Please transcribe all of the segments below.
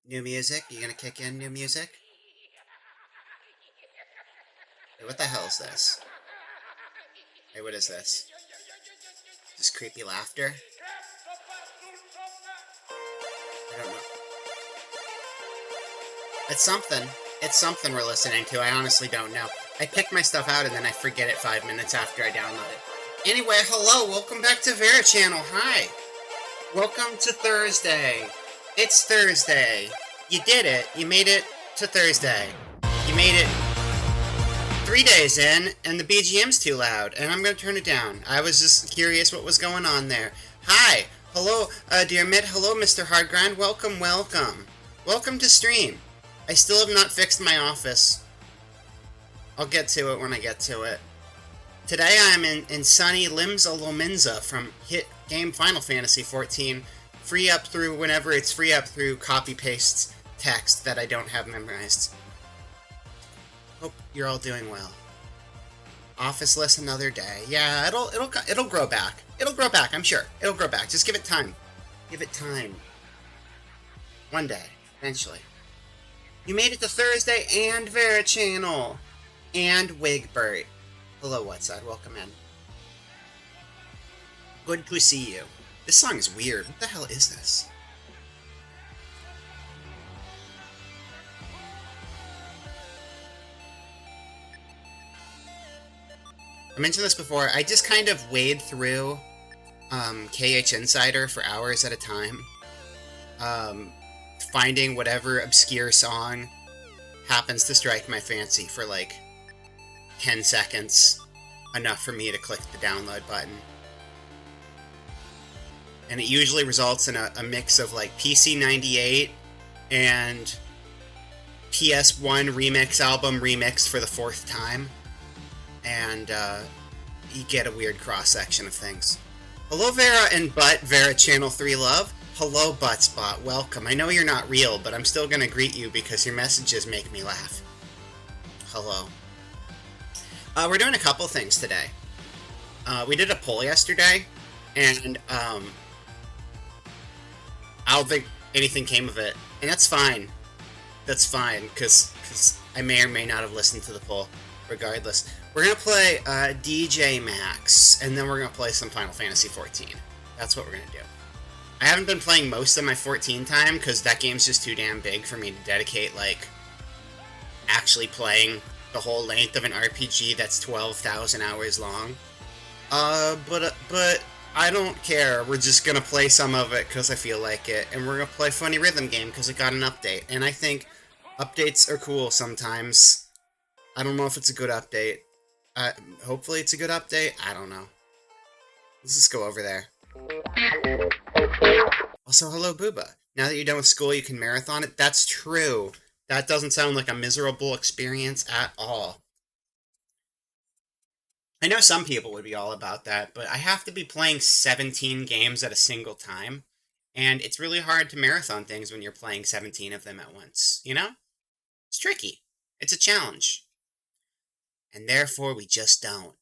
New music? You gonna kick in new music? Hey, what the hell is this? Hey, what is this? Just creepy laughter? I don't know. It's something. It's something we're listening to. I honestly don't know. I pick my stuff out and then I forget it 5 minutes after I download it. Anyway, hello, welcome back to Vera Channel. Hi. Welcome to Thursday. It's Thursday. You did it. You made it to Thursday. You made it 3 days in, and the BGM's too loud, and I'm going to turn it down. I was just curious what was going on there. Hi. Hello, dear Mitt. Hello, Mr. Hardgrind. Welcome, welcome. Welcome to stream. I still have not fixed my office. I'll get to it when I get to it. Today I'm in sunny Limsa Lominsa from hit game Final Fantasy XIV, free up through whenever it's free up through copy-paste text that I don't have memorized. Hope you're all doing well. Officeless another day. Yeah, it'll grow back. It'll grow back, I'm sure. It'll grow back. Just give it time. Give it time. One day, eventually. You made it to Thursday and Vera Channel. And Wigbert. Hello, Whatside. Welcome in. Good to see you. This song is weird. What the hell is this? I mentioned this before. I just kind of wade through KH Insider for hours at a time. Finding whatever obscure song happens to strike my fancy for like 10 seconds. Enough for me to click the download button. And it usually results in a mix of like PC98 and PS1 remix album remixed for the 4th time. And you get a weird cross-section of things. Hello, Vera and Butt, Vera Channel 3 Love. Hello, Buttspot. Welcome. I know you're not real, but I'm still going to greet you because your messages make me laugh. Hello. We're doing a couple things today. We did a poll yesterday, and I don't think anything came of it. And that's fine. That's fine, because I may or may not have listened to the poll, regardless. We're going to play FantasyMAX, and then we're going to play some Final Fantasy XIV. That's what we're going to do. I haven't been playing most of my 14 time, because that game's just too damn big for me to dedicate, like, actually playing the whole length of an RPG that's 12,000 hours long. But I don't care. We're just going to play some of it, because I feel like it, and we're going to play Funny Rhythm Game, because it got an update, and I think updates are cool sometimes. I don't know if it's a good update. Hopefully it's a good update. I don't know. Let's just go over there. Also, hello, Booba. Now that you're done with school, you can marathon it. That's true. That doesn't sound like a miserable experience at all. I know some people would be all about that, but I have to be playing 17 games at a single time, and it's really hard to marathon things when you're playing 17 of them at once, you know? It's tricky. It's a challenge. And therefore, we just don't.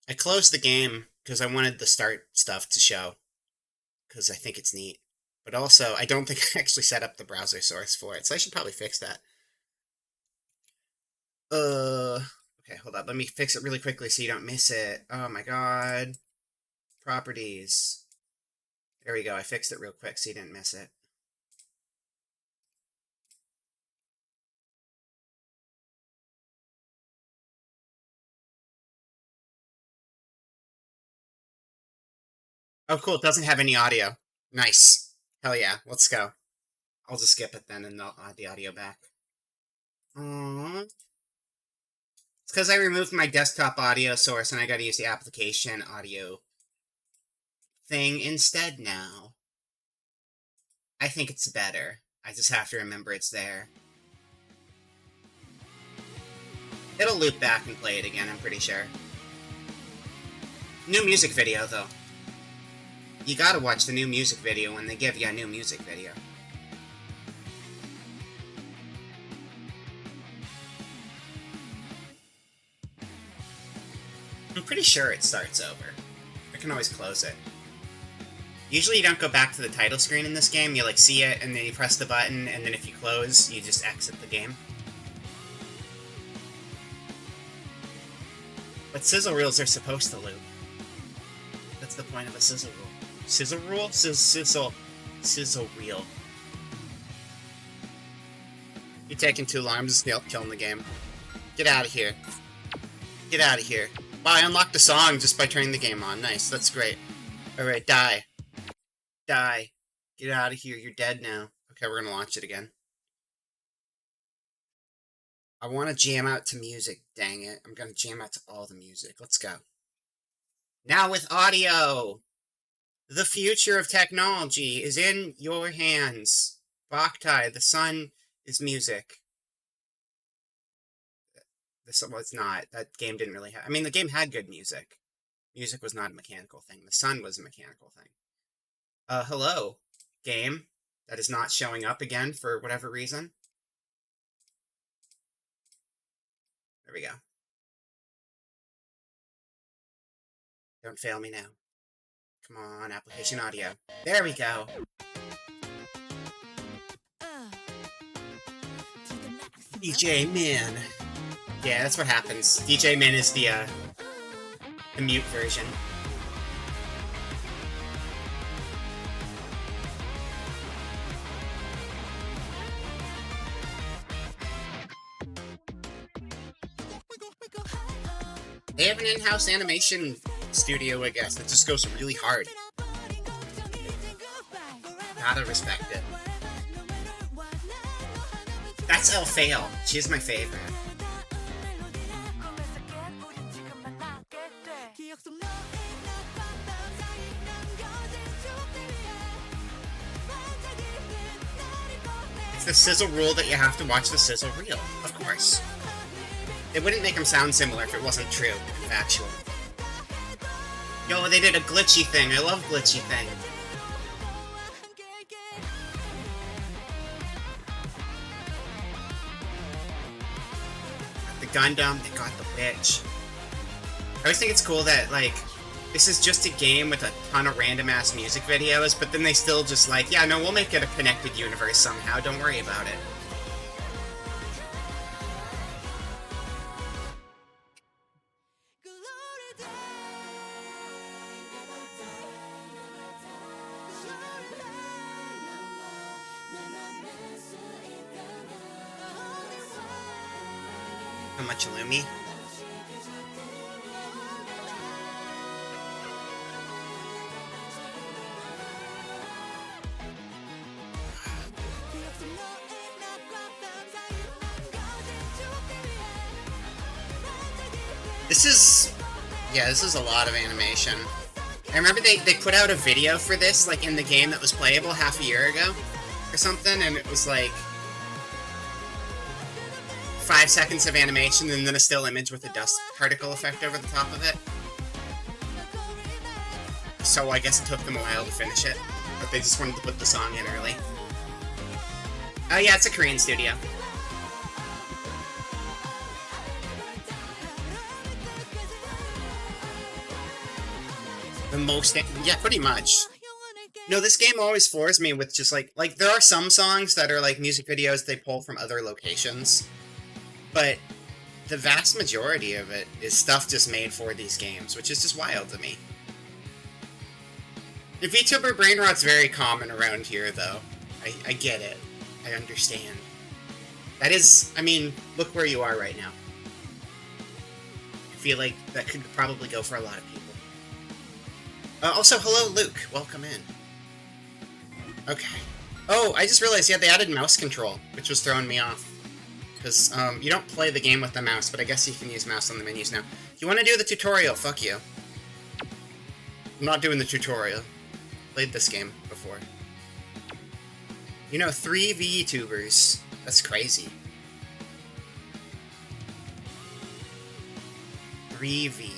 I closed the game because I wanted the start stuff to show, because I think it's neat. But also, I don't think I actually set up the browser source for it, so I should probably fix that. Okay, hold up. Let me fix it really quickly so you don't miss it. Oh my god. Properties. There we go. I fixed it real quick so you didn't miss it. Oh, cool. It doesn't have any audio. Nice. Hell yeah. Let's go. I'll just skip it then and I'll add the audio back. Aww. It's because I removed my desktop audio source and I gotta use the application audio thing instead now. I think it's better. I just have to remember it's there. It'll loop back and play it again, I'm pretty sure. New music video, though. You gotta watch the new music video when they give you a new music video. I'm pretty sure it starts over. I can always close it. Usually you don't go back to the title screen in this game. You like see it, and then you press the button, and then if you close, you just exit the game. But sizzle reels are supposed to loop. That's the point of a sizzle reel. Sizzle reel? Sizzle reel. You're taking too long. I'm just killing the game. Get out of here. Get out of here. Wow, I unlocked a song just by turning the game on. Nice, that's great. Alright, die. Die. Get out of here, you're dead now. Okay, we're gonna launch it again. I want to jam out to music, dang it. I'm gonna jam out to all the music. Let's go. Now with audio! The future of technology is in your hands. Boktai, the sun is music. Well, it's not. That game didn't really have... I mean, the game had good music. Music was not a mechanical thing. The sun was a mechanical thing. Hello, game that is not showing up again for whatever reason. There we go. Don't fail me now. Come on, application audio. There we go. DJ Min. Yeah, that's what happens. DJ Min is the mute version. They have an in-house animation studio, I guess, that just goes really hard. Gotta respect it. That's Elfail. She's my favorite. It's the sizzle rule that you have to watch the sizzle reel, of course. It wouldn't make them sound similar if it wasn't true, factual. Yo, they did a glitchy thing. I love glitchy thing. The Gundam, they got the bitch. I always think it's cool that, like, this is just a game with a ton of random-ass music videos, but then they still just like, yeah, no, we'll make it a connected universe somehow, don't worry about it. How much Lumi? This is a lot of animation. I remember they put out a video for this, like, in the game that was playable half a year ago, or something, and it was, like, 5 seconds of animation and then a still image with a dust particle effect over the top of it. So I guess it took them a while to finish it, but they just wanted to put the song in early. Oh yeah, it's a Korean studio. The most... yeah, pretty much. No, this game always floors me with just, like, there are some songs that are, like, music videos they pull from other locations, but the vast majority of it is stuff just made for these games, which is just wild to me. The VTuber brain rot's very common around here, though. I get it. I understand. That is... I mean, look where you are right now. I feel like that could probably go for a lot of people. Also, hello, Luke. Welcome in. Okay. Oh, I just realized, yeah, they added mouse control, which was throwing me off. Because, you don't play the game with the mouse, but I guess you can use mouse on the menus now. If you want to do the tutorial, fuck you. I'm not doing the tutorial. Played this game before. You know, 3 VTubers. That's crazy. 3V.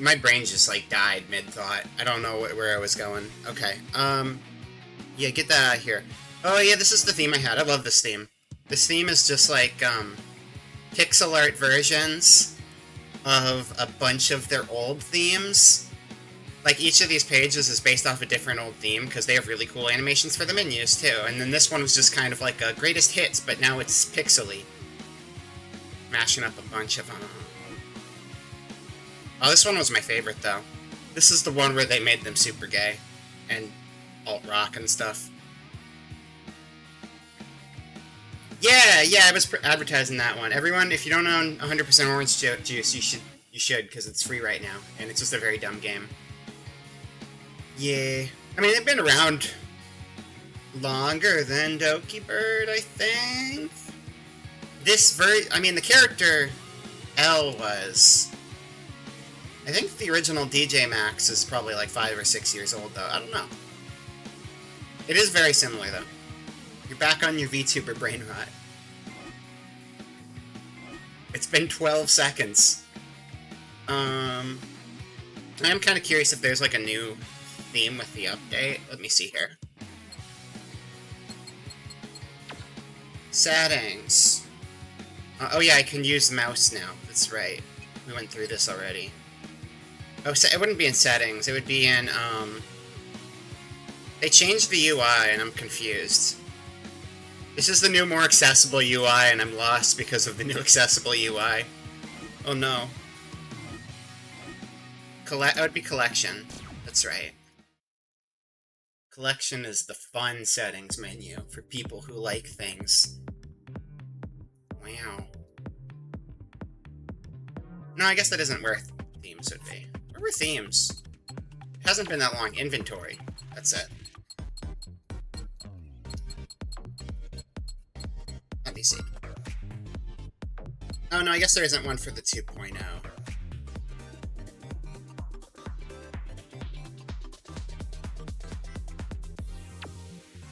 My brain just, like, died mid-thought. I don't know where I was going. Okay, yeah, get that out of here. Oh yeah, this is the theme I had. I love this theme. This theme is just like, pixel art versions of a bunch of their old themes. Like, each of these pages is based off a different old theme, because they have really cool animations for the menus, too. And then this one was just kind of like a greatest hits, but now it's pixely. Mashing up a bunch of them. Oh, this one was my favorite, though. This is the one where they made them super gay. And alt-rock and stuff. Yeah, I was advertising that one. Everyone, if you don't own 100% Orange Juice, you should, because it's free right now. And it's just a very dumb game. Yeah. I mean, they've been around longer than Doki Bird, I think. I mean, the character L was... I think the original FantasyMAX is probably like 5 or 6 years old, though. I don't know. It is very similar, though. You're back on your VTuber brain rot. It's been 12 seconds. I am kind of curious if there's like a new theme with the update. Let me see here. Settings. Oh yeah, I can use the mouse now. That's right. We went through this already. Oh, so it wouldn't be in settings. It would be in, They changed the UI, and I'm confused. This is the new, more accessible UI, and I'm lost because of the new accessible UI. Oh no. It would be collection. That's right. Collection is the fun settings menu for people who like things. Wow. No, I guess that isn't where themes would be. Where were themes? It hasn't been that long. Inventory. That's it. Let me see. Oh no, I guess there isn't one for the 2.0.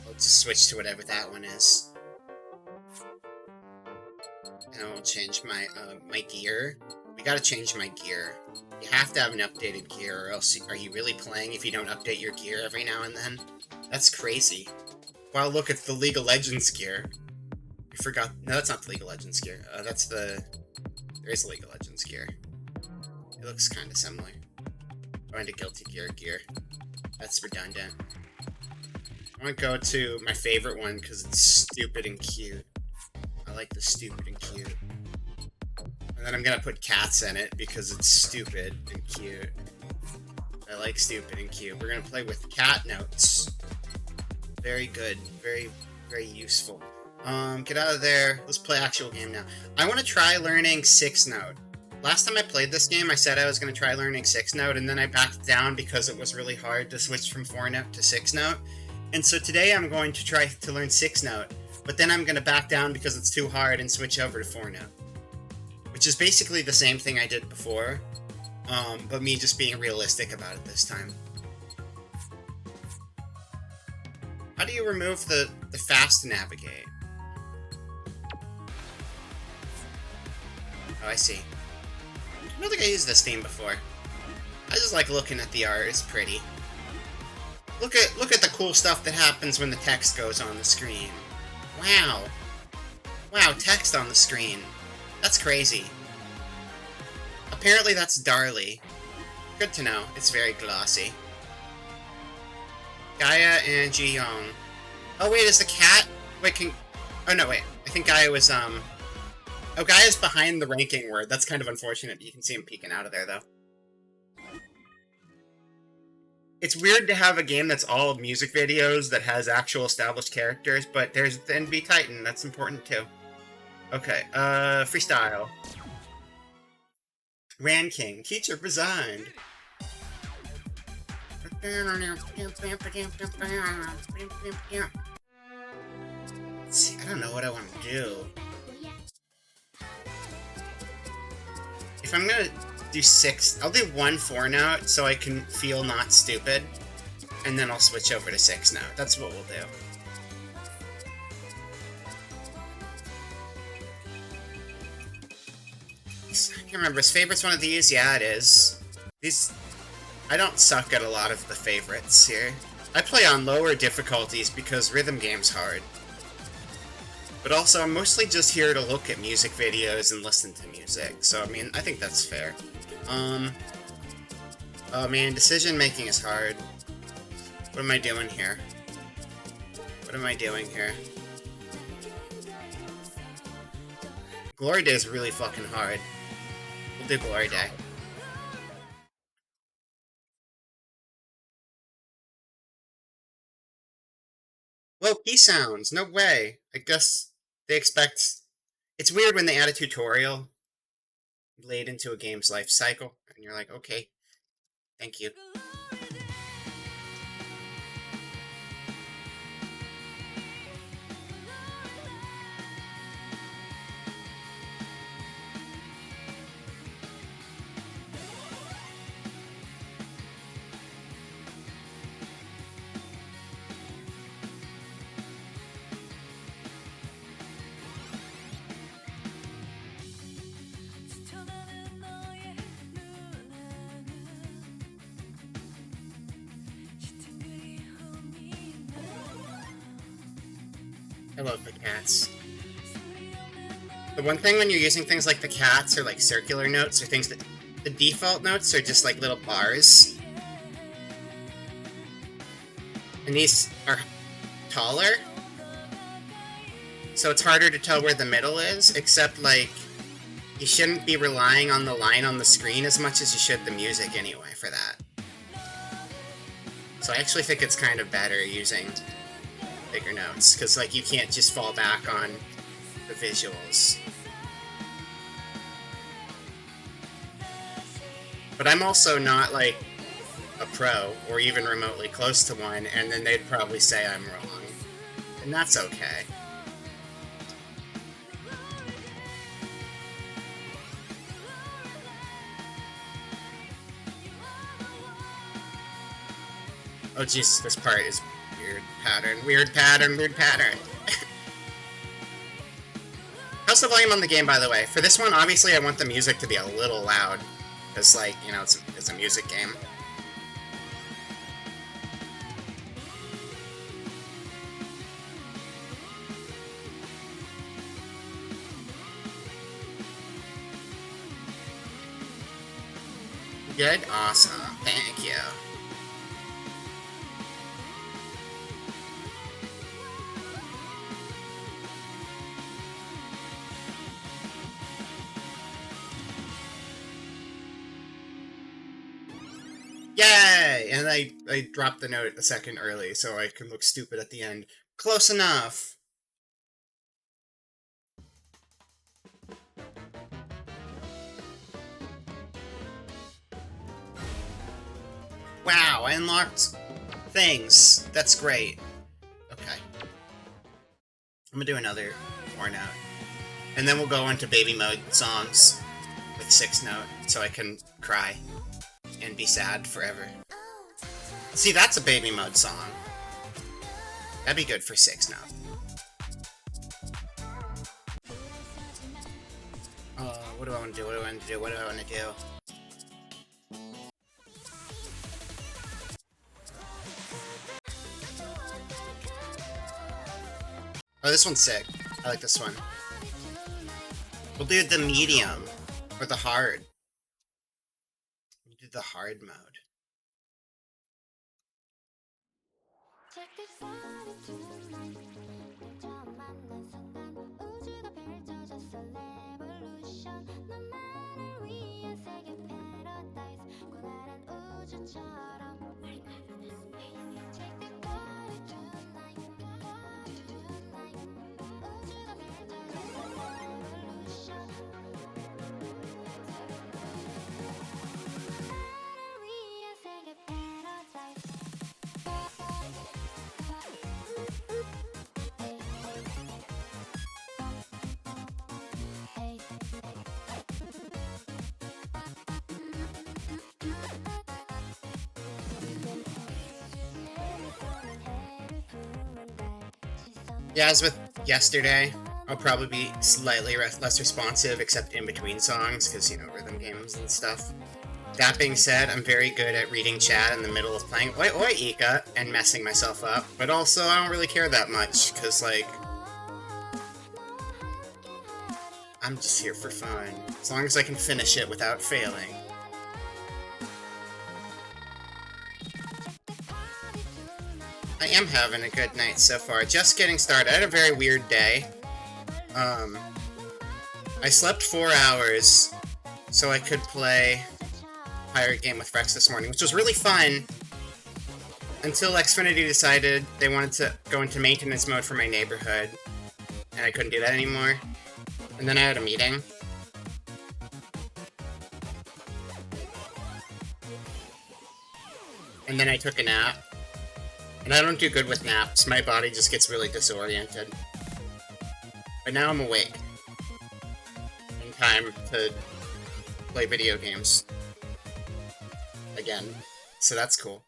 Let's switch to whatever that one is. And I'll change my my gear. We gotta change my gear. You have to have an updated gear, or else are you really playing if you don't update your gear every now and then? That's crazy. Wow, look, it's the League of Legends gear. I forgot. No, that's not the League of Legends gear. That's the... There is a League of Legends gear. It looks kind of similar. Going to Guilty Gear gear. That's redundant. I want to go to my favorite one because it's stupid and cute. I like the stupid and cute. And then I'm gonna put cats in it because it's stupid and cute. I like stupid and cute. We're gonna play with cat notes. Very good. Very, very useful. Get out of there. Let's play actual game now. I want to try learning 6-note. Last time I played this game, I said I was going to try learning 6-note, and then I backed down because it was really hard to switch from 4-note to 6-note. And so today I'm going to try to learn 6-note, but then I'm going to back down because it's too hard and switch over to 4-note. Which is basically the same thing I did before, but me just being realistic about it this time. How do you remove the fast navigate? Oh, I see. I don't think I used this theme before. I just like looking at the art. It's pretty. Look at the cool stuff that happens when the text goes on the screen. Wow. Wow, text on the screen. That's crazy. Apparently that's Darly. Good to know. It's very glossy. Gaia and Ji-Young. Oh wait, is the cat... Wait, Oh no, wait. I think Gaia was, Oh, Gaia's behind the ranking word. That's kind of unfortunate. You can see him peeking out of there, though. It's weird to have a game that's all music videos that has actual established characters, but there's the NB Titan. That's important, too. Okay, freestyle. Ranking. Teacher resigned. See, I don't know what I want to do. If I'm gonna do 6, I'll do 1 4-note so I can feel not stupid, and then I'll switch over to 6-note. That's what we'll do. I can't remember. His favorite's one of these? Yeah, it is. I don't suck at a lot of the favorites here. I play on lower difficulties because rhythm game's hard. But also, I'm mostly just here to look at music videos and listen to music, so I mean, I think that's fair. Oh man, decision making is hard. What am I doing here? What am I doing here? Glory Day is really fucking hard. We'll do Glory Day. Whoa, key sounds! No way! I guess they expect... It's weird when they add a tutorial late into a game's life cycle, and you're like, okay, thank you. I love the cats. The one thing when you're using things like the cats or like circular notes or things that... The default notes are just like little bars. And these are taller. So it's harder to tell where the middle is, except like... You shouldn't be relying on the line on the screen as much as you should the music anyway for that. So I actually think it's kind of better using bigger notes, because like you can't just fall back on the visuals. But I'm also not like a pro, or even remotely close to one, and then they'd probably say I'm wrong. And that's okay. Oh Jesus, this part is weird pattern, weird pattern, weird pattern. How's the volume on the game, by the way? For this one, obviously I want the music to be a little loud, because, like, you know, it's a music game. Good? Awesome. Thank you. Yay! And I dropped the note a second early so I can look stupid at the end. Close enough! Wow, I unlocked things. That's great. Okay. I'm gonna do another 4-note. And then we'll go into baby mode songs with 6-note so I can cry and be sad forever. See, that's a baby mode song. That'd be good for 6-note. What do I want to do? What do I want to do? What do I want to do? Oh, this one's sick. I like this one. We'll do the medium, or the hard. We'll do the hard mode. Yeah, as with yesterday, I'll probably be slightly less responsive, except in between songs, because, you know, rhythm games and stuff. That being said, I'm very good at reading chat in the middle of playing Oi Oi Ika and messing myself up, but also I don't really care that much, because, like, I'm just here for fun, as long as I can finish it without failing. I am having a good night so far, just getting started. I had a very weird day. I slept 4 hours so I could play Pirate Game with Rex this morning, which was really fun until Xfinity decided they wanted to go into maintenance mode for my neighborhood, and I couldn't do that anymore. And then I had a meeting. And then I took a nap. And I don't do good with naps, my body just gets really disoriented. But now I'm awake. In time to play video games. Again. So that's cool.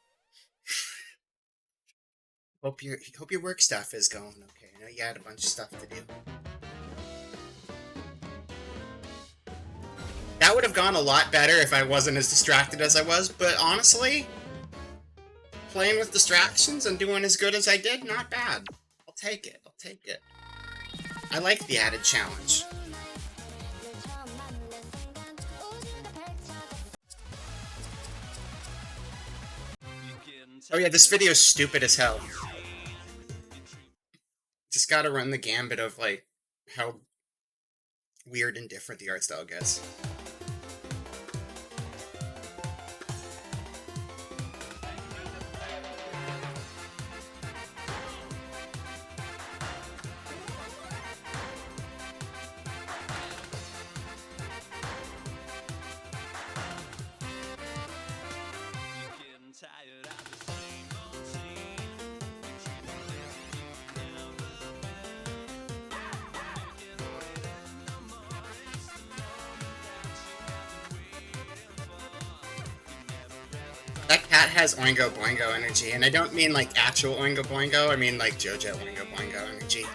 Hope your work stuff is going okay. I know you had a bunch of stuff to do. That would have gone a lot better if I wasn't as distracted as I was, but honestly, playing with distractions and doing as good as I did, not bad. I'll take it. I'll take it. I like the added challenge. Oh yeah, this video is stupid as hell. Just gotta run the gambit of, like, how weird and different the art style gets. That cat has Oingo Boingo energy, and I don't mean like actual Oingo Boingo, I mean like JoJo Oingo Boingo energy.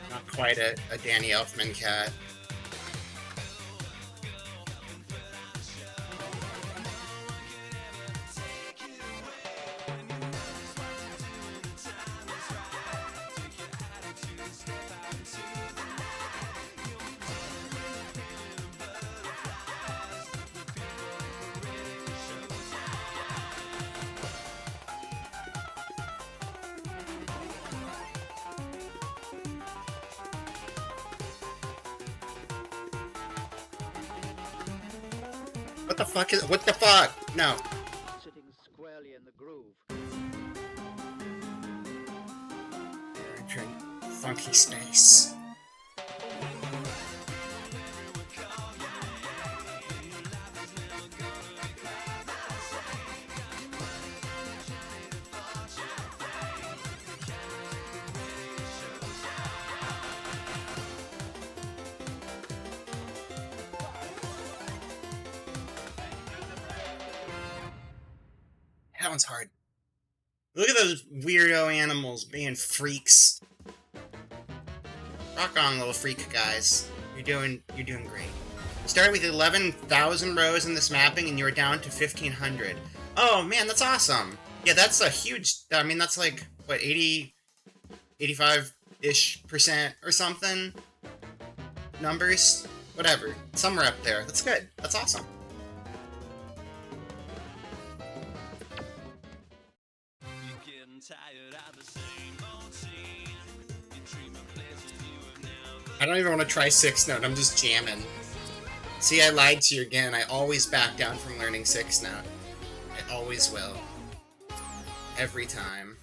Not quite a Danny Elfman cat. What the fuck is- what the fuck? No. Sitting squarely in the groove. Funky space. That one's hard. Look at those weirdo animals being freaks. Rock on, little freak guys. You're doing great. Started with 11,000 rows in this mapping, and you're down to 1,500. Oh man, that's awesome. Yeah, that's a huge. I mean, that's like what 85-ish% or something. Numbers, whatever, somewhere up there. That's good. That's awesome. I don't even want to try 6 note, I'm just jamming. See, I lied to you again. I always back down from learning 6 note. I always will. Every time.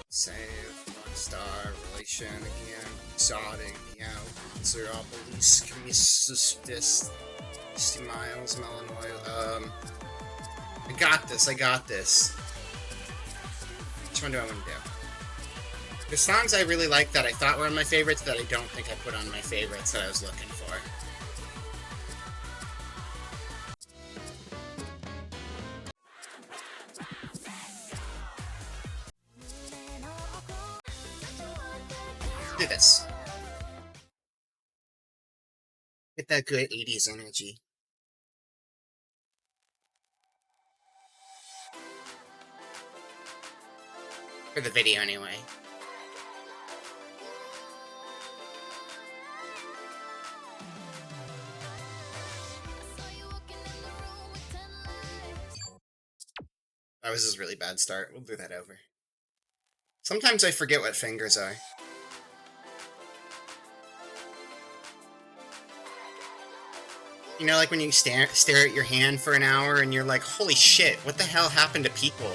Save, star, relation again, exotic, Zeropolis, Communistis, Miles, Melanoid, I got this. Which one do I want to do? The songs I really like that I thought were on my favorites that I don't think I put on my favorites that I was looking for. Get that good 80s energy. For the video, anyway. That was a really bad start. We'll do that over. Sometimes I forget what fingers are. You know, like when you stare at your hand for an hour and you're like, holy shit, what the hell happened to people?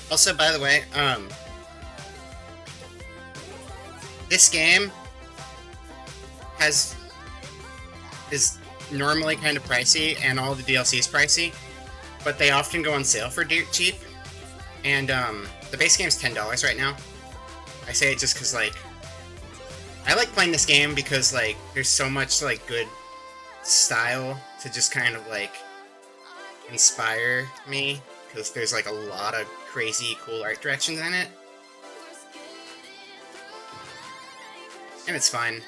Also, by the way, this game is normally kind of pricey, and all the DLC is pricey, but they often go on sale for dirt cheap. And the base game's $10 right now. I say it just because, like, I like playing this game because, like, there's so much, like, good style to just kind of, like, inspire me, because there's, like, a lot of crazy cool art directions in it. And it's fun.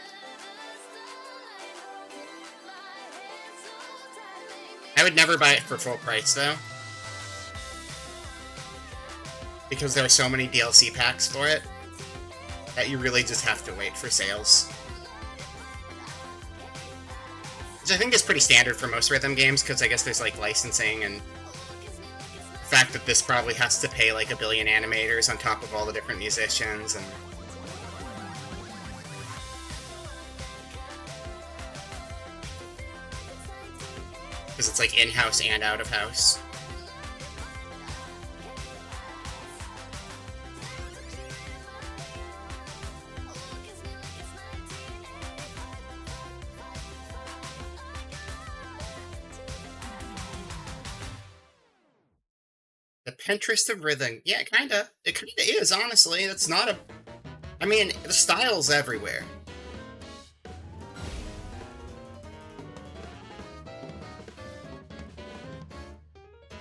I would never buy it for full price, though, because there are so many DLC packs for it that you really just have to wait for sales. Which I think is pretty standard for most rhythm games, because I guess there's, like, licensing and the fact that this probably has to pay, like, 1 billion animators on top of all the different musicians, and because it's, like, in-house and out-of-house. The Pinterest of rhythm. Yeah, kinda. It kinda is, honestly. That's not a... I mean, the style's everywhere.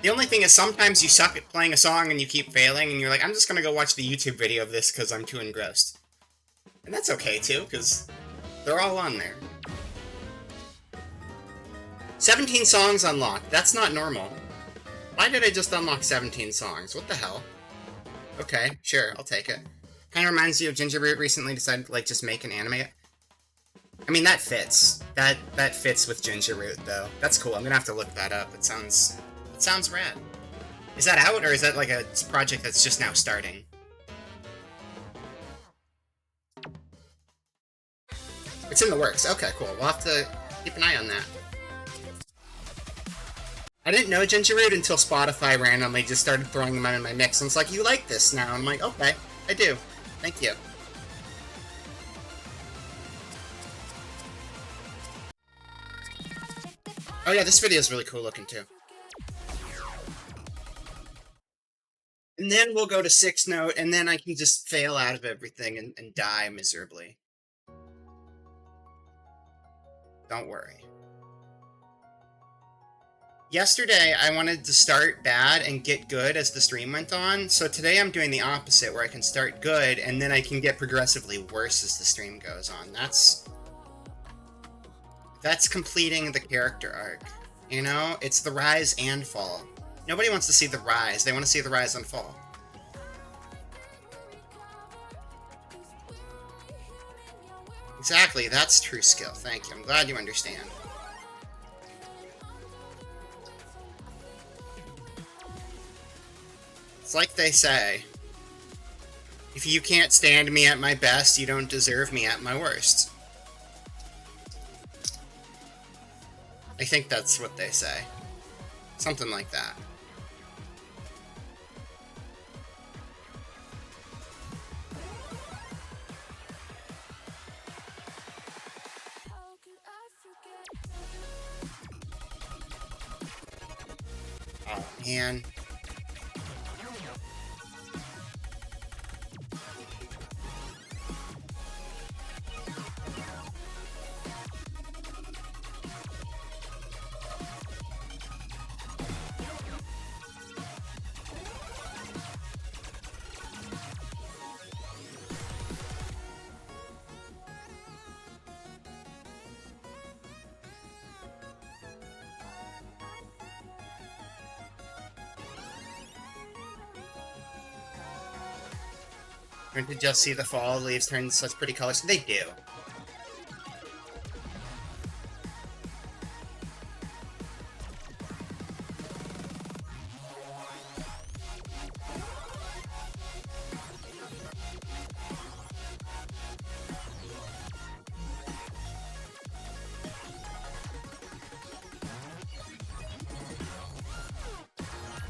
The only thing is, sometimes you suck at playing a song and you keep failing, and you're like, I'm just gonna go watch the YouTube video of this because I'm too engrossed. And that's okay, too, because they're all on there. 17 songs unlocked. That's not normal. Why did I just unlock 17 songs? What the hell? Okay, sure, I'll take it. Kinda reminds you of Ginger Root recently decided to, like, just make an anime. I mean, that fits. That fits with Ginger Root, though. That's cool. I'm gonna have to look that up. It sounds rad. Is that out, or is that, like, a project that's just now starting? It's in the works. Okay, cool. We'll have to keep an eye on that. I didn't know Ginger Root until Spotify randomly just started throwing them out in my mix, and it's like, you like this now? I'm like, okay, I do. Thank you. Oh yeah, this video is really cool looking too. And then we'll go to 6 note, and then I can just fail out of everything and die miserably. Don't worry. Yesterday, I wanted to start bad and get good as the stream went on, so today I'm doing the opposite, where I can start good, and then I can get progressively worse as the stream goes on. That's completing the character arc, you know? It's the rise and fall. Nobody wants to see the rise, they want to see the rise and fall. Exactly, that's true skill, thank you. I'm glad you understand. It's like they say, if you can't stand me at my best, you don't deserve me at my worst. I think that's what they say. Something like that. Oh, man. Don't you just see the fall leaves turn such pretty colors? They do.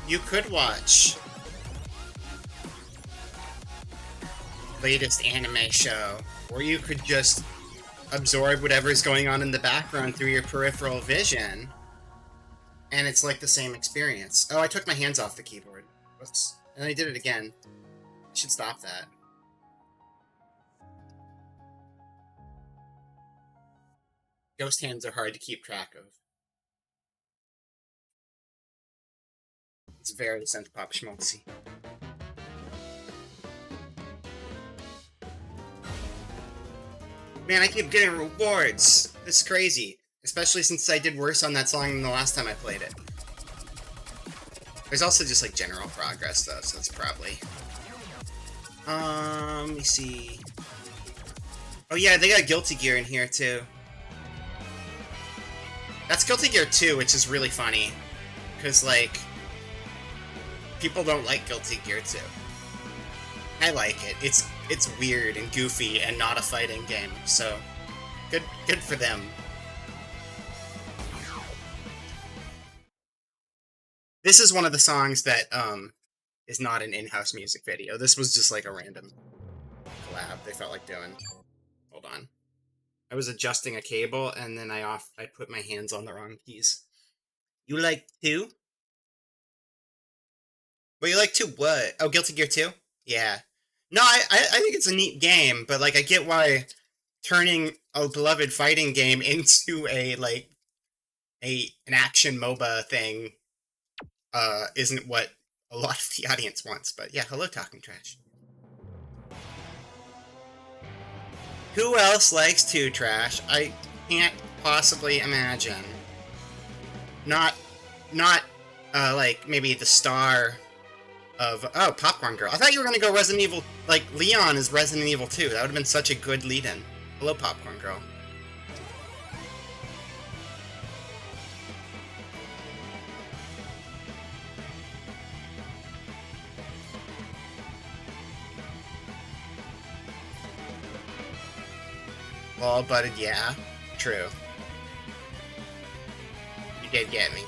You could watch latest anime show, or you could just absorb whatever's going on in the background through your peripheral vision, and it's like the same experience. Oh, I took my hands off the keyboard. Whoops. And I did it again. I should stop that. Ghost hands are hard to keep track of. It's very sense pop schmaltzy. Man, I keep getting rewards. This is crazy. Especially since I did worse on that song than the last time I played it. There's also just, like, general progress, though, so that's probably... let me see... Oh yeah, they got Guilty Gear in here, too. That's Guilty Gear 2, which is really funny. Because, like... people don't like Guilty Gear 2. I like it. It's weird and goofy and not a fighting game, so good for them. This is one of the songs that is not an in-house music video. This was just like a random collab they felt like doing. Hold on. I was adjusting a cable and then I put my hands on the wrong keys. You like 2? Well, you like 2 what? Oh, Guilty Gear 2? Yeah. No, I think it's a neat game, but, like, I get why turning a beloved fighting game into a, like, an action MOBA thing, isn't what a lot of the audience wants. But, yeah, hello, Talking Trash. Who else likes 2 Trash? I can't possibly imagine. Not, like, maybe the star... of, oh, Popcorn Girl. I thought you were gonna go Resident Evil, like, Leon is Resident Evil 2. That would've been such a good lead-in. Hello, Popcorn Girl. All butted, yeah. True. You did get me.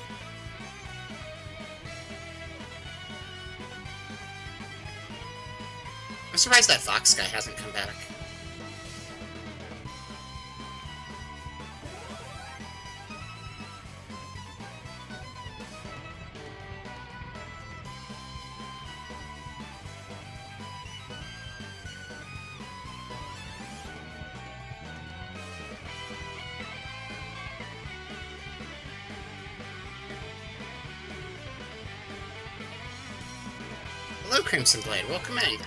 I'm surprised that Fox guy hasn't come back. Hello, Crimson Blade. Welcome in.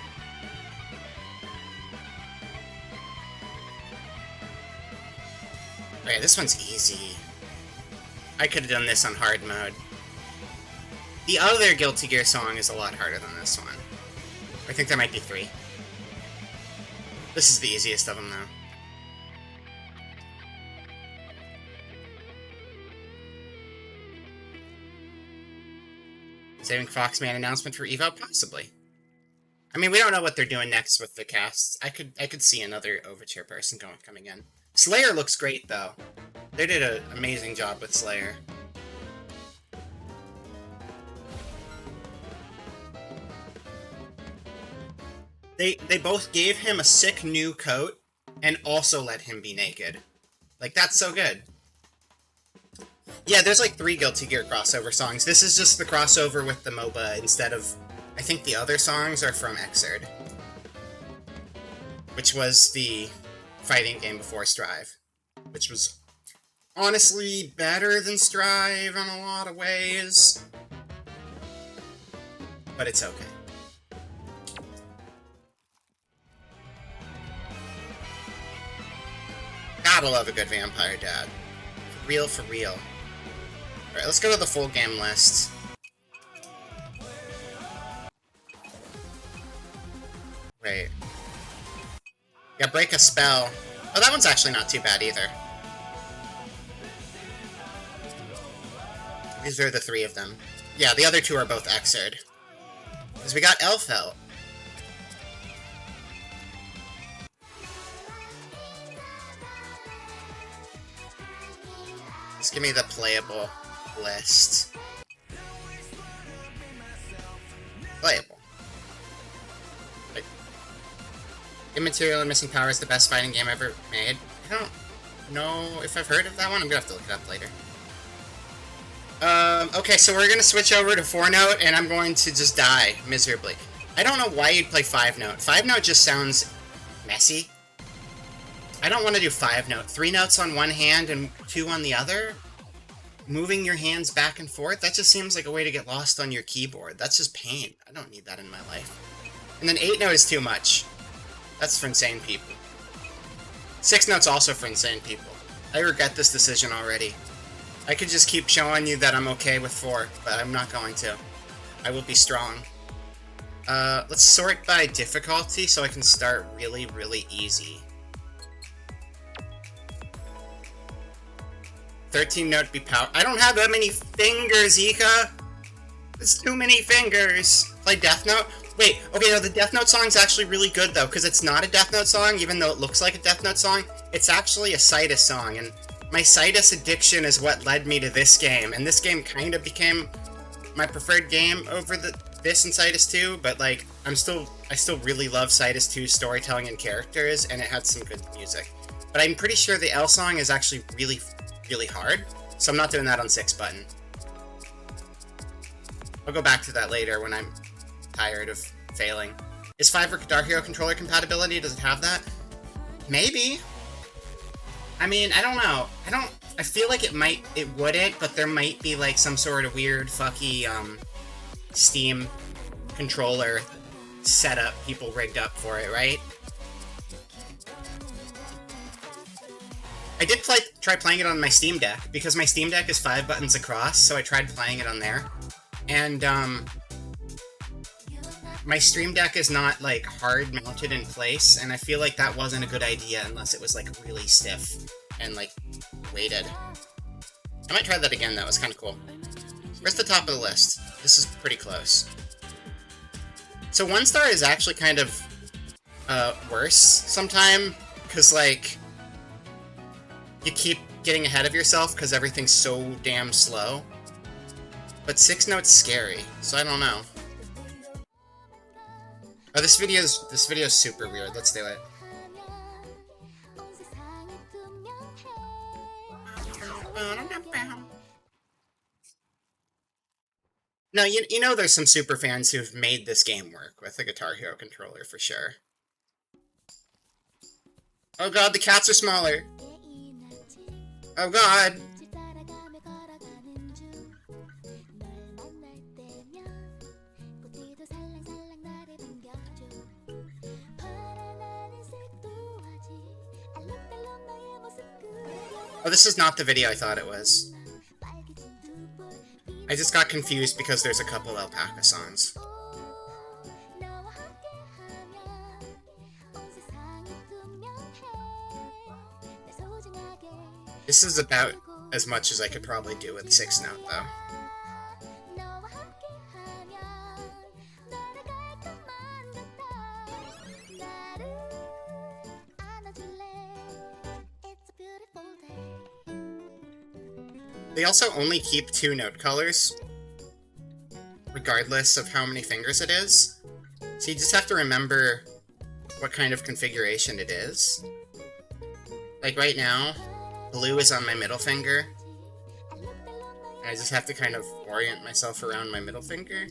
Okay, this one's easy. I could have done this on hard mode. The other Guilty Gear song is a lot harder than this one. I think there might be 3. This is the easiest of them, though. Saving Foxman announcement for EVO? Possibly. I mean, we don't know what they're doing next with the casts. I could see another Overture person coming in. Slayer looks great, though. They did an amazing job with Slayer. They both gave him a sick new coat and also let him be naked. Like, that's so good. Yeah, there's like 3 Guilty Gear crossover songs. This is just the crossover with the MOBA instead of... I think the other songs are from Xrd, which was the fighting game before Strive, which was honestly better than Strive in a lot of ways, but it's okay. Gotta love a good Vampire Dad. For real, for real. Alright, let's go to the full game list. Wait. Yeah, Break a Spell. Oh, that one's actually not too bad either. These are the 3 of them. Yeah, the other 2 are both Xrd. Because we got Elfelt. Just give me the playable list. Playable. Like, Immaterial and Missing Power is the best fighting game ever made. I don't know if I've heard of that one. I'm gonna have to look it up later. Okay, so we're gonna switch over to 4-note, and I'm going to just die miserably. I don't know why you'd play 5-note. 5-note just sounds messy. I don't want to do 5-note. 3 notes on one hand and 2 on the other? Moving your hands back and forth? That just seems like a way to get lost on your keyboard. That's just pain. I don't need that in my life. And then 8-note is too much. That's for insane people. 6-note's also for insane people. I regret this decision already. I could just keep showing you that I'm okay with 4, but I'm not going to. I will be strong. Let's sort by difficulty so I can start really, really easy. 13-note be power. I don't have that many fingers, Ika! It's too many fingers! Play Death Note? Wait, okay, no, the Death Note song's actually really good, though, because it's not a Death Note song, even though it looks like a Death Note song. It's actually a Citus song, and my Citus addiction is what led me to this game, and this game kind of became my preferred game over this and Citus 2, but, like, I still really love Citus 2's storytelling and characters, and it had some good music. But I'm pretty sure the L song is actually really hard, so I'm not doing that on 6 button. I'll go back to that later when I'm tired of failing. Is 5 for Guitar Hero controller compatibility? Does it have that? Maybe. I mean, I don't know. I feel like it wouldn't, but there might be like some sort of weird fucky Steam controller setup people rigged up for it, right? I did try playing it on my Steam Deck, because my Steam Deck is 5 buttons across, so I tried playing it on there. And, my Stream Deck is not, like, hard mounted in place, and I feel like that wasn't a good idea unless it was, like, really stiff and, like, weighted. I might try that again, though. It's kind of cool. Where's the top of the list? This is pretty close. So 1 star is actually kind of, worse sometime, because, like, you keep getting ahead of yourself because everything's so damn slow. But 6-note's scary, so I don't know. Oh, this video's super weird. Let's do it. No, you know there's some super fans who've made this game work with a Guitar Hero controller for sure. Oh god, the cats are smaller. Oh god. Oh, this is not the video I thought it was. I just got confused because there's a couple alpaca songs. This is about as much as I could probably do with 6-note, though. They also only keep 2-note colors, regardless of how many fingers it is. So you just have to remember what kind of configuration it is. Like right now, blue is on my middle finger, I just have to kind of orient myself around my middle finger.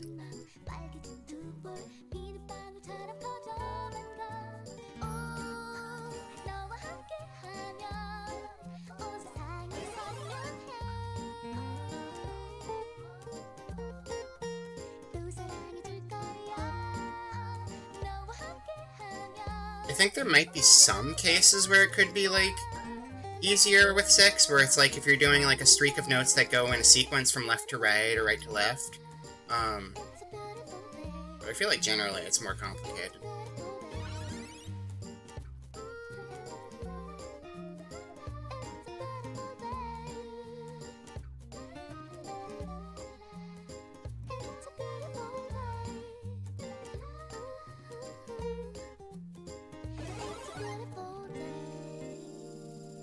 I think there might be some cases where it could be, like, easier with 6, where it's like if you're doing, like, a streak of notes that go in a sequence from left to right or right to left. But I feel like generally it's more complicated.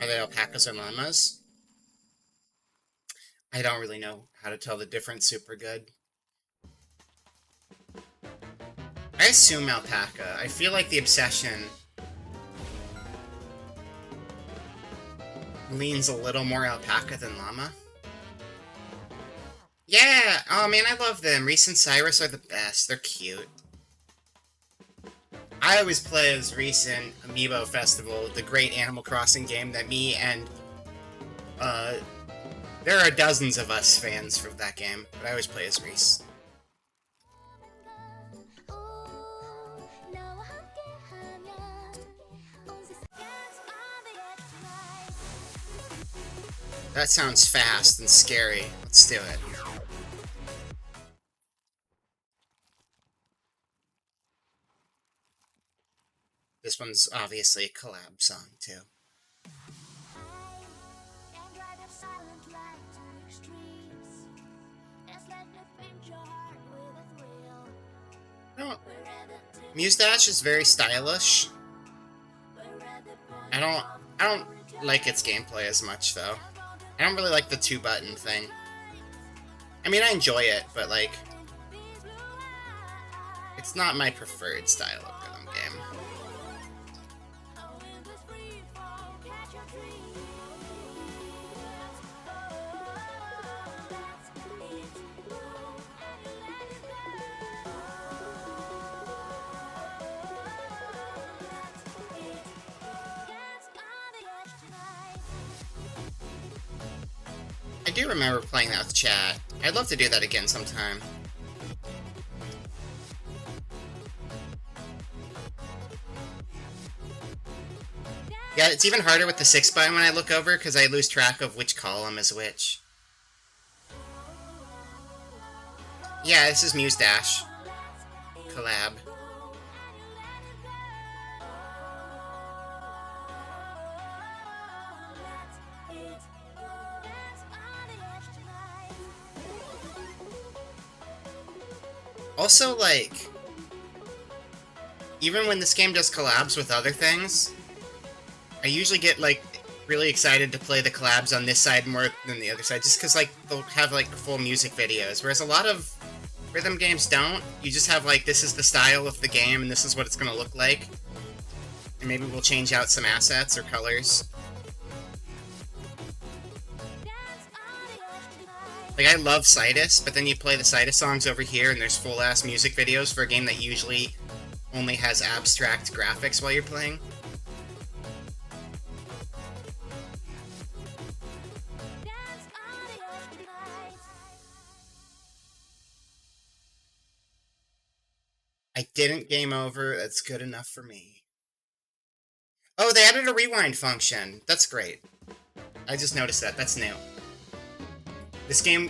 Are they alpacas or llamas? I don't really know how to tell the difference super good. I assume alpaca. I feel like the obsession leans a little more alpaca than llama. Yeah! Oh man, I love them. Reese and Cyrus are the best. They're cute. I always play as Reese in Amiibo Festival, the great Animal Crossing game that me and, there are dozens of us fans for that game, but I always play as Reese. That sounds fast and scary. Let's do it. This one's obviously a collab song, too. No. Mustache is very stylish. I don't like its gameplay as much, though. I don't really like the 2-button thing. I mean, I enjoy it, but, like, it's not my preferred style of rhythm game. I do remember playing that with chat. I'd love to do that again sometime. Yeah, it's even harder with the 6-button when I look over, because I lose track of which column is which. Yeah, this is Muse Dash. Collab. Also, like, even when this game does collabs with other things, I usually get, like, really excited to play the collabs on this side more than the other side, just because, like, they'll have, like, full music videos, whereas a lot of rhythm games don't. You just have, like, this is the style of the game, and this is what it's gonna look like. And maybe we'll change out some assets or colors. Like, I love Citus, but then you play the Citus songs over here, and there's full-ass music videos for a game that usually only has abstract graphics while you're playing. I didn't game over. That's good enough for me. Oh, they added a rewind function. That's great. I just noticed that. That's new. This game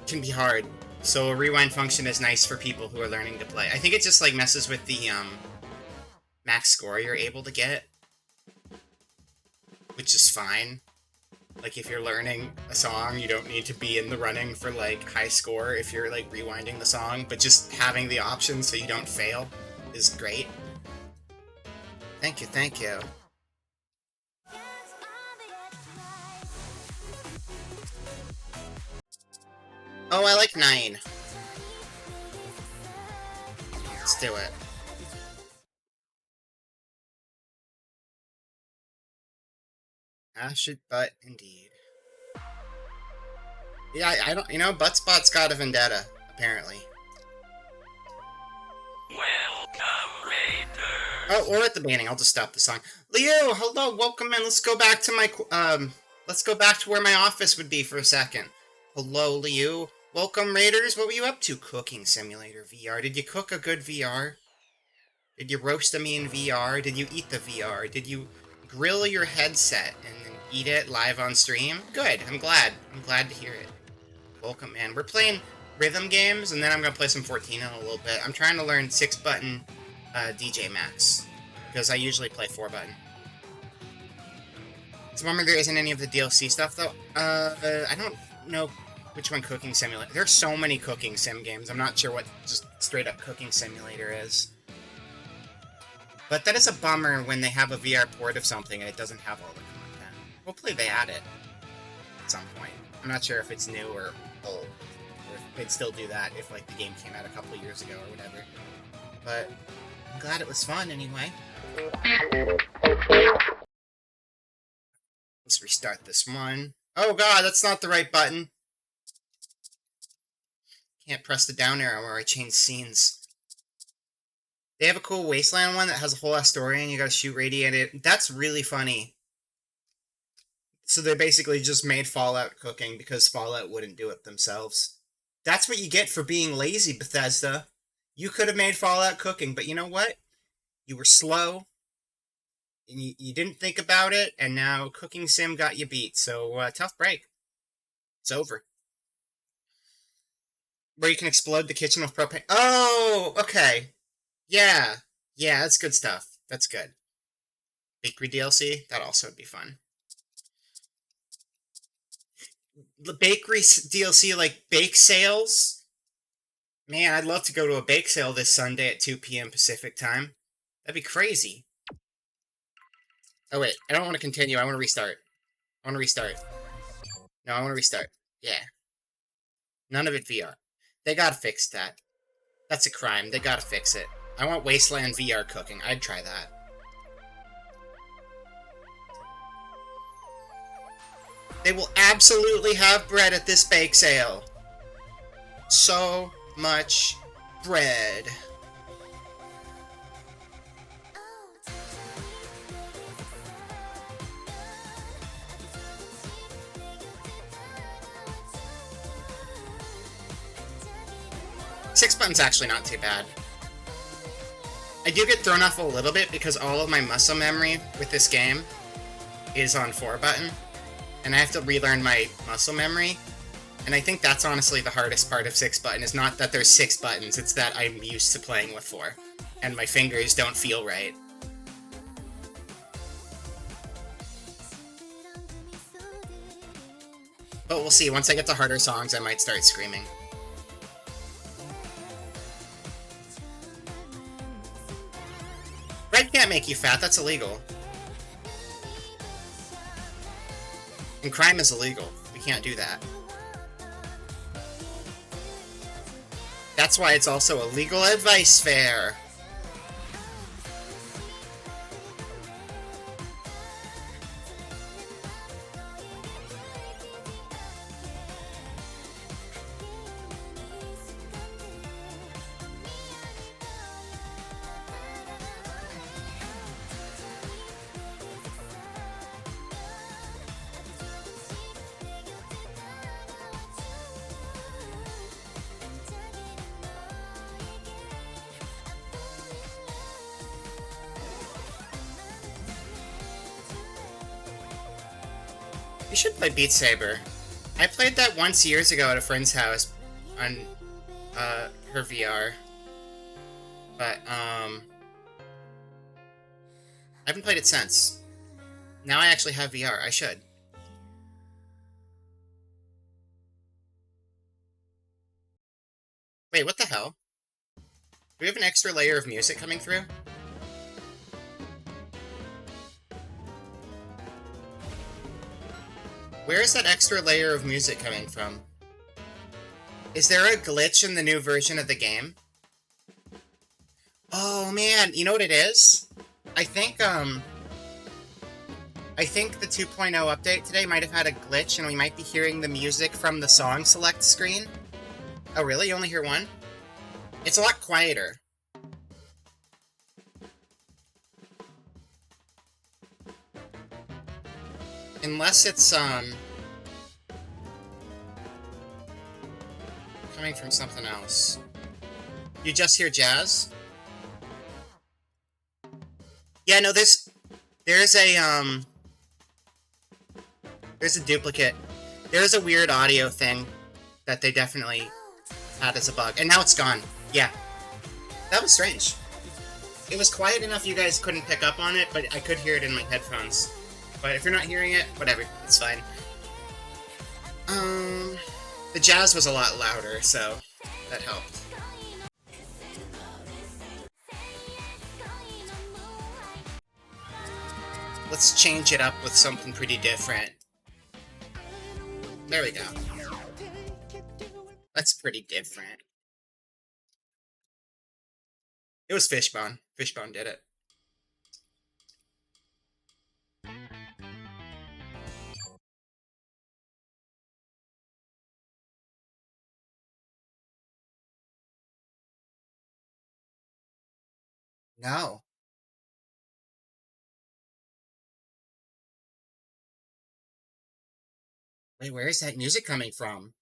can be hard, so a rewind function is nice for people who are learning to play. I think it just, like, messes with the, max score you're able to get, which is fine. Like, if you're learning a song, you don't need to be in the running for, like, high score if you're, like, rewinding the song, but just having the option so you don't fail is great. Thank you, thank you. Oh, I like 9. Let's do it. Acid butt, indeed. Yeah, I don't, you know, Buttspot's got a vendetta, apparently. Welcome, Raiders. Oh, we're at the beginning. I'll just stop the song. Leo, hello, welcome in. Let's go back to my, let's go back to where my office would be for a second. Hello, Leo. Welcome, Raiders. What were you up to? Cooking Simulator VR. Did you cook a good VR? Did you roast a mean VR? Did you eat the VR? Did you grill your headset and then eat it live on stream? Good. I'm glad. I'm glad to hear it. Welcome, man. We're playing rhythm games, and then I'm going to play some 14 in a little bit. I'm trying to learn 6-button FantasyMAX, because I usually play 4-button. It's a bummer there isn't any of the DLC stuff, though. I don't know which one Cooking Simulator... There's so many Cooking Sim games. I'm not sure what just straight-up Cooking Simulator is. But that is a bummer when they have a VR port of something and it doesn't have all the content. Hopefully they add it at some point. I'm not sure if it's new or old, or if they'd still do that if, like, the game came out a couple of years ago or whatever. But I'm glad it was fun anyway. Let's restart this one. Oh god, that's not the right button. Can't press the down arrow where I change scenes. They have a cool Wasteland one that has a whole ass story and you gotta shoot radiated. That's really funny. So they basically just made Fallout cooking because Fallout wouldn't do it themselves. That's what you get for being lazy, Bethesda. You could have made Fallout cooking, but you know what? You were slow, and you didn't think about it, and now Cooking Sim got you beat, so tough break. It's over. Where you can explode the kitchen with propane. Oh, okay. Yeah, that's good stuff. That's good. Bakery DLC? That also would be fun. The bakery DLC, like bake sales? Man, I'd love to go to a bake sale this Sunday at 2 p.m. Pacific time. That'd be crazy. Oh wait, I don't want to continue. I want to restart. I want to restart. No, I want to restart. Yeah. None of it VR. They gotta fix that. That's a crime. They gotta fix it. I want Wasteland VR cooking. I'd try that. They will absolutely have bread at this bake sale. So much bread. Six button's actually not too bad. I do get thrown off a little bit because all of my muscle memory with this game is on 4-button, and I have to relearn my muscle memory, and I think that's honestly the hardest part of 6-button, is not that there's 6 buttons, it's that I'm used to playing with 4, and my fingers don't feel right. But we'll see, once I get to harder songs, I might start screaming. Bread can't make you fat, that's illegal. And crime is illegal. We can't do that. That's why it's also a legal advice fair. You should play Beat Saber. I played that once years ago at a friend's house on her VR. But I haven't played it since. Now I actually have VR. I should. Wait, what the hell? Do we have an extra layer of music coming through? Where is that extra layer of music coming from? Is there a glitch in the new version of the game? Oh man, you know what it is? I think I think the 2.0 update today might have had a glitch, and we might be hearing the music from the song select screen. Oh, really? You only hear one? It's a lot quieter. Unless it's, coming from something else. You just hear jazz? Yeah, no, there's a duplicate. There's a weird audio thing that they definitely had as a bug, and now it's gone. Yeah. That was strange. It was quiet enough you guys couldn't pick up on it, but I could hear it in my headphones. But if you're not hearing it, whatever, it's fine. The jazz was a lot louder, so that helped. Let's change it up with something pretty different. There we go. That's pretty different. It was Fishbone. Fishbone did it. No. Wait, where is that music coming from?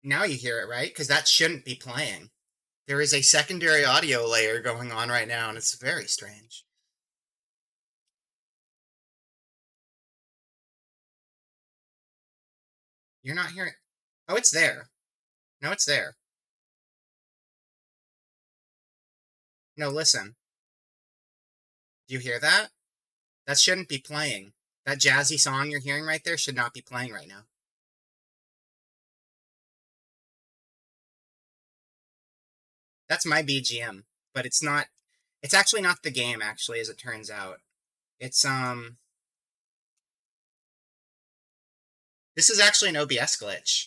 Now you hear it, right? Because that shouldn't be playing. There is a secondary audio layer going on right now, and it's very strange. You're not hearing... Oh, it's there. No, it's there. No, listen. Do you hear that? That shouldn't be playing. That jazzy song you're hearing right there should not be playing right now. That's my BGM, but it's not... It's actually not the game, actually, as it turns out. It's, This is actually an OBS glitch.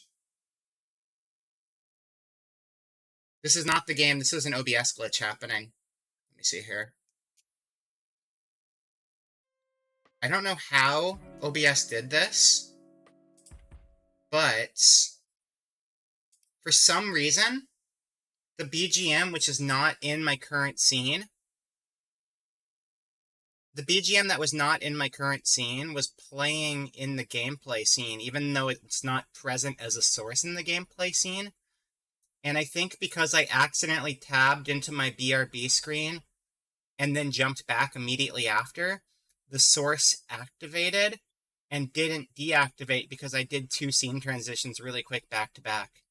This is not the game, this is an OBS glitch happening. Let me see here. I don't know how OBS did this, but for some reason, the BGM, which is not in my current scene, the BGM that was not in my current scene was playing in the gameplay scene, even though it's not present as a source in the gameplay scene. And I think because I accidentally tabbed into my BRB screen and then jumped back immediately after, the source activated and didn't deactivate because I did 2 scene transitions really quick back to back.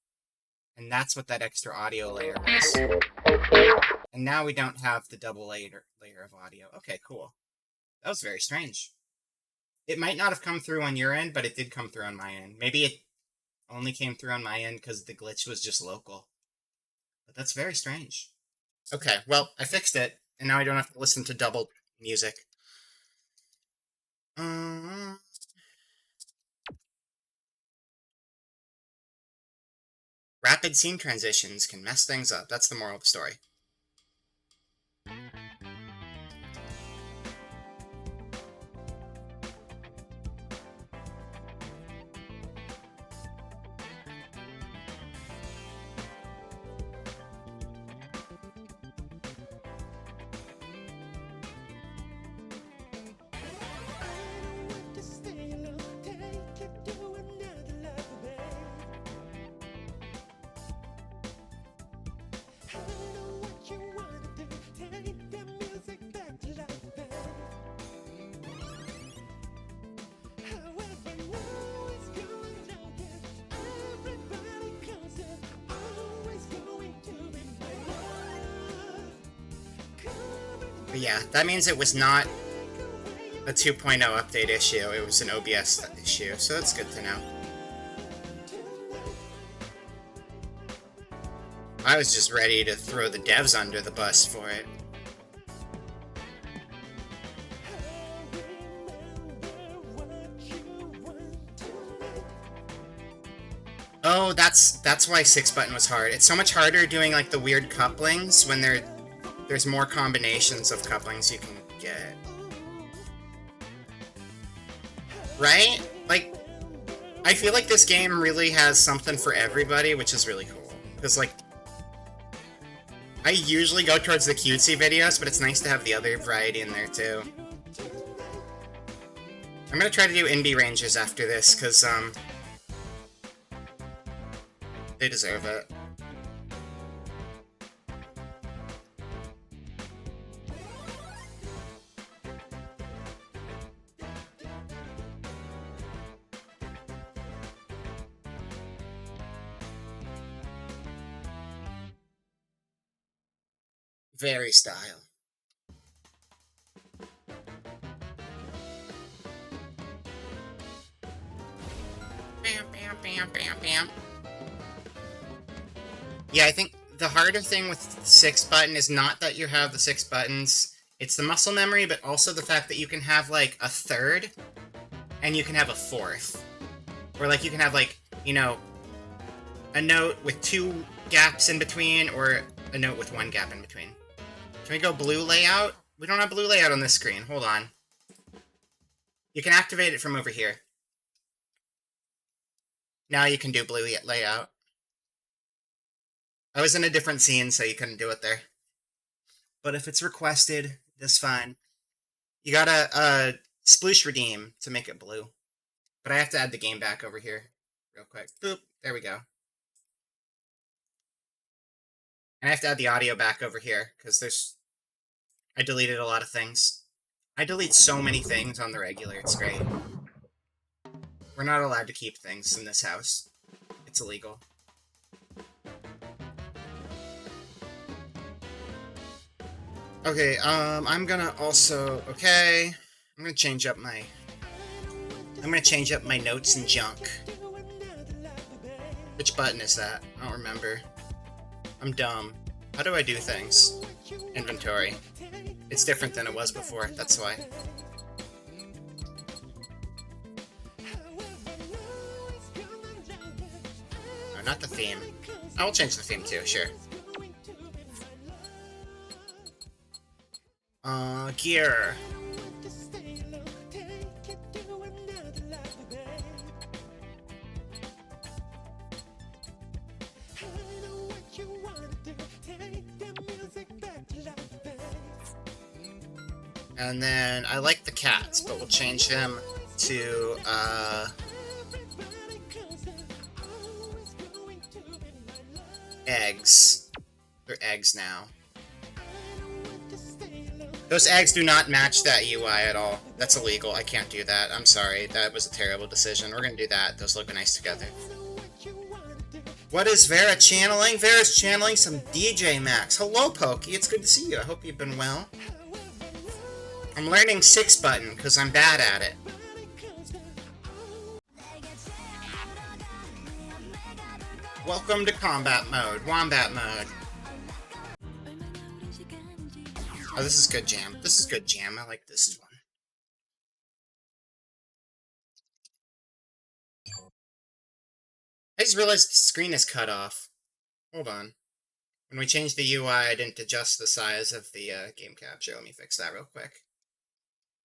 And that's what that extra audio layer was. And now we don't have the double layer of audio. Okay, cool. That was very strange. It might not have come through on your end, but it did come through on my end. Maybe it only came through on my end because the glitch was just local. But that's very strange. Okay, well, I fixed it, and now I don't have to listen to double music. Rapid scene transitions can mess things up. That's the moral of the story. But yeah, that means it was not a 2.0 update issue, it was an OBS issue, so that's good to know. I was just ready to throw the devs under the bus for it. Oh, that's why 6-button was hard. It's so much harder doing like the weird couplings when they're there's more combinations of couplings you can get. Right? Like, I feel like this game really has something for everybody, which is really cool. Because, like, I usually go towards the cutesy videos, but it's nice to have the other variety in there, too. I'm gonna try to do indie ranges after this, because, they deserve it. Very style. Bam, bam, bam, bam, bam. Yeah, I think the harder thing with 6 button is not that you have the 6 buttons, it's the muscle memory, but also the fact that you can have, like, a third, and you can have a fourth. Or, like, you can have, like, you know, a note with 2 gaps in between, or a note with 1 gap in between. Can we go blue layout? We don't have blue layout on this screen. Hold on. You can activate it from over here. Now you can do blue layout. I was in a different scene, so you couldn't do it there. But if it's requested, that's fine. You gotta, sploosh redeem to make it blue. But I have to add the game back over here real quick. Boop. There we go. And I have to add the audio back over here, because there's... I deleted a lot of things. I delete so many things on the regular, it's great. We're not allowed to keep things in this house. It's illegal. Okay, I'm gonna also... Okay, I'm gonna change up my... notes and junk. Which button is that? I don't remember. I'm dumb. How do I do things? Inventory. It's different than it was before, that's why. No, not the theme. I will change the theme too, sure. Gear. And then, I like the cats, but we'll change him to, eggs. They're eggs now. Those eggs do not match that UI at all. That's illegal. I can't do that. I'm sorry. That was a terrible decision. We're gonna do that. Those look nice together. What is Vera channeling? Vera's channeling some FantasyMAX. Hello, Pokey. It's good to see you. I hope you've been well. I'm learning 6 button, because I'm bad at it. Welcome to combat mode. Wombat mode. Oh, this is good jam. This is good jam. I like this one. I just realized the screen is cut off. Hold on. When we changed the UI, I didn't adjust the size of the game capture. Let me fix that real quick.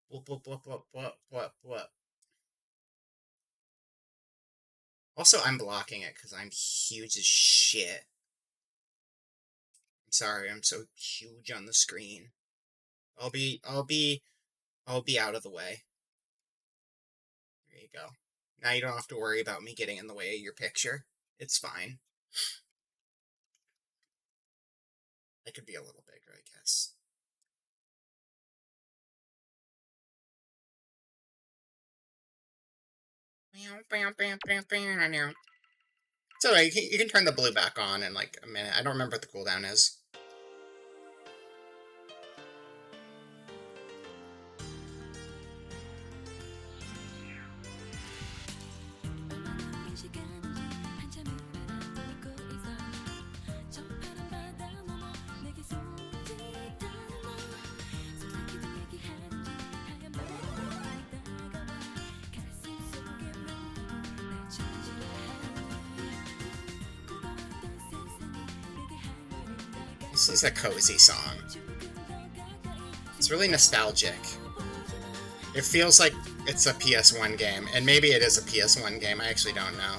Whoop, whoop, whoop, whoop, whoop, whoop, whoop. Also, I'm blocking it because I'm huge as shit. I'm sorry, I'm so huge on the screen. I'll be out of the way. There you go. Now you don't have to worry about me getting in the way of your picture. It's fine. I could be a little bigger, I guess. It's alright, you can turn the blue back on in like a minute. I don't remember what the cooldown is. This is a cozy song. It's really nostalgic. It feels like it's a PS1 game, and maybe it is a PS1 game, I actually don't know.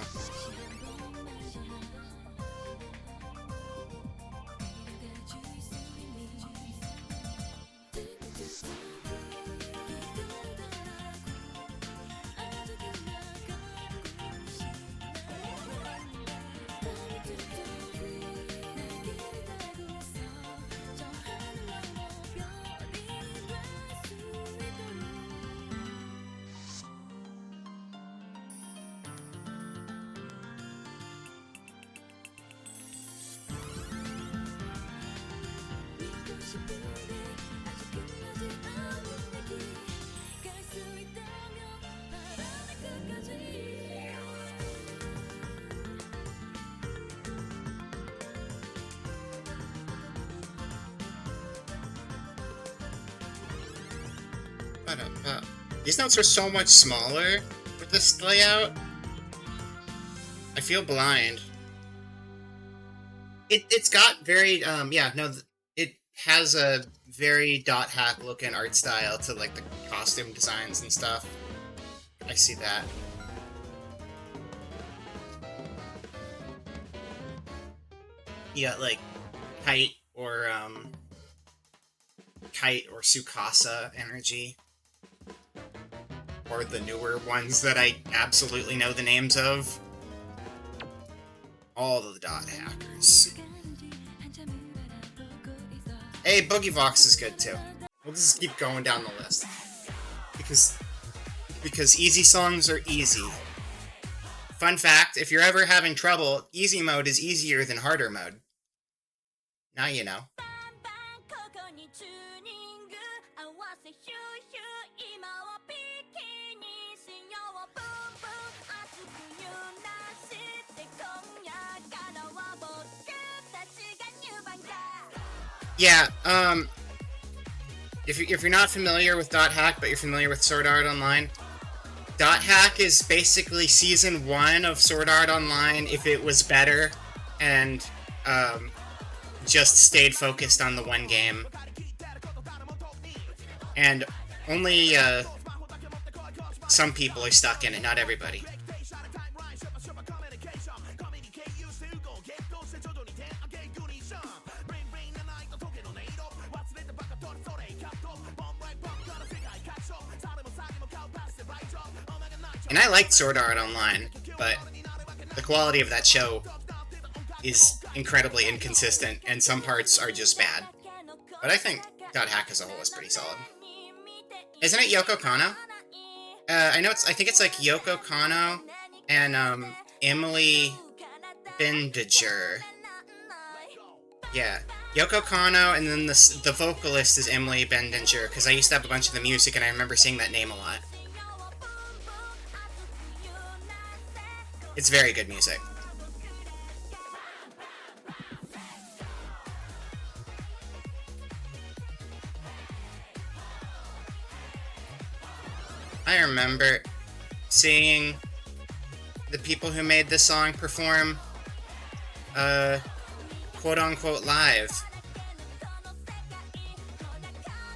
These notes are so much smaller with this layout. I feel blind. It's got very, it has a very dot hack looking art style to, like, the costume designs and stuff. I see that. You got, like, Kite or Sukasa energy. Or the newer ones that I absolutely know the names of. All of the dot hackers. Hey, Boogie Vox is good too. We'll just keep going down the list. Because easy songs are easy. Fun fact, if you're ever having trouble, easy mode is easier than harder mode. Now you know. Yeah, if you're not familiar with Dot Hack, but you're familiar with Sword Art Online, Dot Hack is basically Season 1 of Sword Art Online if it was better, and, just stayed focused on the one game. And only, some people are stuck in it, not everybody. And I liked Sword Art Online, but the quality of that show is incredibly inconsistent, and some parts are just bad. But I think Dot Hack as a whole is pretty solid. Isn't it Yoko Kanno? I think it's like Yoko Kanno and, Emily Bendiger. Yeah, Yoko Kanno, and then the vocalist is Emily Bendiger, because I used to have a bunch of the music, and I remember seeing that name a lot. It's very good music. I remember seeing the people who made this song perform, quote-unquote live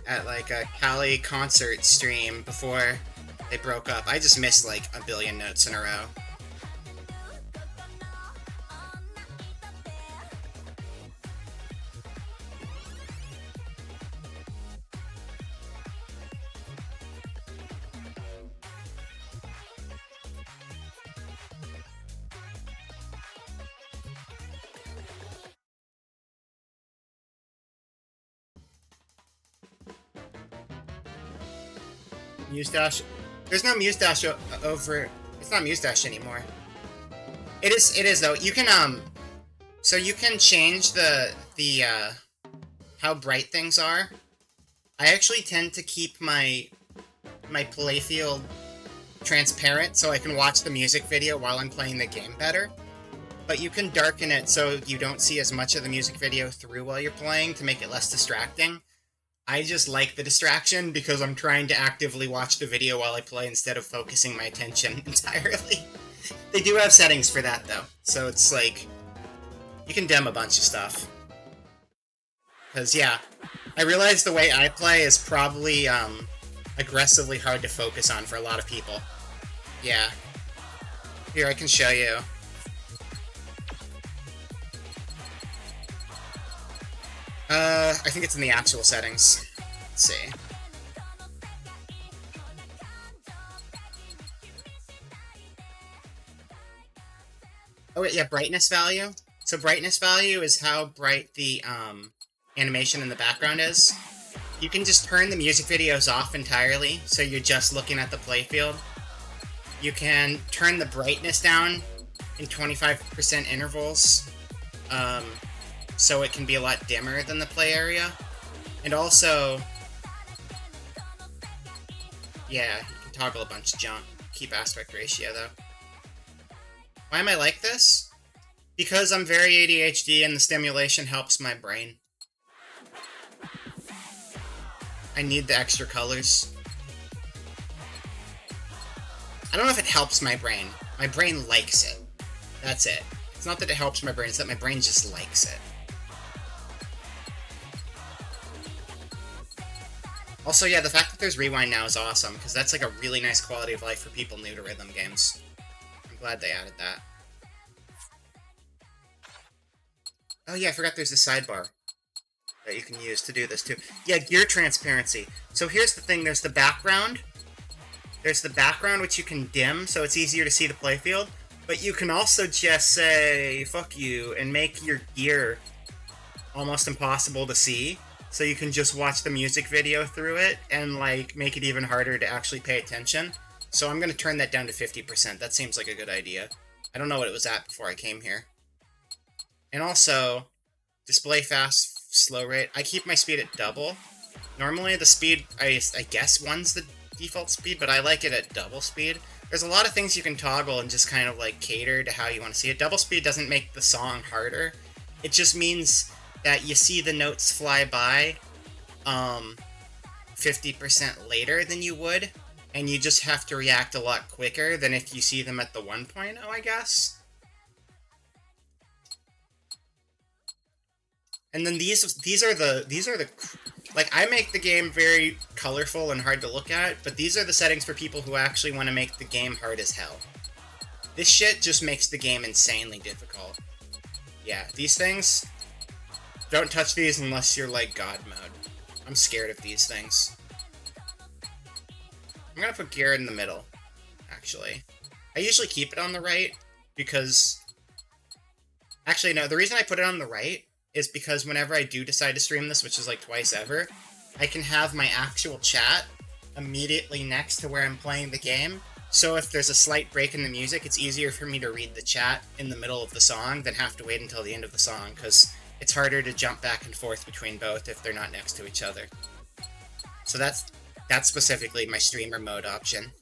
at, like, a Cali concert stream before they broke up. I just missed, like, a billion notes in a row. Mustache. There's no mustache over. It's not mustache anymore. It is though. You can so you can change the how bright things are. I actually tend to keep my playfield transparent so I can watch the music video while I'm playing the game better. But you can darken it so you don't see as much of the music video through while you're playing to make it less distracting. I just like the distraction because I'm trying to actively watch the video while I play instead of focusing my attention entirely. They do have settings for that, though, so it's like, you can dim a bunch of stuff. Because, yeah, I realize the way I play is probably, aggressively hard to focus on for a lot of people. Yeah. Here, I can show you. I think it's in the actual settings. Let's see. Oh, wait, yeah, brightness value. So brightness value is how bright the, animation in the background is. You can just turn the music videos off entirely, so you're just looking at the playfield. You can turn the brightness down in 25% intervals, so it can be a lot dimmer than the play area. And also, yeah, you can toggle a bunch of junk. Keep aspect ratio, though. Why am I like this? Because I'm very ADHD and the stimulation helps my brain. I need the extra colors. I don't know if it helps my brain. My brain likes it. That's it. It's not that it helps my brain, it's that my brain just likes it. Also, yeah, the fact that there's rewind now is awesome, because that's like a really nice quality of life for people new to rhythm games. I'm glad they added that. Oh yeah, I forgot there's a sidebar that you can use to do this too. Yeah, gear transparency. So here's the thing, there's the background. There's the background which you can dim, so it's easier to see the playfield. But you can also just say, fuck you, and make your gear almost impossible to see. So you can just watch the music video through it, and like make it even harder to actually pay attention. So I'm gonna turn that down to 50%. That seems like a good idea. I don't know what it was at before I came here. And also, display fast, slow rate. I keep my speed at double. Normally the speed, I guess one's the default speed, but I like it at double speed. There's a lot of things you can toggle and just kind of like cater to how you want to see it. Double speed doesn't make the song harder. It just means that you see the notes fly by 50% later than you would, and you just have to react a lot quicker than if you see them at the 1.0, I guess. And then these are the like, I make the game very colorful and hard to look at, but these are the settings for people who actually want to make the game hard as hell. This shit just makes the game insanely difficult. Yeah, these things, don't touch these unless you're like God mode. I'm scared of these things. I'm gonna put gear in the middle, actually. I usually keep it on the right, because... Actually, no, the reason I put it on the right is because whenever I do decide to stream this, which is like twice ever, I can have my actual chat immediately next to where I'm playing the game. So if there's a slight break in the music, it's easier for me to read the chat in the middle of the song than have to wait until the end of the song, because it's harder to jump back and forth between both if they're not next to each other. So that's specifically my streamer mode option.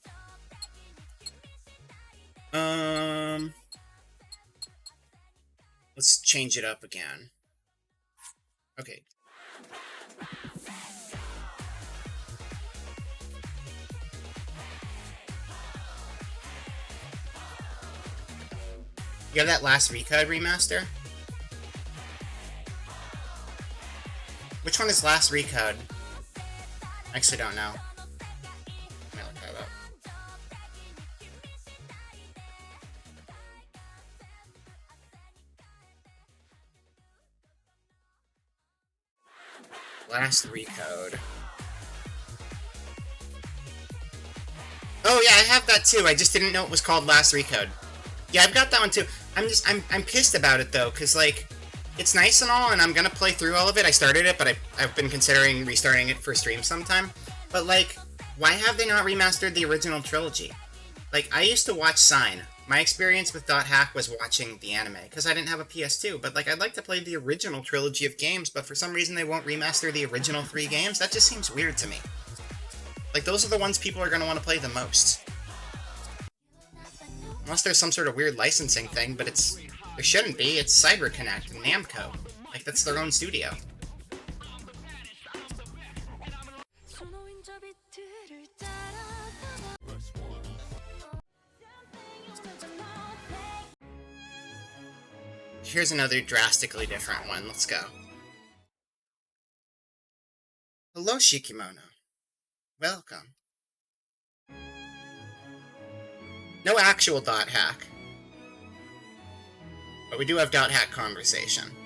Let's change it up again. Okay. You have that last Recode remaster? Which one is last Recode? I actually don't know. Let me look that up. Last Recode. Oh yeah, I have that too. I just didn't know it was called Last Recode. Yeah, I've got that one too. I'm pissed about it though, because like, it's nice and all, and I'm gonna play through all of it. I started it, but I've been considering restarting it for stream sometime. But like, why have they not remastered the original trilogy? Like, I used to watch Sign. My experience with Dot Hack was watching the anime, because I didn't have a PS2, but like, I'd like to play the original trilogy of games, but for some reason they won't remaster the original 3 games? That just seems weird to me. Like, those are the ones people are going to want to play the most. Unless there's some sort of weird licensing thing, but there shouldn't be. It's CyberConnect and Namco. Like, that's their own studio. Here's another drastically different one. Let's go. Hello, Shikimono. Welcome. No actual dot hack. But we do have dot hack conversation.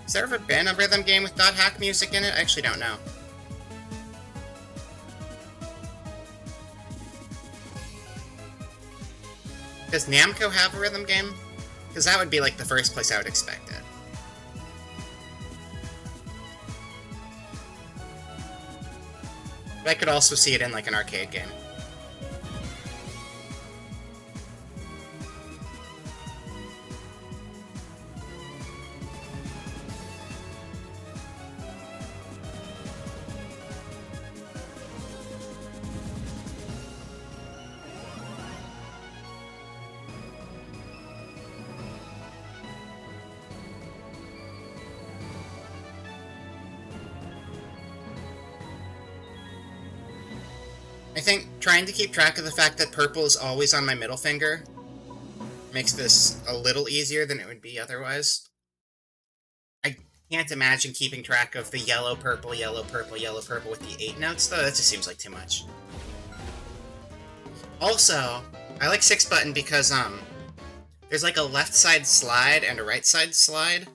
Has there ever been a rhythm game with dot hack music in it? I actually don't know. Does Namco have a rhythm game? Because that would be like the first place I would expect it. But I could also see it in like an arcade game. I think trying to keep track of the fact that purple is always on my middle finger makes this a little easier than it would be otherwise. I can't imagine keeping track of the yellow, purple, yellow, purple, yellow, purple with the 8 notes, though. That just seems like too much. Also, I like 6-button because, there's like a left side slide and a right side slide,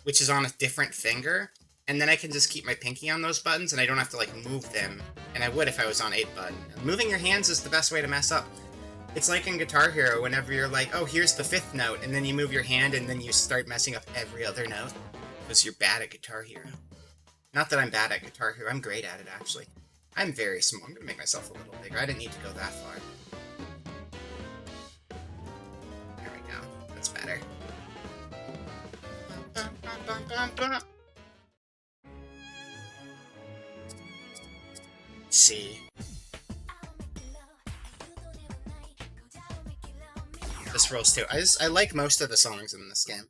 which is on a different finger, and then I can just keep my pinky on those buttons, and I don't have to, like, move them, and I would if I was on 8-button. Moving your hands is the best way to mess up. It's like in Guitar Hero, whenever you're like, oh, here's the 5th note, and then you move your hand, and then you start messing up every other note, because you're bad at Guitar Hero. Not that I'm bad at Guitar Hero, I'm great at it, actually. I'm very small. I'm gonna make myself a little bigger. I didn't need to go that far. There we go. That's better. See. This rolls too. I like most of the songs in this game.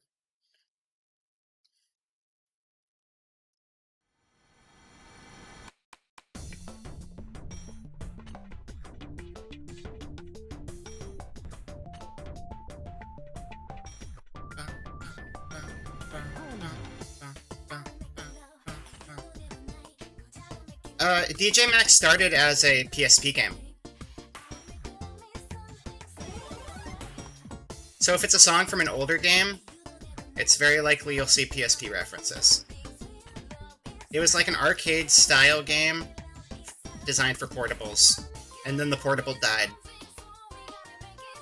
FantasyMAX started as a PSP game. So if it's a song from an older game, it's very likely you'll see PSP references. It was like an arcade-style game designed for portables, and then the portable died.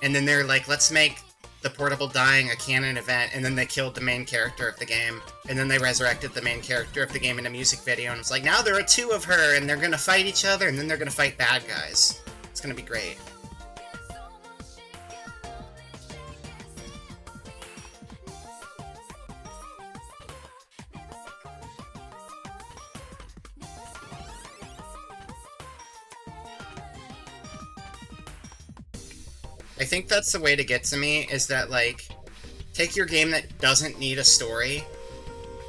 And then they're like, let's make the portable dying a canon event, and then they killed the main character of the game, and then they resurrected the main character of the game in a music video, and it's like, now there are 2 of her, and they're gonna fight each other, and then they're gonna fight bad guys. It's gonna be great. I think that's the way to get to me, is that, like, take your game that doesn't need a story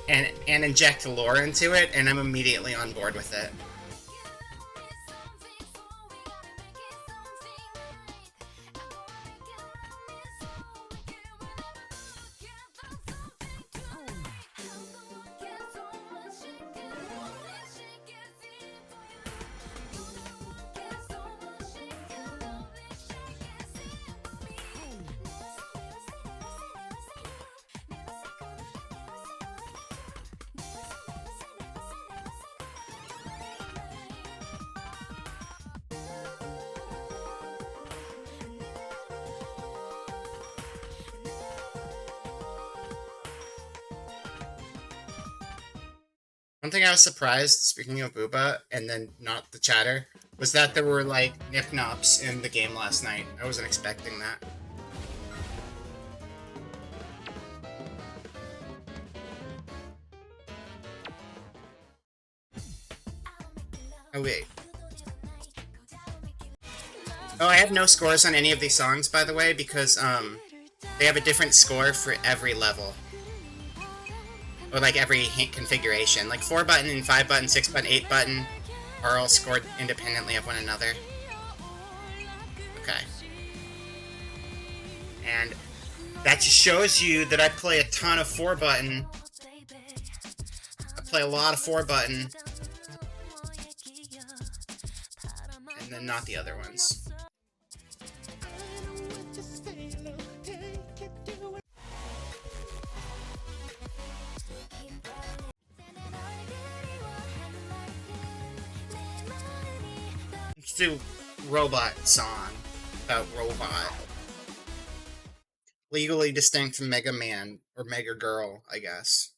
and inject lore into it, and I'm immediately on board with it. One thing I was surprised, speaking of Booba, and then not the chatter, was that there were, like, nip-nops in the game last night. I wasn't expecting that. Oh, wait. Oh, I have no scores on any of these songs, by the way, because, they have a different score for every level. Or, like, every configuration. Like, 4-button and 5-button, 6-button, 8-button are all scored independently of one another. Okay. And that just shows you that I play a ton of 4-button. I play a lot of 4-button. And then not the other ones. Let's do robot song about robot. Legally distinct from Mega Man, or Mega Girl, I guess.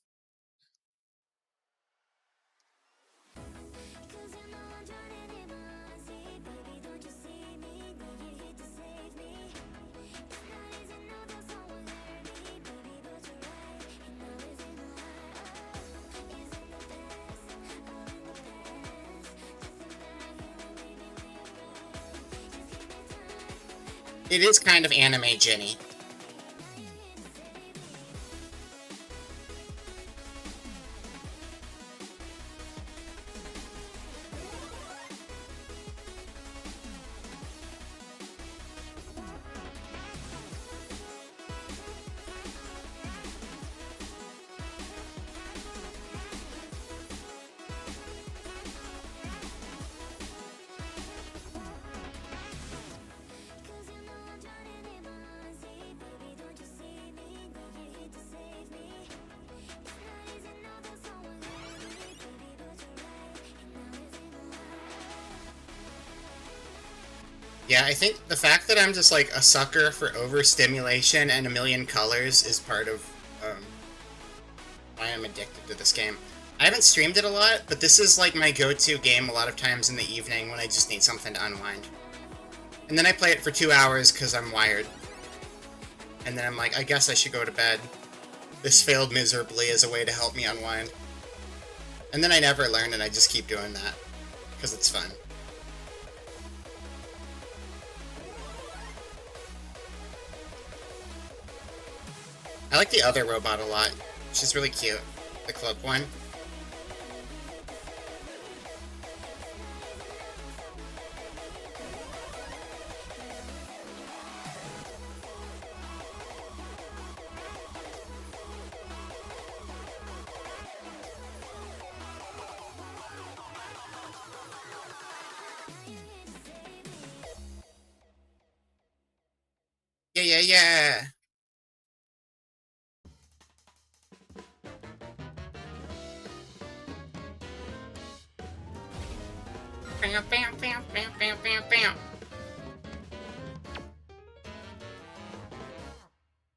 It is kind of anime Jenny. Yeah, I think the fact that I'm just like a sucker for overstimulation and a million colors is part of why I'm addicted to this game. I haven't streamed it a lot, but this is like my go-to game a lot of times in the evening when I just need something to unwind. And then I play it for 2 hours because I'm wired. And then I'm like, I guess I should go to bed. This failed miserably as a way to help me unwind. And then I never learn and I just keep doing that because it's fun. I like the other robot a lot. She's really cute. The club one. Yeah, yeah, yeah! Bam, bam, bam, bam, bam, bam, bam.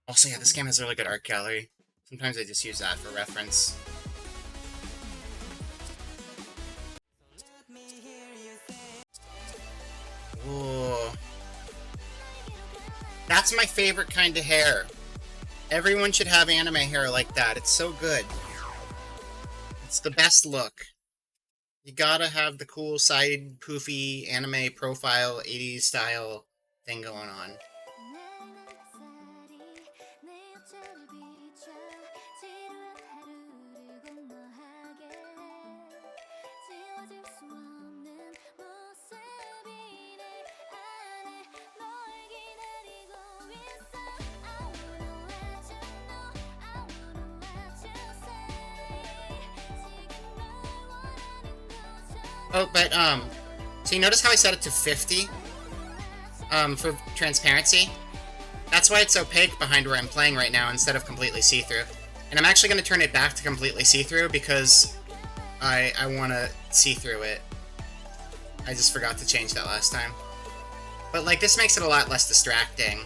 Also, yeah, this game has a really good art gallery. Sometimes I just use that for reference. Ooh. That's my favorite kind of hair. Everyone should have anime hair like that. It's so good. It's the best look. You gotta have the cool side poofy anime profile 80s style thing going on. Oh, but, so you notice how I set it to 50? For transparency? That's why it's opaque behind where I'm playing right now instead of completely see-through. And I'm actually going to turn it back to completely see-through because I want to see through it. I just forgot to change that last time. But, like, this makes it a lot less distracting.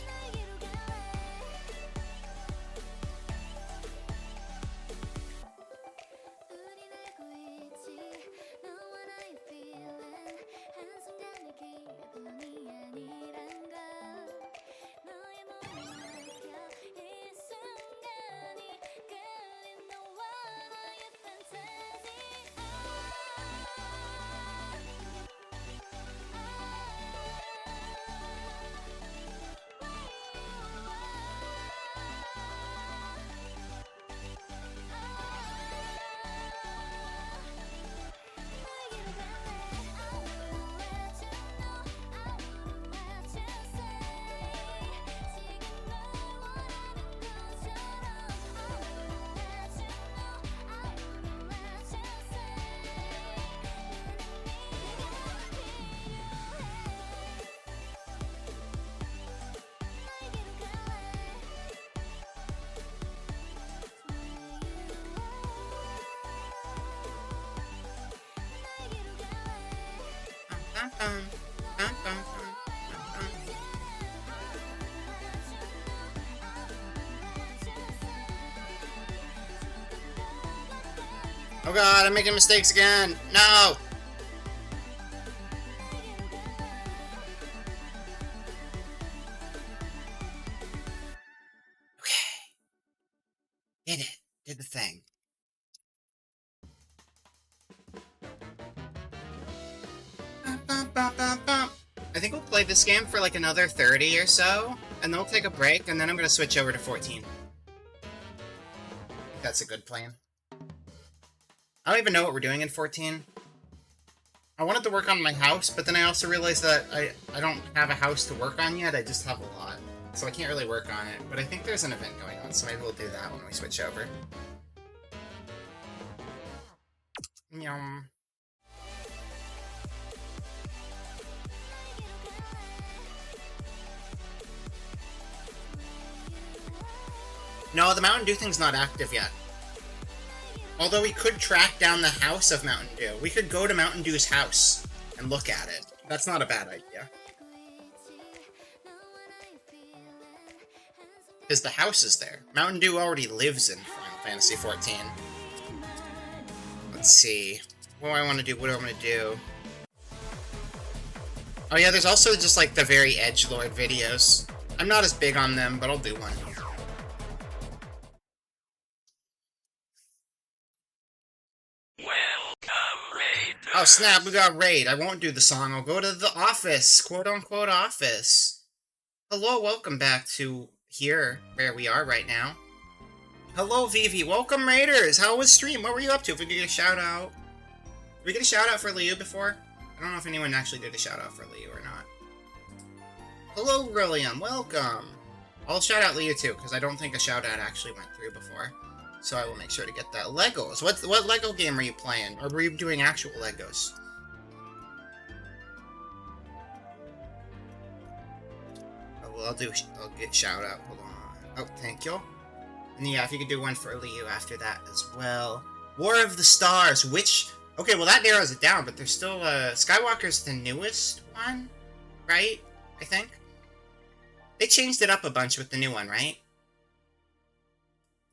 Dun, dun, dun, dun, dun, dun. Oh god, I'm making mistakes again! No! Okay. Did it. Did the thing. I think we'll play this game for like another 30 or so, and then we'll take a break, and then I'm gonna switch over to 14. That's a good plan. I don't even know what we're doing in 14. I wanted to work on my house, but then I also realized that I don't have a house to work on yet, I just have a lot. So I can't really work on it, but I think there's an event going on, so maybe we'll do that when we switch over. Yum. No, the Mountain Dew thing's not active yet. Although we could track down the house of Mountain Dew. We could go to Mountain Dew's house and look at it. That's not a bad idea. Because the house is there. Mountain Dew already lives in Final Fantasy XIV. Let's see. What do I want to do? What do I want to do? Oh yeah, there's also just like the very edgelord videos. I'm not as big on them, but I'll do one. Oh snap, we got raid. I won't do the song. I'll go to the office, quote-unquote office. Hello, welcome back to here, where we are right now. Hello, Vivi. Welcome, Raiders. How was stream? What were you up to? If we could get a shout-out. Did we get a shout-out for Liu before? I don't know if anyone actually did a shout-out for Liu or not. Hello, Brillium. Welcome. I'll shout-out Liu, too, because I don't think a shout-out actually went through before. So I will make sure to get that. Legos. What Lego game are you playing? Or were you doing actual Legos? Oh, well, I'll get shout out. Hold on. Oh, thank you. And yeah, if you could do one for Liu after that as well. War of the Stars. Which? Okay, well that narrows it down, but there's still Skywalker's the newest one, right? I think they changed it up a bunch with the new one, right?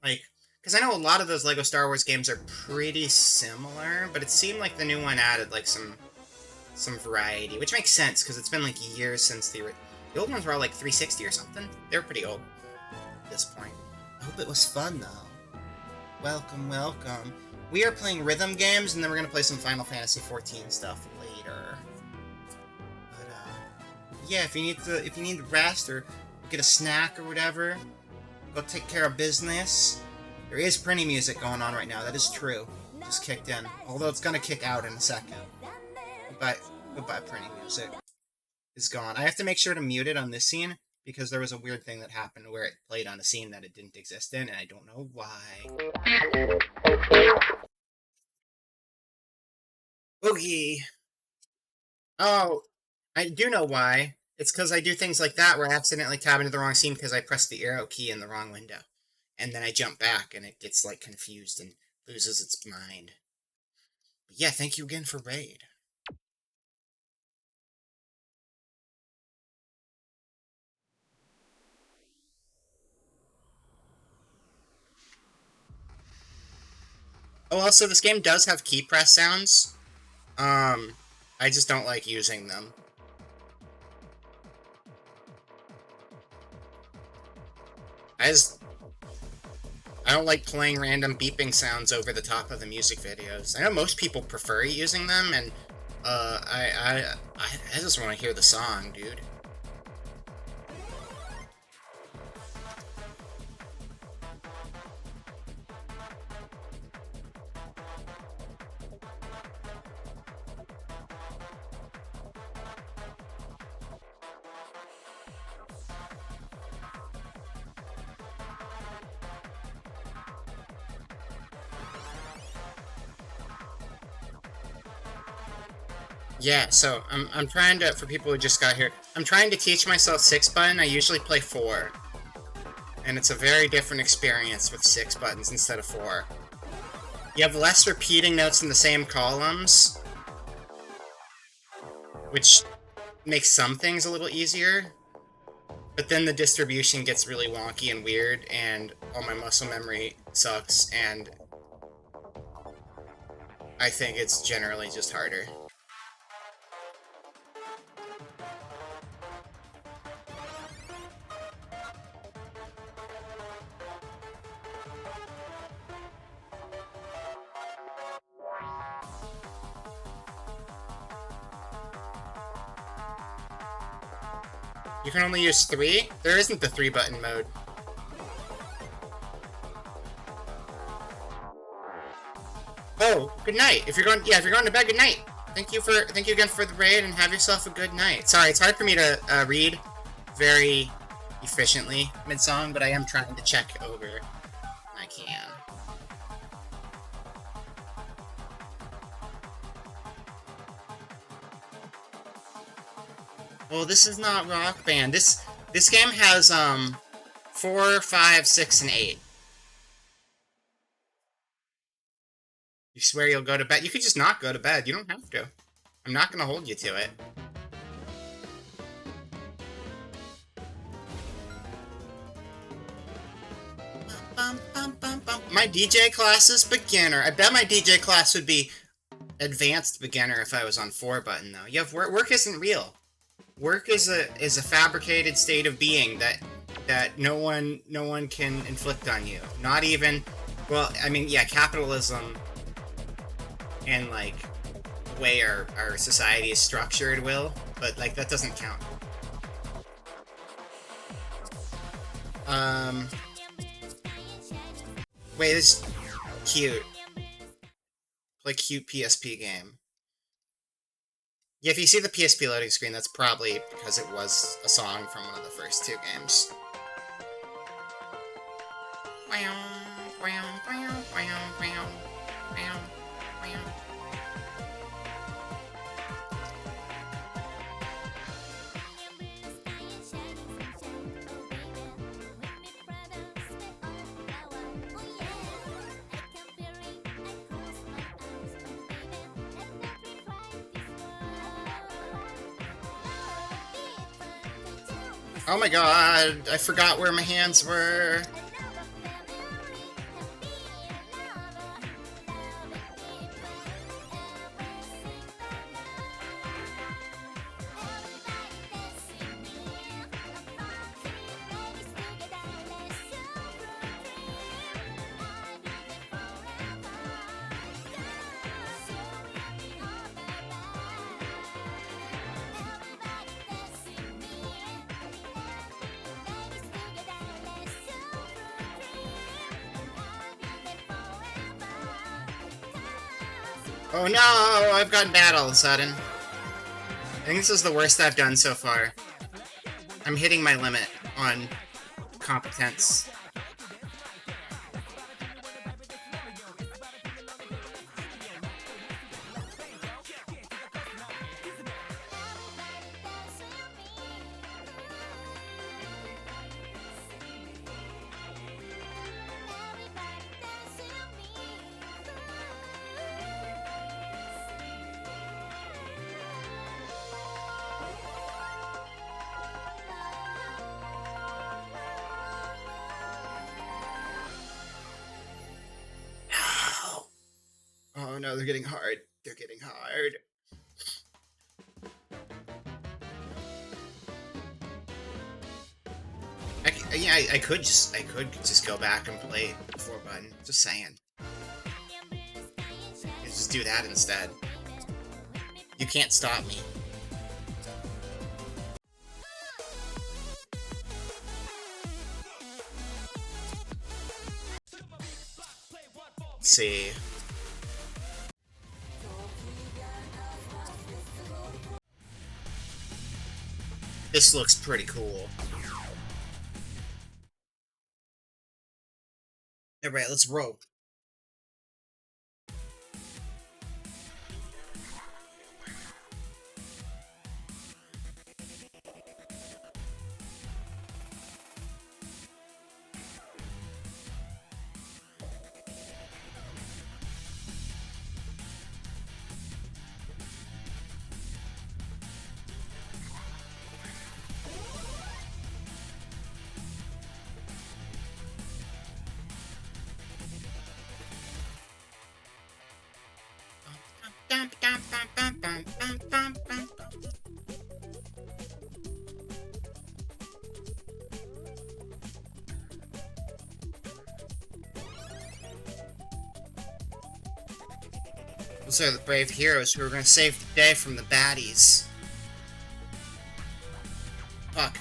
Like. Because I know a lot of those LEGO Star Wars games are pretty similar, but it seemed like the new one added, like, some variety, which makes sense, because it's been, like, years since the old ones were all, like, 360 or something. They were pretty old at this point. I hope it was fun, though. Welcome, welcome. We are playing rhythm games, and then we're going to play some Final Fantasy XIV stuff later. But, yeah, if you need rest, or get a snack or whatever, go take care of business. There is pretty music going on right now, that is true. Just kicked in. Although it's gonna kick out in a second. Goodbye pretty music. Is gone. I have to make sure to mute it on this scene, because there was a weird thing that happened where it played on a scene that it didn't exist in, and I don't know why. Oogie! Oh, I do know why. It's because I do things like that where I accidentally tab into the wrong scene because I pressed the arrow key in the wrong window. And then I jump back, and it gets, like, confused and loses its mind. But yeah, thank you again for raid. Oh, also, this game does have key press sounds. I just don't like using them. I don't like playing random beeping sounds over the top of the music videos. I know most people prefer using them, and I just want to hear the song, dude. Yeah, so I'm trying to, for people who just got here, I'm trying to teach myself 6 button. I usually play 4. And it's a very different experience with 6 buttons instead of 4. You have less repeating notes in the same columns, which makes some things a little easier. But then the distribution gets really wonky and weird, and all my muscle memory sucks, and I think it's generally just harder. You can only use 3? There isn't the 3-button mode. Oh, good night. If you're going to bed, good night. Thank you again for the raid, and have yourself a good night. Sorry, it's hard for me to read very efficiently mid-song, but I am trying to check over when I can. Well, this is not Rock Band. This game has 4, 5, 6, and 8. You swear you'll go to bed? You could just not go to bed. You don't have to. I'm not gonna hold you to it. My DJ class is beginner. I bet my DJ class would be advanced beginner if I was on 4-button though. You have work isn't real. Work is a fabricated state of being that no one can inflict on you. Not even, well, I mean, yeah, capitalism and like the way our society is structured will, but like that doesn't count. Wait, this is cute. Play cute PSP game. Yeah, if you see the PSP loading screen, that's probably because it was a song from one of the first 2 games. Oh my god, I forgot where my hands were. Oh no, I've gotten bad all of a sudden. I think this is the worst I've done so far. I'm hitting my limit on competence. Oh no, they're getting hard. They're getting hard. I could just go back and play 4-button. Just saying. Just do that instead. You can't stop me. Let's see. This looks pretty cool. Alright, let's roll. Those are the brave heroes who are going to save the day from the baddies. Fuck.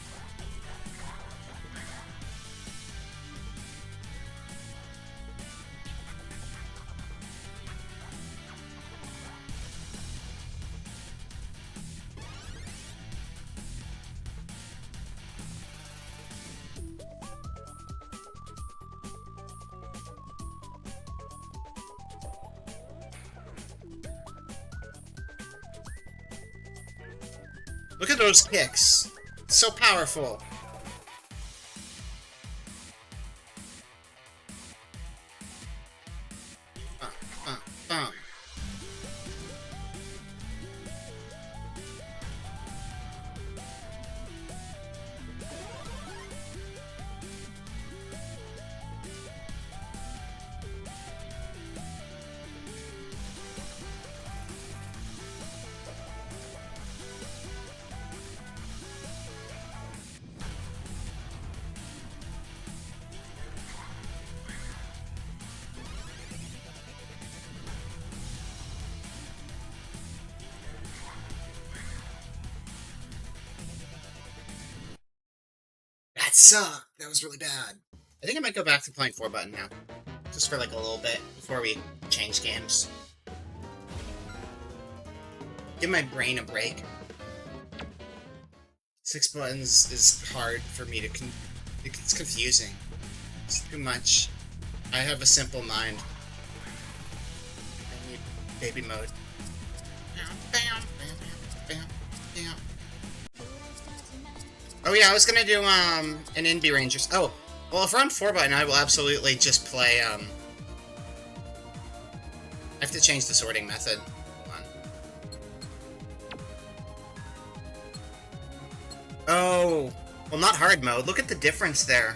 Look at those kicks. So powerful. Bum. That sucked. That was really bad. I think I might go back to playing 4-button now. Just for like a little bit before we change games. Give my brain a break. 6 buttons is hard for me to it's confusing. It's too much. I have a simple mind. I need baby mode. Oh yeah, I was gonna do an Indie Rangers. Oh, well if we're on 4-button, I will absolutely just play I have to change the sorting method. Hold on. Oh, well not hard mode. Look at the difference there.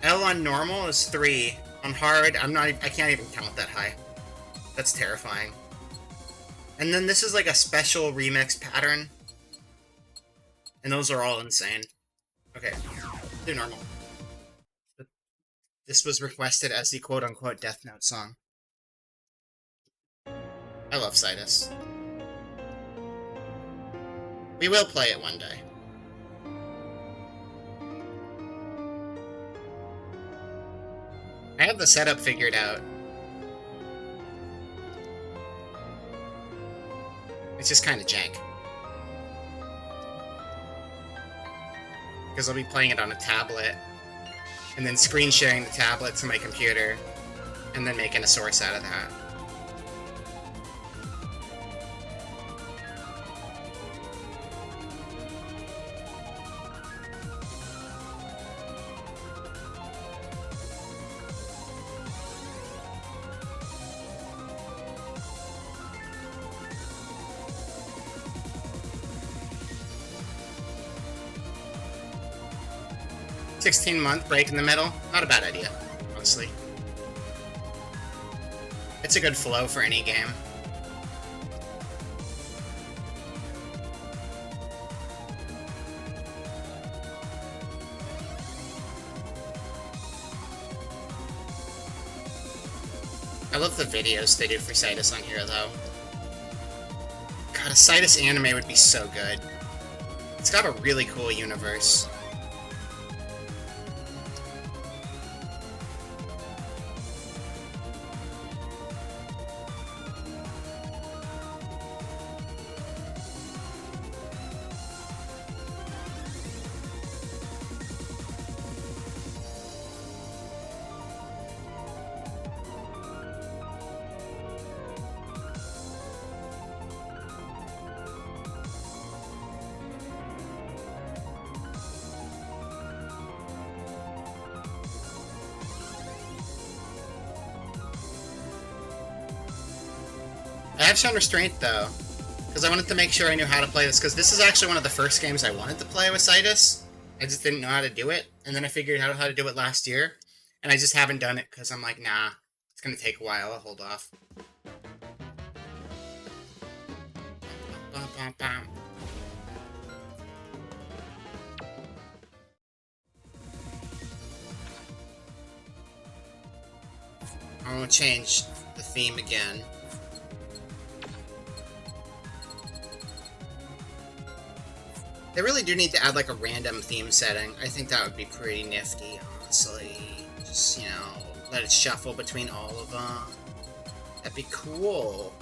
L on normal is 3. On hard, I can't even count that high. That's terrifying. And then this is like a special remix pattern. And those are all insane. Okay, do normal. But this was requested as the quote-unquote Death Note song. I love Citus. We will play it one day. I have the setup figured out. It's just kind of jank. Because I'll be playing it on a tablet, and then screen sharing the tablet to my computer, and then making a source out of that. $16-month break in the middle, not a bad idea, honestly. It's a good flow for any game. I love the videos they do for Citus on here, though. God, a Citus anime would be so good. It's got a really cool universe. I have shown restraint, though, because I wanted to make sure I knew how to play this, because this is actually one of the first games I wanted to play with Citus. I just didn't know how to do it, and then I figured out how to do it last year, and I just haven't done it, because I'm like, nah, it's going to take a while, I'll hold off. Bum, bum, bum. I'm gonna change the theme again. They really do need to add like a random theme setting. I think that would be pretty nifty, honestly. Just, you know, let it shuffle between all of them. That'd be cool.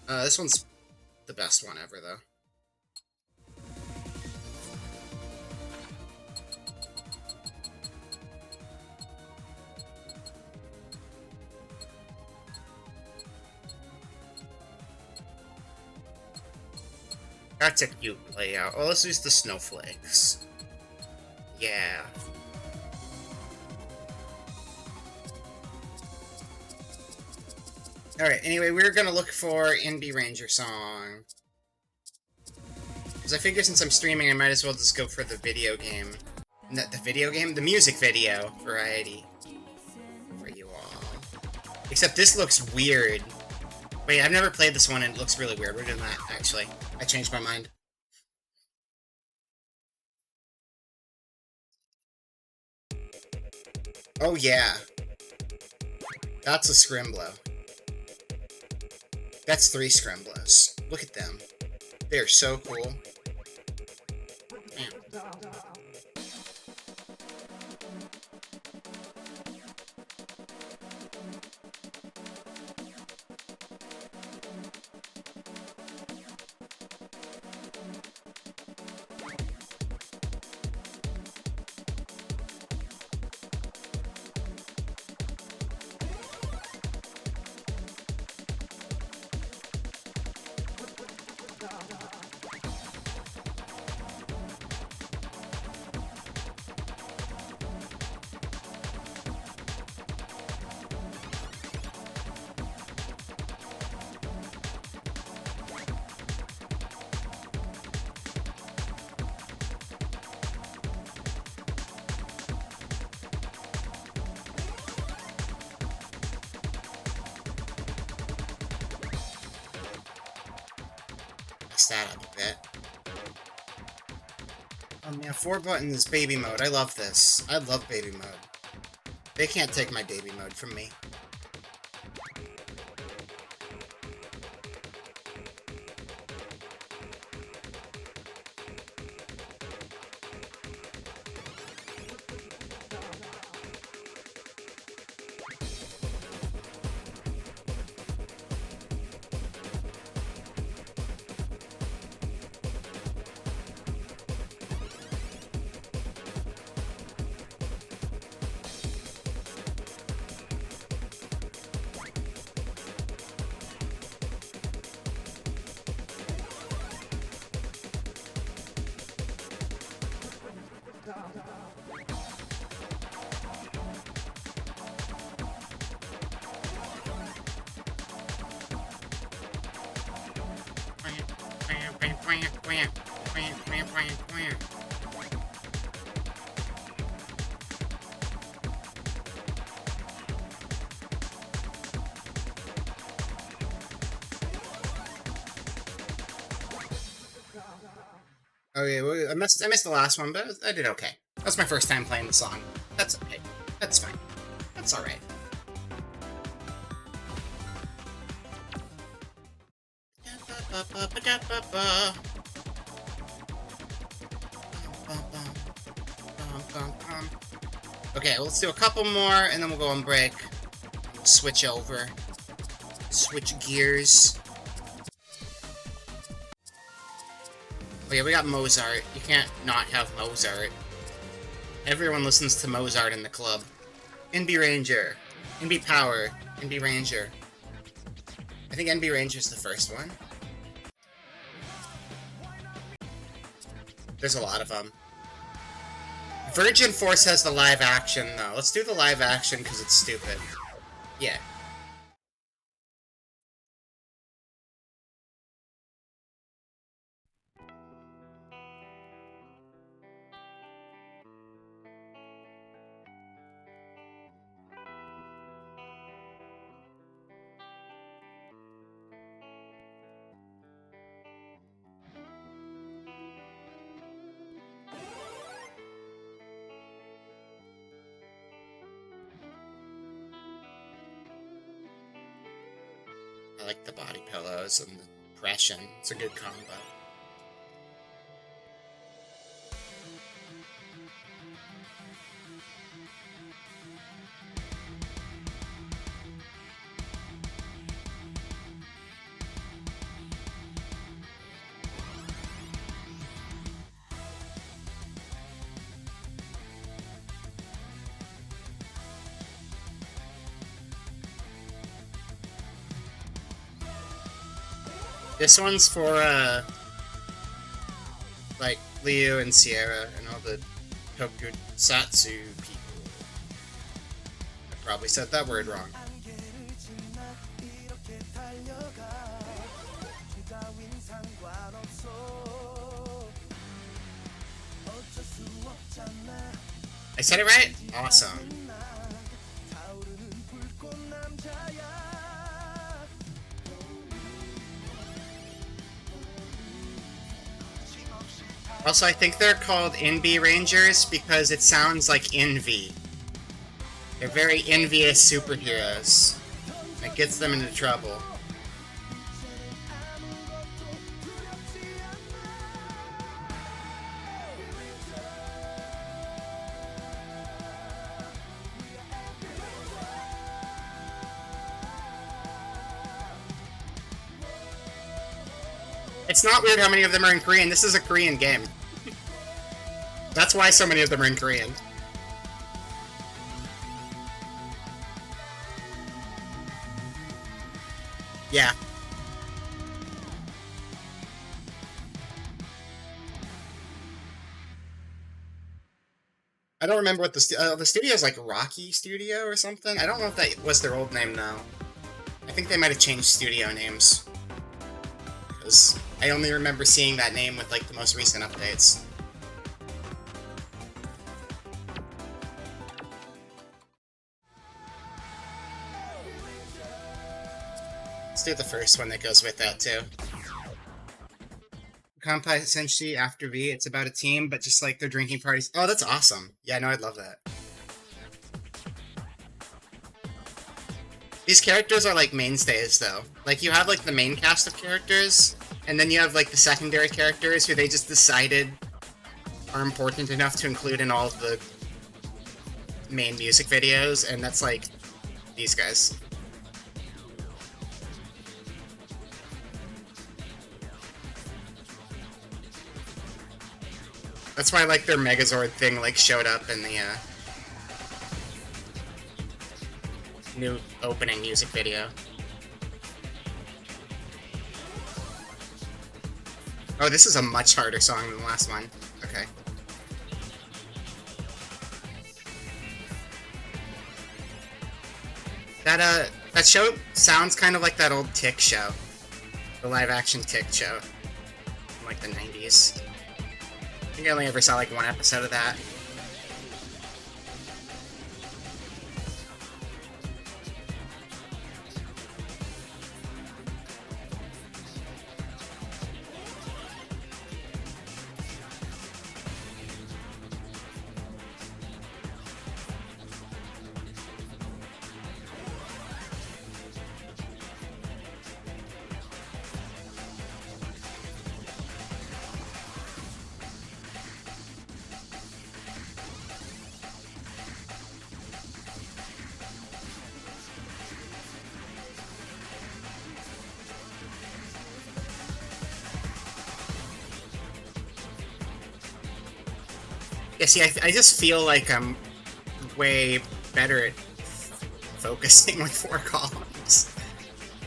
This one's the best one ever, though. That's a cute layout. Oh, let's use the snowflakes. Yeah. Alright, anyway, we're gonna look for Indie Ranger song. Because I figure since I'm streaming, I might as well just go for the video game. The video game? The music video variety. For you all. Except this looks weird. Wait, I've never played this one and it looks really weird. We're doing that, actually. I changed my mind. Oh, yeah. That's a Scrimblow. That's 3 Scrimblows. Look at them. They're so cool. Man. That up a bit. Oh man, 4 buttons, baby mode. I love this. I love baby mode. They can't take my baby mode from me. Oh yeah, well, I missed the last one, but I did okay. That's my first time playing the song. That's okay. That's fine. That's alright. Okay, well, let's do a couple more, and then we'll go on break. We'll switch over. Switch gears. Oh yeah, we got Mozart. You can't not have Mozart. Everyone listens to Mozart in the club. NB Ranger. NB Power. NB Ranger. I think NB Ranger's the first one. There's a lot of them. Virgin Force has the live action, though. Let's do the live action because it's stupid. Yeah. like the body pillows and the depression. It's a good combo. This one's for, like, Liu and Sierra and all the tokusatsu people. I probably said that word wrong. I said it right? Awesome. Also, I think they're called Envy Rangers because it sounds like envy. They're very envious superheroes. It gets them into trouble. It's not weird how many of them are in Korean. This is a Korean game. That's why so many of them are in Korean. Yeah. I don't remember what the studio is, like Rocky Studio or something. I don't know if that was their old name now. I think they might have changed studio names. Because I only remember seeing that name with like the most recent updates. Let's do the first one that goes with that too. Kampai Senshi after V, it's about a team, but just like their drinking parties. Oh, that's awesome. Yeah, no, I'd love that. These characters are like mainstays though. Like you have like the main cast of characters, and then you have like the secondary characters who they just decided are important enough to include in all of the main music videos, and that's like these guys. That's why like their Megazord thing like showed up in the new opening music video. Oh, this is a much harder song than the last one. Okay. That show sounds kind of like that old Tick show. The live-action Tick show. From like the 90s. I think I only ever saw like one episode of that. Yeah, see, I just feel like I'm way better at focusing with 4 columns.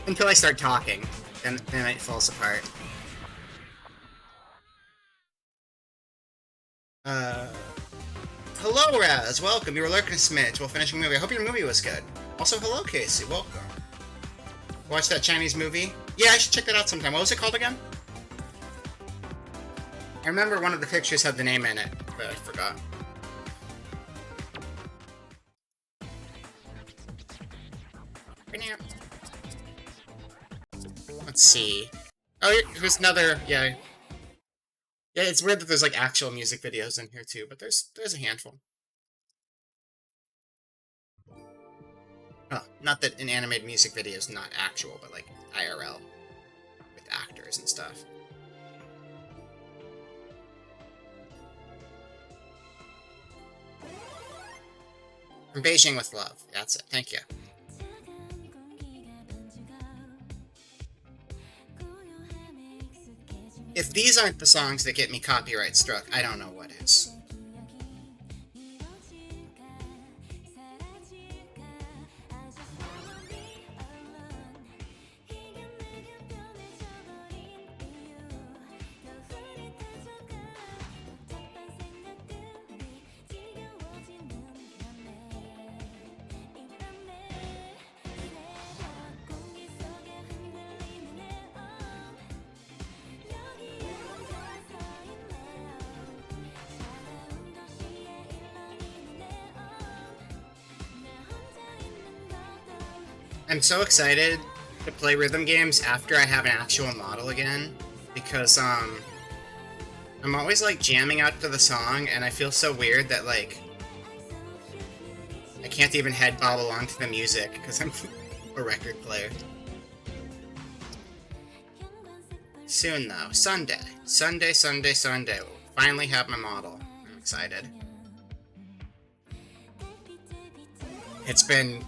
Until I start talking, then it falls apart. Hello, Raz! Welcome, you were lurking a smidge while finishing a movie. I hope your movie was good. Also, hello, Casey, welcome. Watch that Chinese movie? Yeah, I should check that out sometime. What was it called again? I remember one of the pictures had the name in it, but I forgot. Let's see. Oh, here's another, yeah. Yeah, it's weird that there's like actual music videos in here too, but there's a handful. Well, not that an animated music video is not actual, but like IRL with actors and stuff. From Beijing with love. That's it. Thank you. If these aren't the songs that get me copyright struck, I don't know what is. I'm so excited to play rhythm games after I have an actual model again, because I'm always like jamming out to the song, and I feel so weird that like I can't even head bob along to the music because I'm a record player. Soon though, Sunday. We'll finally have my model. I'm excited. It's been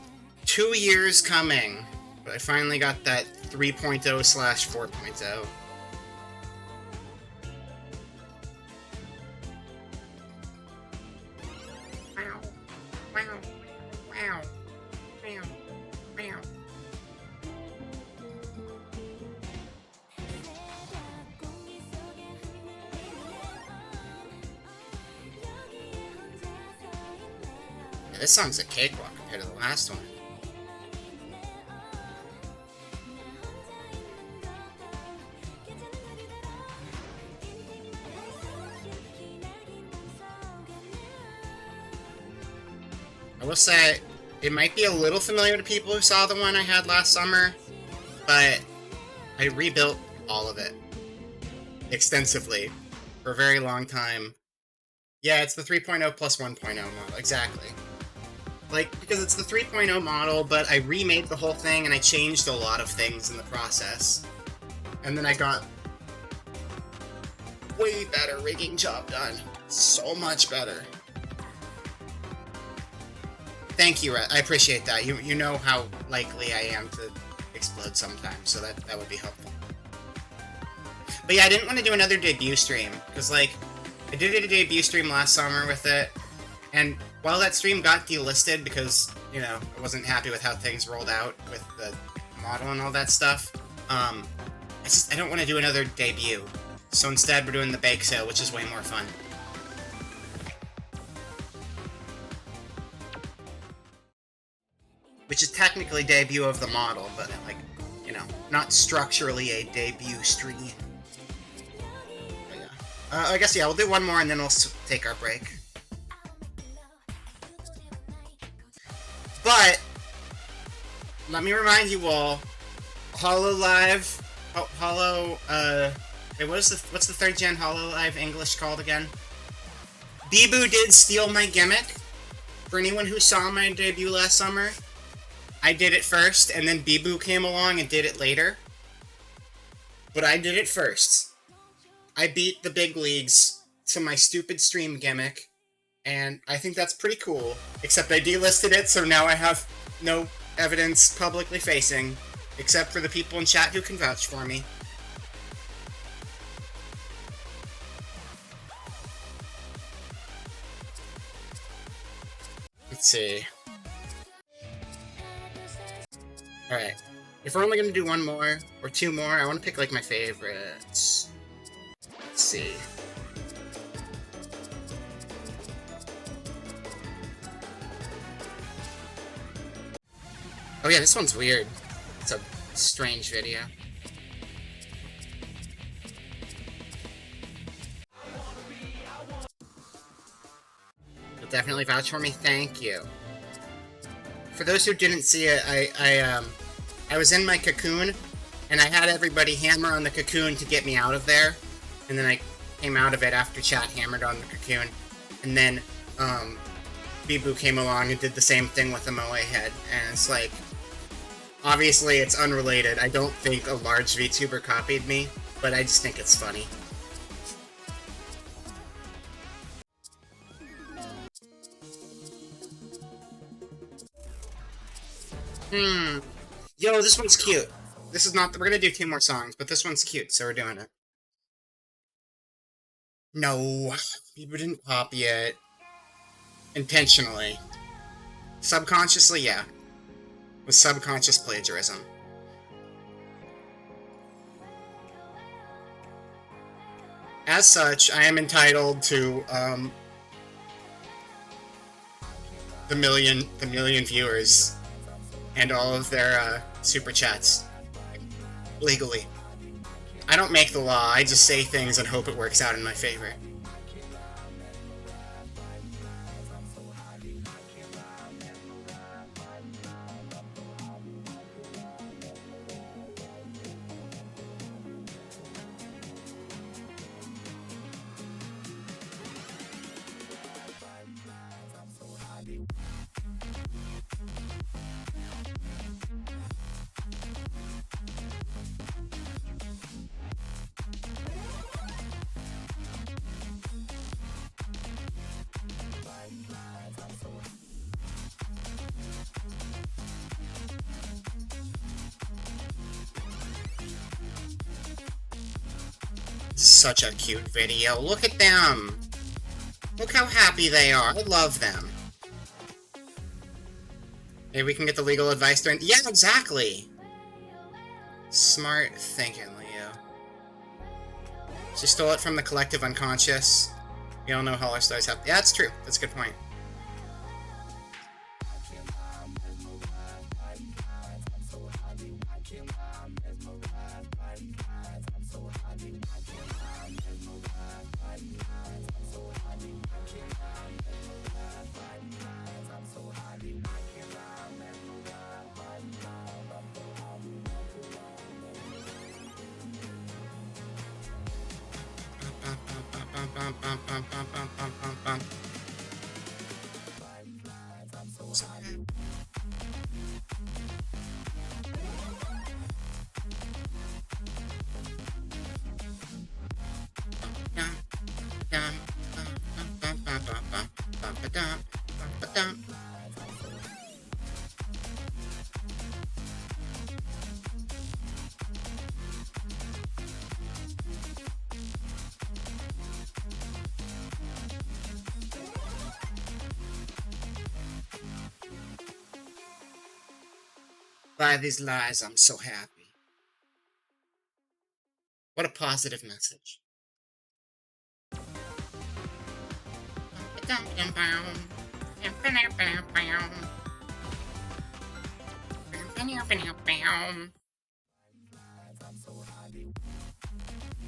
2 years coming, but I finally got that 3.0/4.0. Wow. Wow. Wow. Wow. Wow. Yeah, this song's a cakewalk compared to the last one. I will say, it might be a little familiar to people who saw the one I had last summer, but I rebuilt all of it extensively for a very long time. Yeah, it's the 3.0 plus 1.0 model, exactly. Like, because it's the 3.0 model, but I remade the whole thing and I changed a lot of things in the process. And then I got way better rigging job done. So much better. Thank you, Rhett. I appreciate that. You know how likely I am to explode sometimes, so that would be helpful. But yeah, I didn't want to do another debut stream, because, like, I did a debut stream last summer with it, and while that stream got delisted because, you know, I wasn't happy with how things rolled out with the model and all that stuff, I don't want to do another debut. So instead, we're doing the bake sale, which is way more fun. Which is technically debut of the model, but, like, you know, not structurally a debut stream. But yeah. I guess, yeah, we'll do one more and then we'll take our break. But, let me remind you all, HoloLive, wait, what's the third gen HoloLive English called again? Bibu did steal my gimmick. For anyone who saw my debut last summer, I did it first, and then Bibu came along and did it later. But I did it first. I beat the big leagues to my stupid stream gimmick, and I think that's pretty cool. Except I delisted it, so now I have no evidence publicly facing, except for the people in chat who can vouch for me. Let's see. Alright. If we're only gonna do one more, or two more, I want to pick, like, my favorites. Let's see. Oh yeah, this one's weird. It's a strange video. You'll definitely vouch for me? Thank you. For those who didn't see it, I was in my cocoon, and I had everybody hammer on the cocoon to get me out of there, and then I came out of it after chat hammered on the cocoon, and then, Bibu came along and did the same thing with the Moe head, and it's like, obviously it's unrelated. I don't think a large VTuber copied me, but I just think it's funny. Yo, this one's cute. This is not... We're gonna do 2 more songs, but this one's cute, so we're doing it. No, people didn't copy it. Intentionally. Subconsciously, yeah. With subconscious plagiarism. As such, I am entitled to, the million viewers and all of their, super chats. Legally. I don't make the law, I just say things and hope it works out in my favor. Such a cute video. Look at them! Look how happy they are. I love them. Maybe we can get the legal advice during... Yeah, exactly! Smart thinking, Leo. She stole it from the collective unconscious. You don't know how our stars have... Yeah, that's true. That's a good point. By these lies, I'm so happy. What a positive message.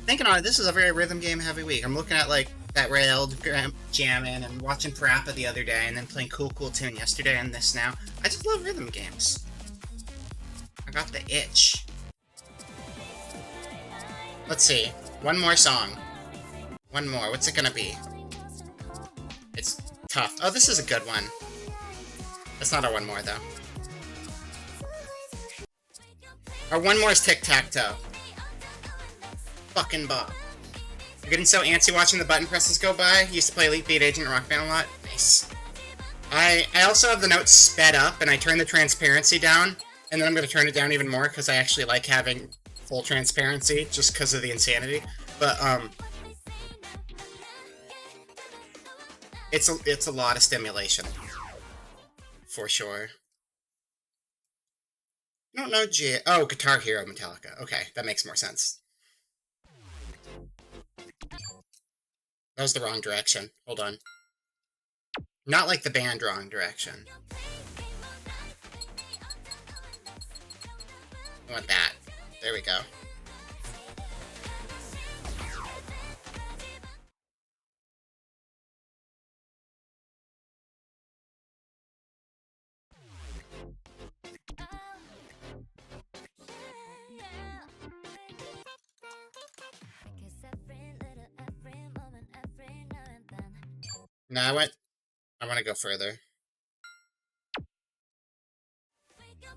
Thinking on it, this is a very rhythm game heavy week. I'm looking at like that railed jamming and watching Parappa the other day and then playing Cool Cool Tune yesterday and this now. I just love rhythm games. I got the itch. Let's see. One more song. One more. What's it gonna be? It's tough. Oh, this is a good one. That's not our one more, though. Our one more is Tic-Tac-Toe. Fucking Bob. You're getting so antsy watching the button presses go by. Used to play Elite Beat Agent Rock Band a lot. Nice. I also have the notes sped up, and I turn the transparency down, and then I'm going to turn it down even more, because I actually like having full transparency, just because of the insanity. But, it's a lot of stimulation. For sure. I don't know Oh, Guitar Hero Metallica. Okay, that makes more sense. That was the wrong direction. Hold on. Not like the band wrong direction. I want that. There we go. No, I went I want to go further.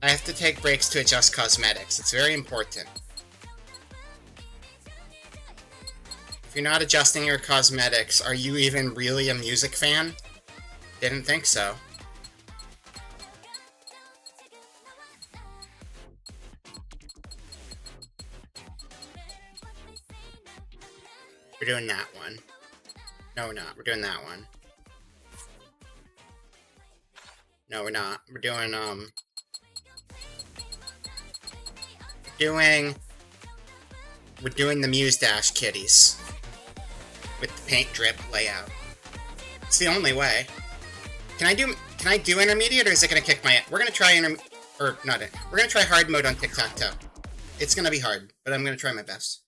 I have to take breaks to adjust cosmetics. It's very important. If you're not adjusting your cosmetics, are you even really a music fan? Didn't think so. We're doing that one. No, we're not. We're doing that one. No, we're not. We're doing, We're doing the Muse Dash kitties. With the paint drip layout. It's the only way. Can I do intermediate, or is it gonna kick my... We're gonna try we're gonna try hard mode on tic-tac-toe. It's gonna be hard, but I'm gonna try my best.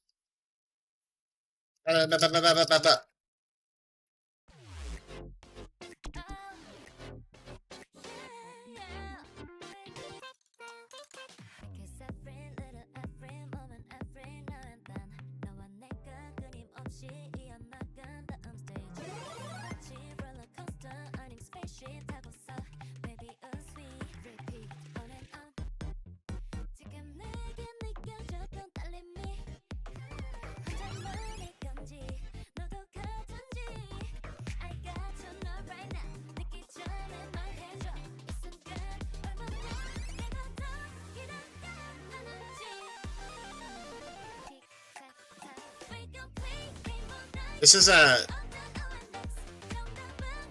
This is the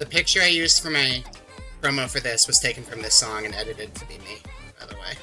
picture I used for my promo for this was taken from this song and edited to be me, by the way.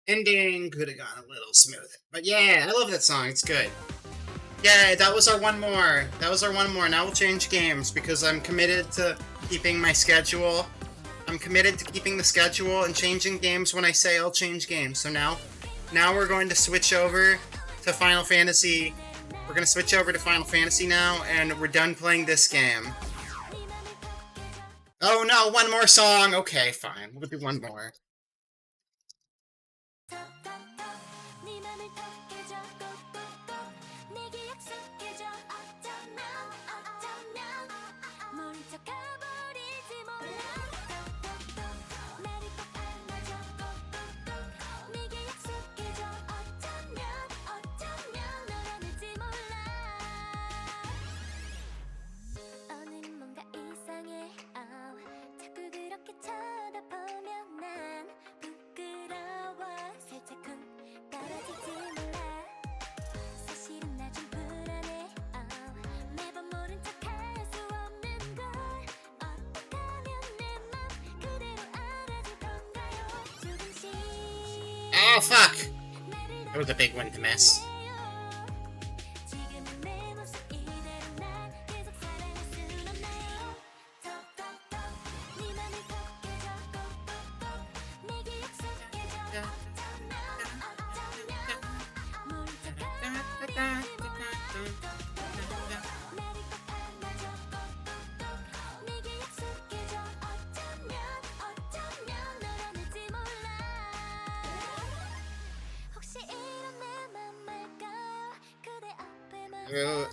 Ending could have gone a little smoother. But yeah, I love that song. It's good. Yeah, that was our one more. That was our one more. Now we'll change games because I'm committed to keeping my schedule. I'm committed to keeping the schedule and changing games when I say I'll change games. So now we're going to switch over to Final Fantasy. We're going to switch over to Final Fantasy now, and we're done playing this game. Oh no, one more song! Okay, fine. We'll do one more. Oh, fuck! That was a big one to miss. Ooh.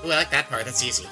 Ooh, I like that part. That's easy.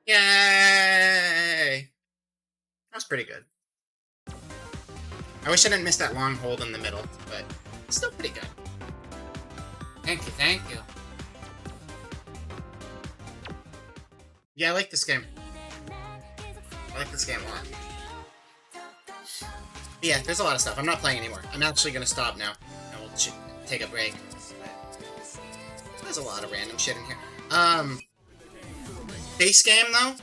Yay! That was pretty good. I wish I didn't miss that long hold in the middle, but still pretty good. Thank you, thank you. Yeah, I like this game. I like this game a lot. But yeah, there's a lot of stuff. I'm not playing anymore. I'm actually gonna stop now. And we'll take a break. There's a lot of random shit in here. Base game, though?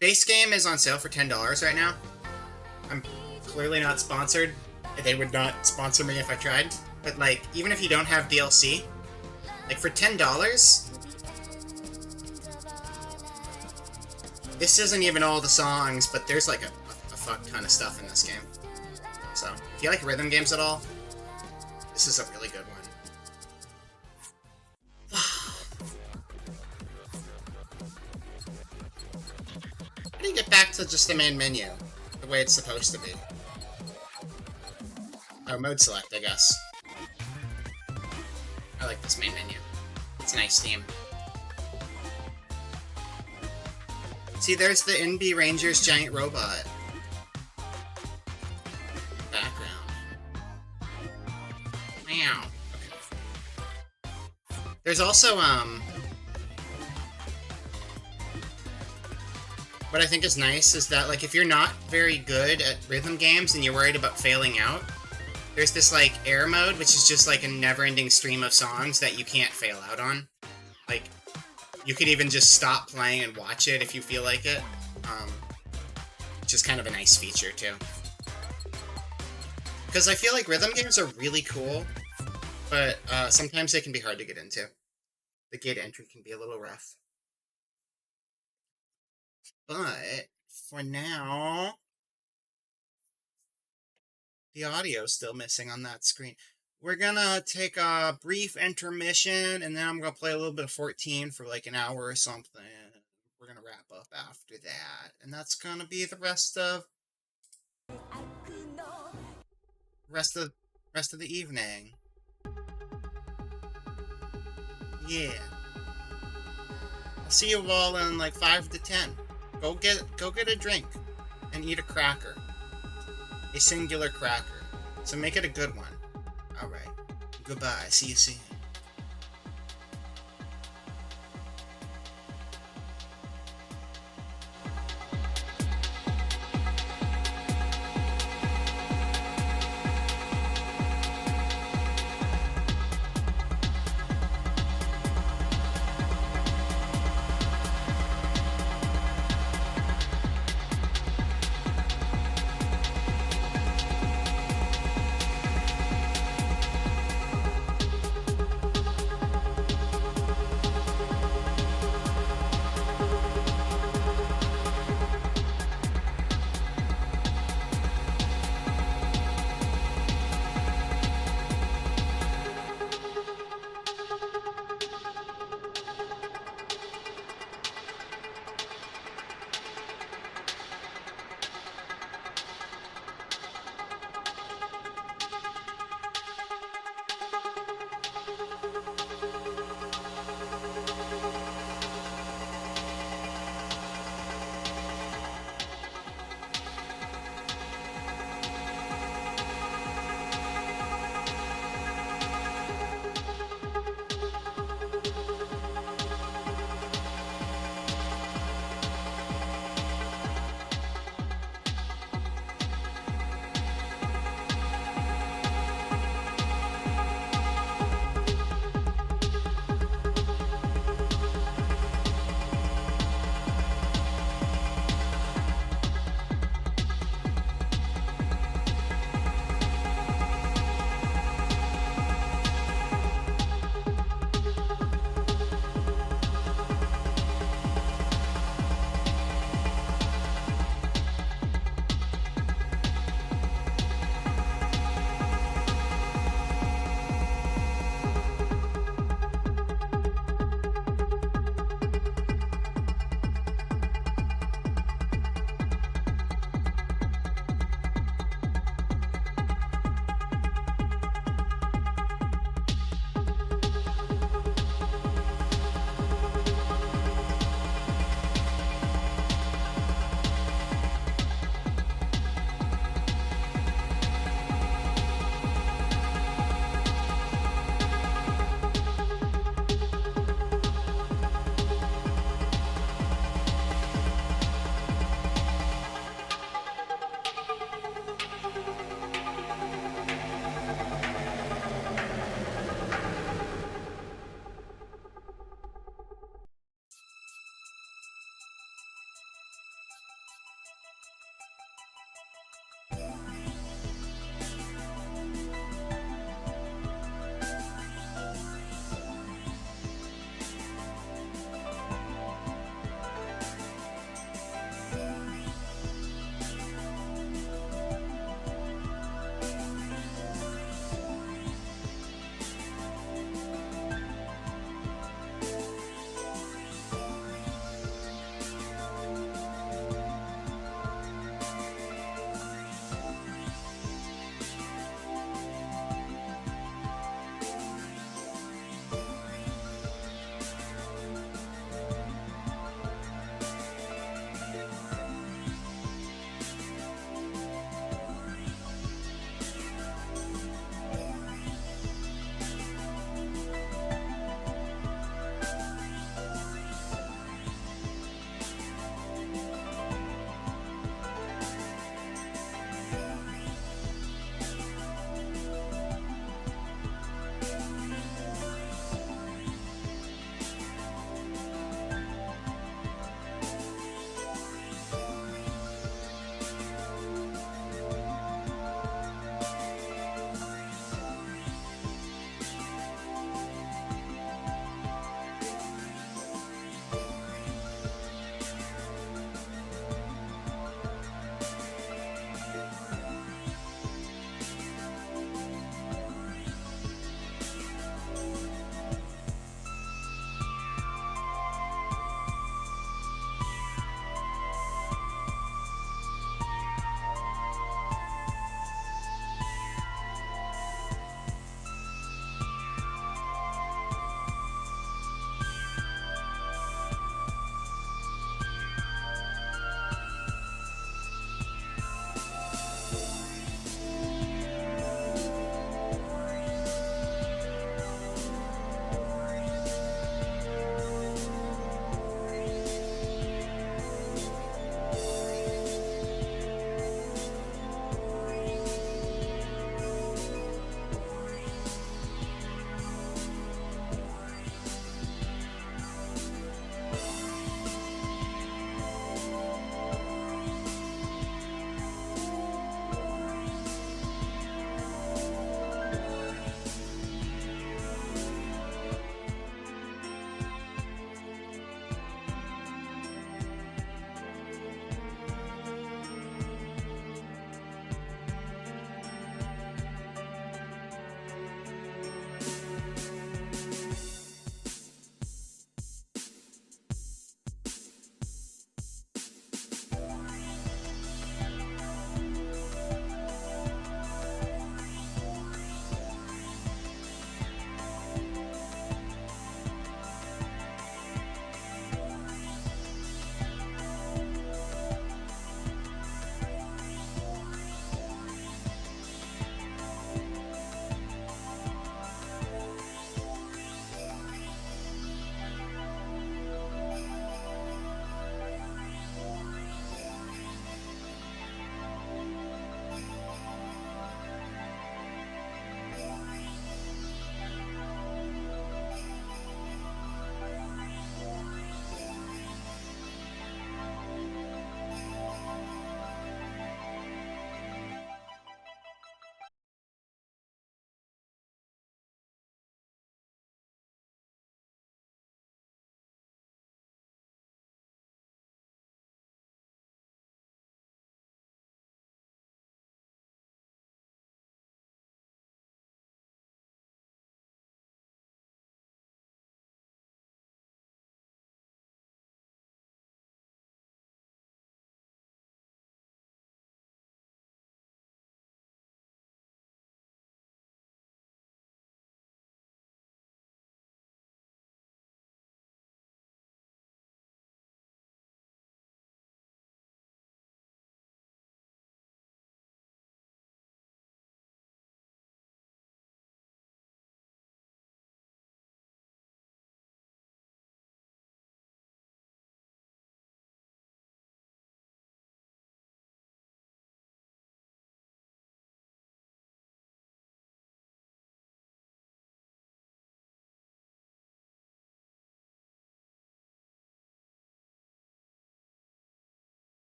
Base game is on sale for $10 right now. I'm clearly not sponsored. They would not sponsor me if I tried. But, like, even if you don't have DLC, like, for $10, this isn't even all the songs, but there's, like, a fuck ton of stuff in this game. So, if you like rhythm games at all, this is a really good one. How do you get back to just the main menu? The way it's supposed to be. Oh, mode select, I guess. I like this main menu. It's a nice theme. See, there's the NB Rangers giant robot. Background. Meow. Okay. There's also, what I think is nice is that, like, if you're not very good at rhythm games and you're worried about failing out, there's this, like, air mode, which is just, like, a never-ending stream of songs that you can't fail out on. Like, you could even just stop playing and watch it if you feel like it. Which is kind of a nice feature, too. Because I feel like rhythm games are really cool, but sometimes they can be hard to get into. The gate entry can be a little rough. But, for now, the audio's still missing on that screen. We're gonna take a brief intermission, and then I'm gonna play a little bit of 14 for like an hour or something. We're gonna wrap up after that, and that's gonna be the rest of the evening. Yeah. I'll see you all in like 5 to 10. Go get a drink and eat a cracker. A singular cracker. So make it a good one. Alright. Goodbye. See you soon.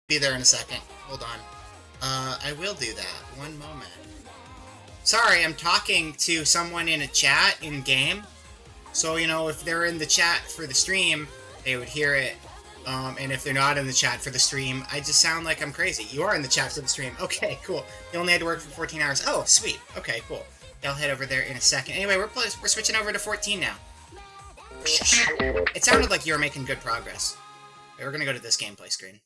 Be there in a second. Hold on. I will do that. One moment. Sorry, I'm talking to someone in a chat in-game. So, you know, if they're in the chat for the stream, they would hear it. And if they're not in the chat for the stream, I just sound like I'm crazy. You are in the chat for the stream. Okay, cool. You only had to work for 14 hours. Oh, sweet. Okay, cool. I'll head over there in a second. Anyway, we're switching over to 14 now. It sounded like you were making good progress. Okay, we're gonna go to this gameplay screen.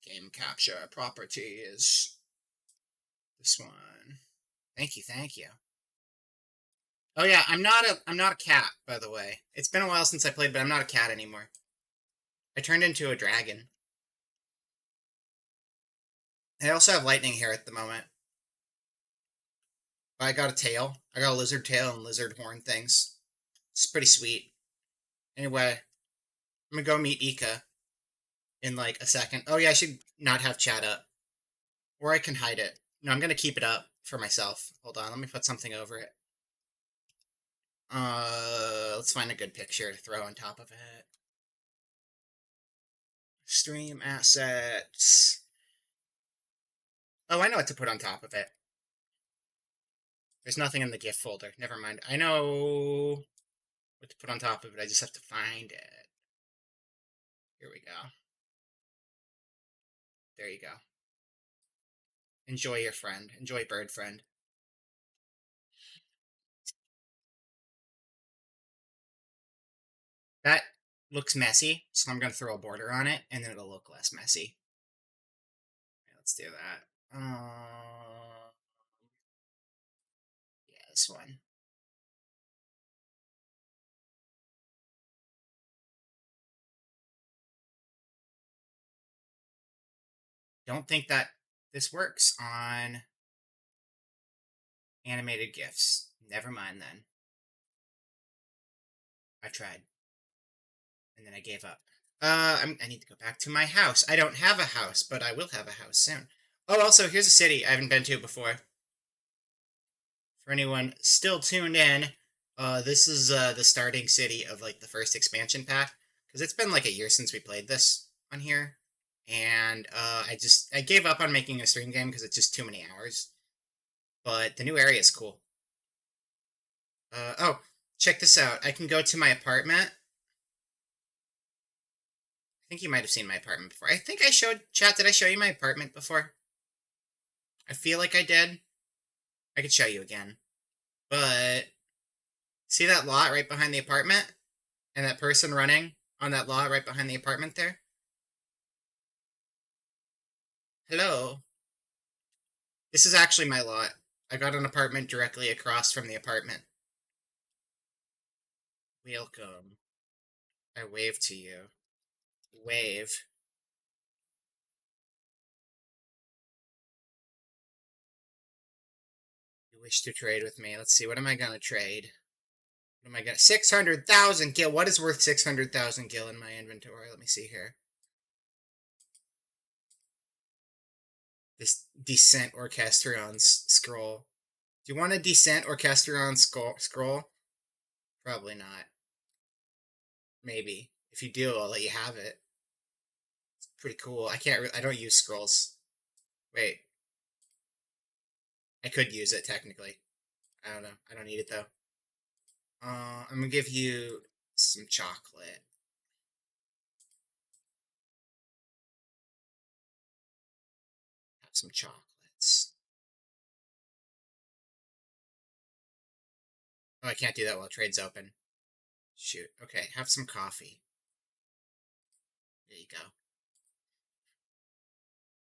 Game capture properties. This one. Thank you, thank you. Oh yeah, I'm not a cat, by the way. It's been a while since I played, but I'm not a cat anymore. I turned into a dragon. I also have lightning hair at the moment. But I got a tail. I got a lizard tail and lizard horn things. It's pretty sweet. Anyway, I'm gonna go meet Ika in like a second. Oh yeah, I should not have chat up. Or I can hide it. No, I'm gonna keep it up for myself. Hold on, let me put something over it. Let's find a good picture to throw on top of it. Stream assets. Oh, I know what to put on top of it. There's nothing in the GIF folder. Never mind. I know what to put on top of it. I just have to find it. Here we go. There you go. Enjoy your friend. Enjoy bird friend. That looks messy, so I'm going to throw a border on it, and then it'll look less messy. Okay, let's do that. Yeah, this one. Don't think that this works on animated GIFs. Never mind then. I tried. And then I gave up. I need to go back to my house. I don't have a house, but I will have a house soon. Oh, also, here's a city I haven't been to before. For anyone still tuned in, this is the starting city of like the first expansion pack. Because it's been like a year since we played this on here. And I gave up on making a stream game because it's just too many hours. But the new area is cool. Oh, check this out. I can go to my apartment. I think you might have seen my apartment before. I think I showed... Chat, did I show you my apartment before? I feel like I did. I could show you again. But... See that lot right behind the apartment? And that person running on that lot right behind the apartment there? Hello? This is actually my lot. I got an apartment directly across from the apartment. Welcome. I wave to you. Wave. You wish to trade with me. Let's see, what am I gonna trade? What am I gonna... 600,000 gil! What is worth 600,000 gil in my inventory? Let me see here. This Descent Orchestron scroll. Do you want a Descent Orchestron scroll? Probably not. Maybe. If you do, I'll let you have it. It's pretty cool. I don't use scrolls. Wait. I could use it, technically. I don't know. I don't need it, though. I'm gonna give you some chocolate. Have some chocolates. Oh, I can't do that while trade's open. Shoot. Okay, have some coffee. There you go.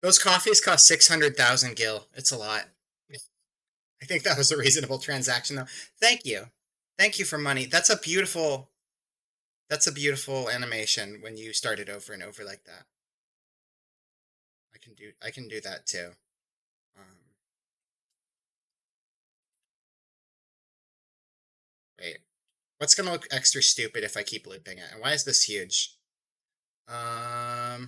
Those coffees cost 600,000 gil. It's a lot. I think that was a reasonable transaction, though. Thank you. Thank you for money. That's a beautiful animation when you start it over and over like that. I can do that too. Wait. What's gonna look extra stupid if I keep looping it? And why is this huge? Oh,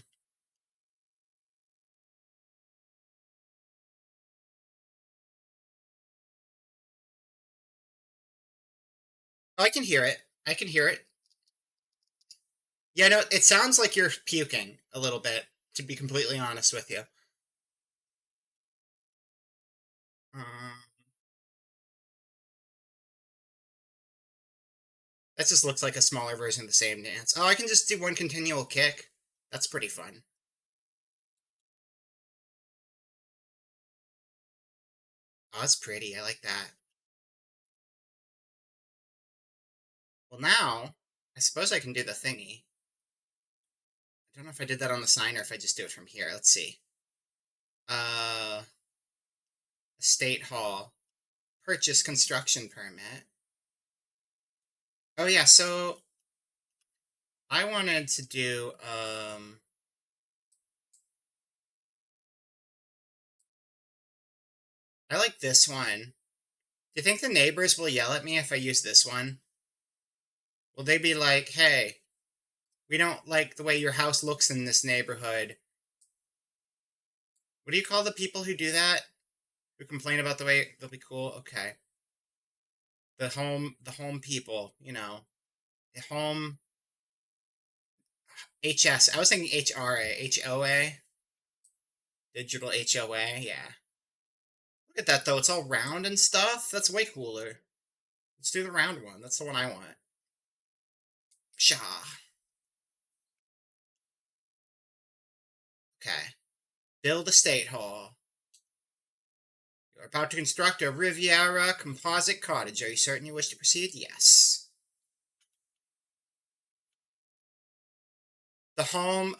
I can hear it. I can hear it. Yeah, no, it sounds like you're puking a little bit, to be completely honest with you. Um, that just looks like a smaller version of the same dance. Oh, I can just do one continual kick. That's pretty fun. Oh, that's pretty. I like that. Well, now, I suppose I can do the thingy. I don't know if I did that on the sign or if I just do it from here. Let's see. Uh, State Hall. Purchase construction permit. Oh, yeah, so I wanted to do, I like this one. Do you think the neighbors will yell at me if I use this one? Will they be like, hey, we don't like the way your house looks in this neighborhood? What do you call the people who do that? Who complain about the way they'll be cool? Okay. The home people, The home HS. I was thinking HRA. HOA. Digital HOA, yeah. Look at that though, it's all round and stuff. That's way cooler. Let's do the round one. That's the one I want. Pshaw. Okay. Build a state hall. You're about to construct a Riviera composite cottage. Are you certain you wish to proceed? Yes. The Home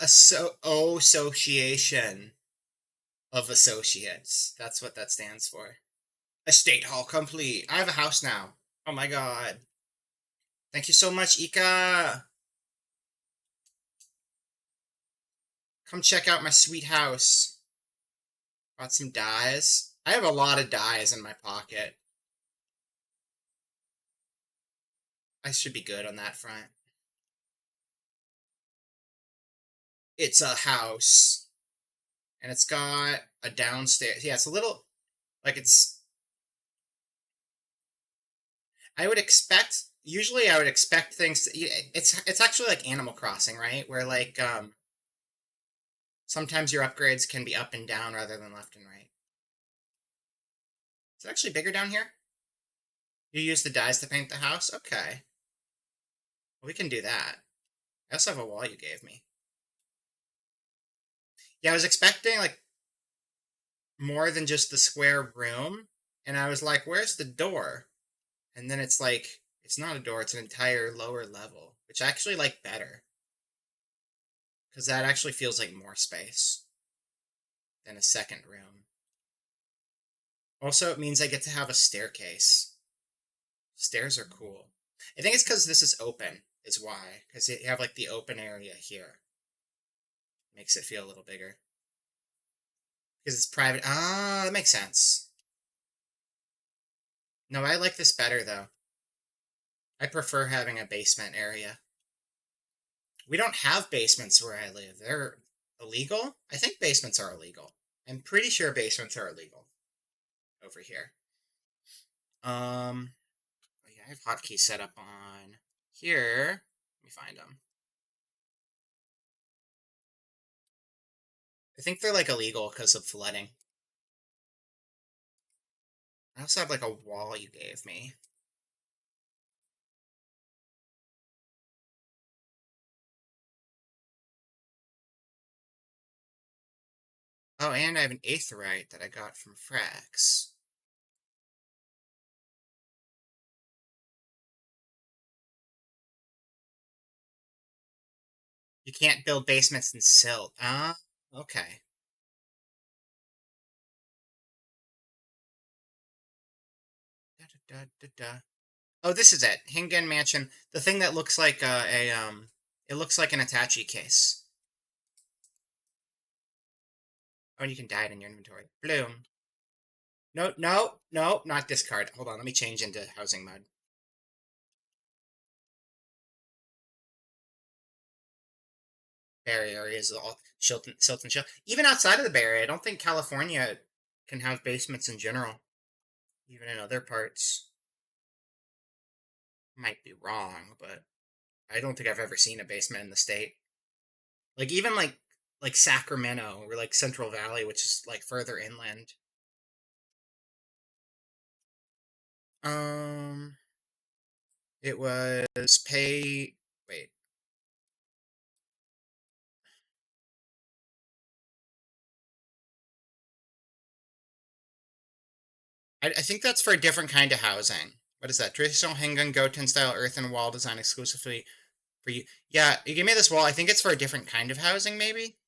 Association of Associates. That's what that stands for. Estate hall complete. I have a house now. Oh my god. Thank you so much, Ika. Come check out my sweet house. Got some dyes. I have a lot of dyes in my pocket. I should be good on that front. It's a house. And it's got a downstairs. Yeah, it's a little like it's I would expect usually I would expect things to, it's actually like Animal Crossing, right? Where like sometimes your upgrades can be up and down rather than left and right. Is it actually bigger down here? You use the dyes to paint the house? Okay. Well, we can do that. I also have a wall you gave me. Yeah, I was expecting like more than just the square room, and I was like, where's the door? And then it's like, it's not a door, it's an entire lower level, which I actually like better. Because that actually feels like more space than a second room. Also, it means I get to have a staircase. Stairs are cool. I think it's because this is open, is why. Because you have like the open area here. Makes it feel a little bigger. Because it's private. Ah, that makes sense. No, I like this better though. I prefer having a basement area. We don't have basements where I live. They're illegal? I think basements are illegal. I'm pretty sure basements are illegal over here. Oh yeah, I have hotkeys set up on here. Let me find them. I think they're like illegal because of flooding. I also have like a wall you gave me. Oh, and I have an aetheryte that I got from Frax. You can't build basements in silt. Ah, okay. Da, da, da, da. Oh, this is it. Hingen Mansion. The thing that looks like it looks like an attaché case. Oh, and you can dye it in your inventory. Bloom. No, no, no, not this card. Hold on, let me change into housing mode. Bay Area is all silt and chill. Even outside of the Bay Area, I don't think California can have basements in general. Even in other parts. Might be wrong, but I don't think I've ever seen a basement in the state. Like even like Sacramento or like Central Valley, which is like further inland. Um, it was pay. Wait, I think that's for a different kind of housing. What is that? Traditional Hingan Goten style earthen wall design exclusively for you. Yeah, you gave me this wall. I think it's for a different kind of housing, maybe.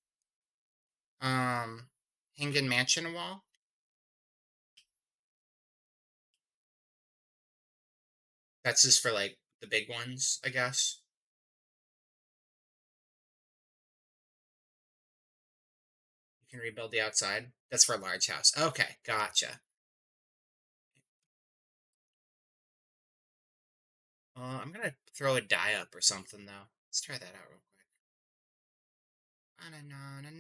Hingan Mansion wall. That's just for like the big ones, I guess. You can rebuild the outside. That's for a large house. Okay, gotcha. I'm gonna throw a die up or something though. Let's try that out real quick. Na na na na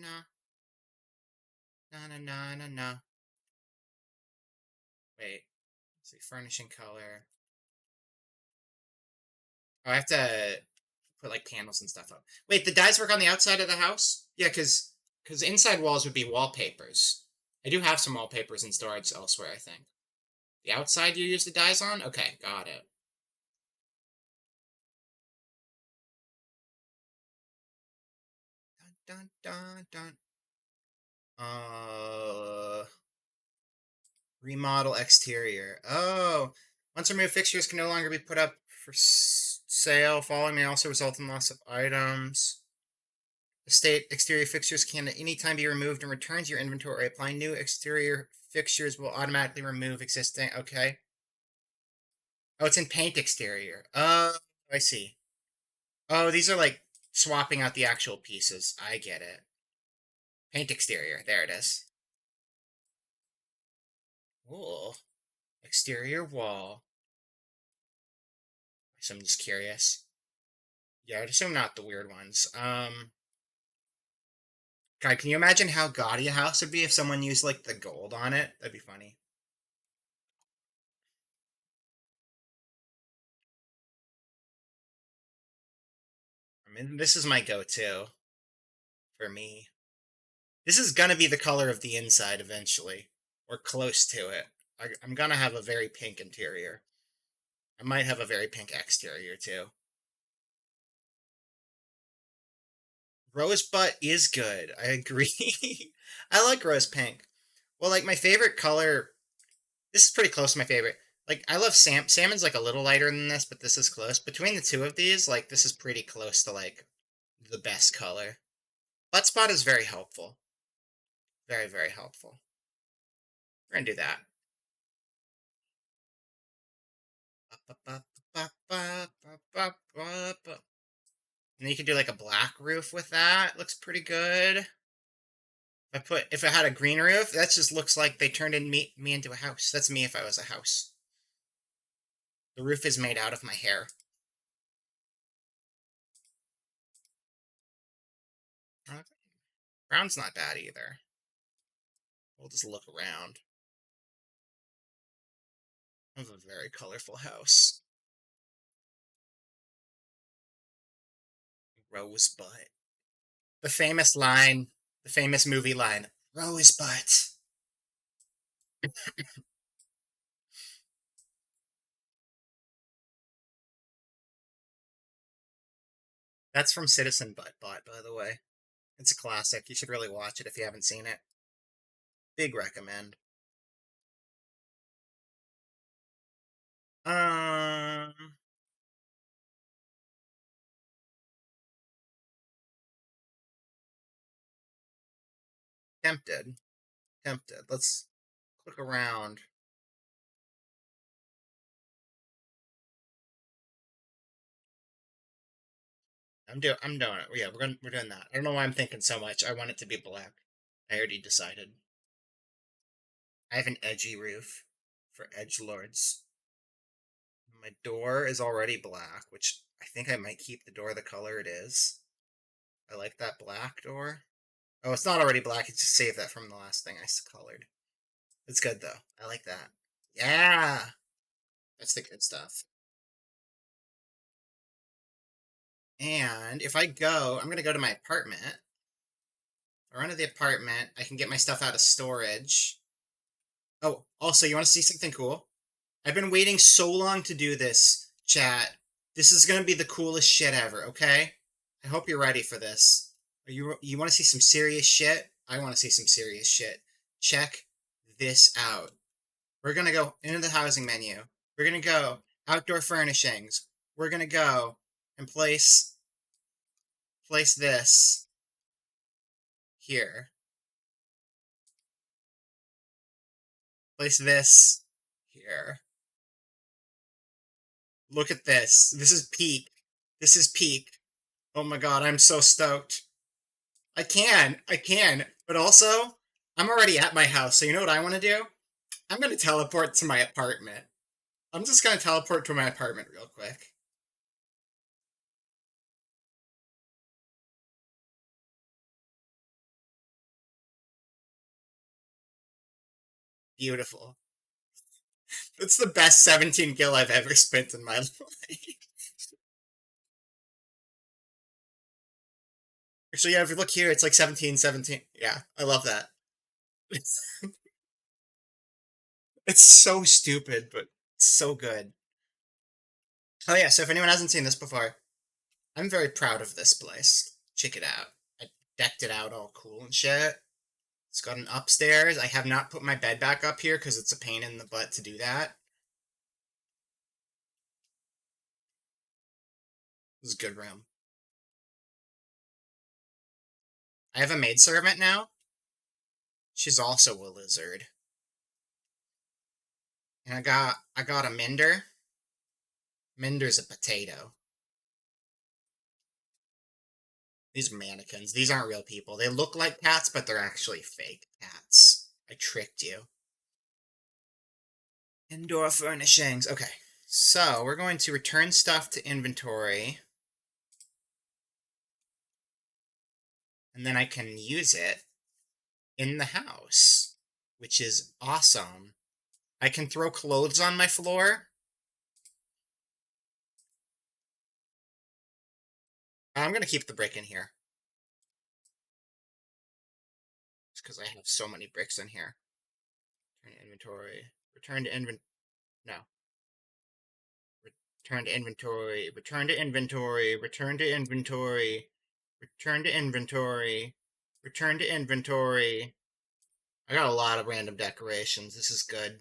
na na na na na na. Wait, let's see, furnishing color. Oh, I have to put like panels and stuff up. Wait, the dyes work on the outside of the house? Yeah, because inside walls would be wallpapers. I do have some wallpapers in storage elsewhere, I think. The outside you use the dyes on? Okay, got it. Dun dun dun dun. Remodel exterior. Oh, once removed, fixtures can no longer be put up for sale. Following may also result in loss of items. Estate exterior fixtures can at any time be removed and returned to your inventory. Applying new exterior fixtures will automatically remove existing. Okay. Oh, it's in paint exterior. Oh, I see. Oh, these are like swapping out the actual pieces. I get it. Paint exterior. There it is. Ooh. Exterior wall. So I'm just curious. Yeah, I'd assume not the weird ones. God, can you imagine how gaudy a house would be if someone used like the gold on it? That'd be funny. I mean, this is my go-to for me. This is gonna be the color of the inside eventually, or close to it. I'm gonna have a very pink interior. I might have a very pink exterior too. Rosebud is good. I agree. I like rose pink. Well, like my favorite color. This is pretty close to my favorite. Like I love salmon's like a little lighter than this, but this is close. Between the two of these, like this is pretty close to like the best color. Bloodspot is very helpful. Very, very helpful. We're gonna do that. And then you can do like a black roof with that. Looks pretty good. If I had a green roof, that just looks like they turned me into a house. That's me if I was a house. The roof is made out of my hair. Okay. Brown's not bad either. We'll just look around. I have a very colorful house. Rosebud. The famous line, the famous movie line, Rosebud. That's from Citizen Butt, by the way. It's a classic. You should really watch it if you haven't seen it. Big recommend. Um, tempted. Tempted. Let's click around. I'm doing it. Yeah, we're doing that. I don't know why I'm thinking so much. I want it to be black. I already decided. I have an edgy roof for edge lords. My door is already black, which I think I might keep the door the color it is. I like that black door. Oh, it's not already black. It's just saved that from the last thing I colored. It's good though. I like that. Yeah, that's the good stuff. And if I go, I'm going to go to my apartment. I run to the apartment. I can get my stuff out of storage. Oh, also, you want to see something cool? I've been waiting so long to do this, chat. This is going to be the coolest shit ever, okay? I hope you're ready for this. You want to see some serious shit? I want to see some serious shit. Check this out. We're going to go into the housing menu. We're going to go outdoor furnishings. We're going to go and place this here. Place this here. Look at this. This is peak. This is peak. Oh my god, I'm so stoked. I can. But also, I'm already at my house, so you know what I want to do? I'm going to teleport to my apartment. I'm just going to teleport to my apartment real quick. Beautiful. That's the best 17 gil I've ever spent in my life. Actually, yeah, if you look here, it's like 17, 17. Yeah, I love that. It's so stupid, but so good. Oh yeah, so if anyone hasn't seen this before, I'm very proud of this place. Check it out. I decked it out all cool and shit. It's got an upstairs. I have not put my bed back up here because it's a pain in the butt to do that. This is a good room. I have a maidservant now. She's also a lizard. And I got a Minder. Minder's a potato. These are mannequins. These aren't real people. They look like cats, but they're actually fake cats. I tricked you. Indoor furnishings. Okay. So, we're going to return stuff to inventory. And then I can use it in the house, which is awesome. I can throw clothes on my floor. I'm going to keep the brick in here. Just because I have so many bricks in here. Return to inventory. Return to inventory. No. Return to inventory. Return to inventory. Return to inventory. Return to inventory. Return to inventory. I got a lot of random decorations. This is good.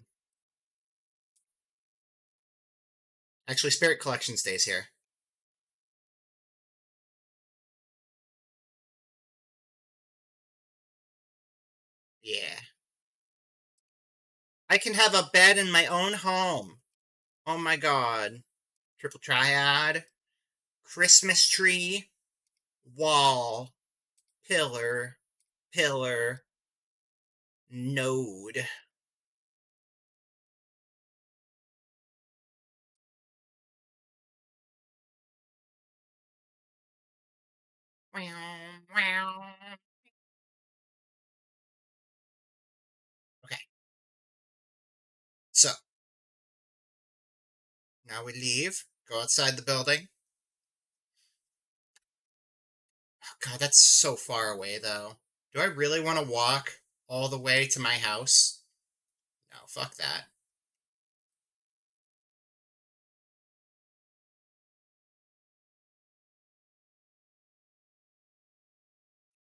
Actually, Spirit Collection stays here. Yeah. I can have a bed in my own home. Oh my god. Triple triad. Christmas tree. Wall. Pillar. Pillar. Node. Okay. So, now we leave. Go outside the building. Oh god, that's so far away, though. Do I really want to walk all the way to my house? No, fuck that.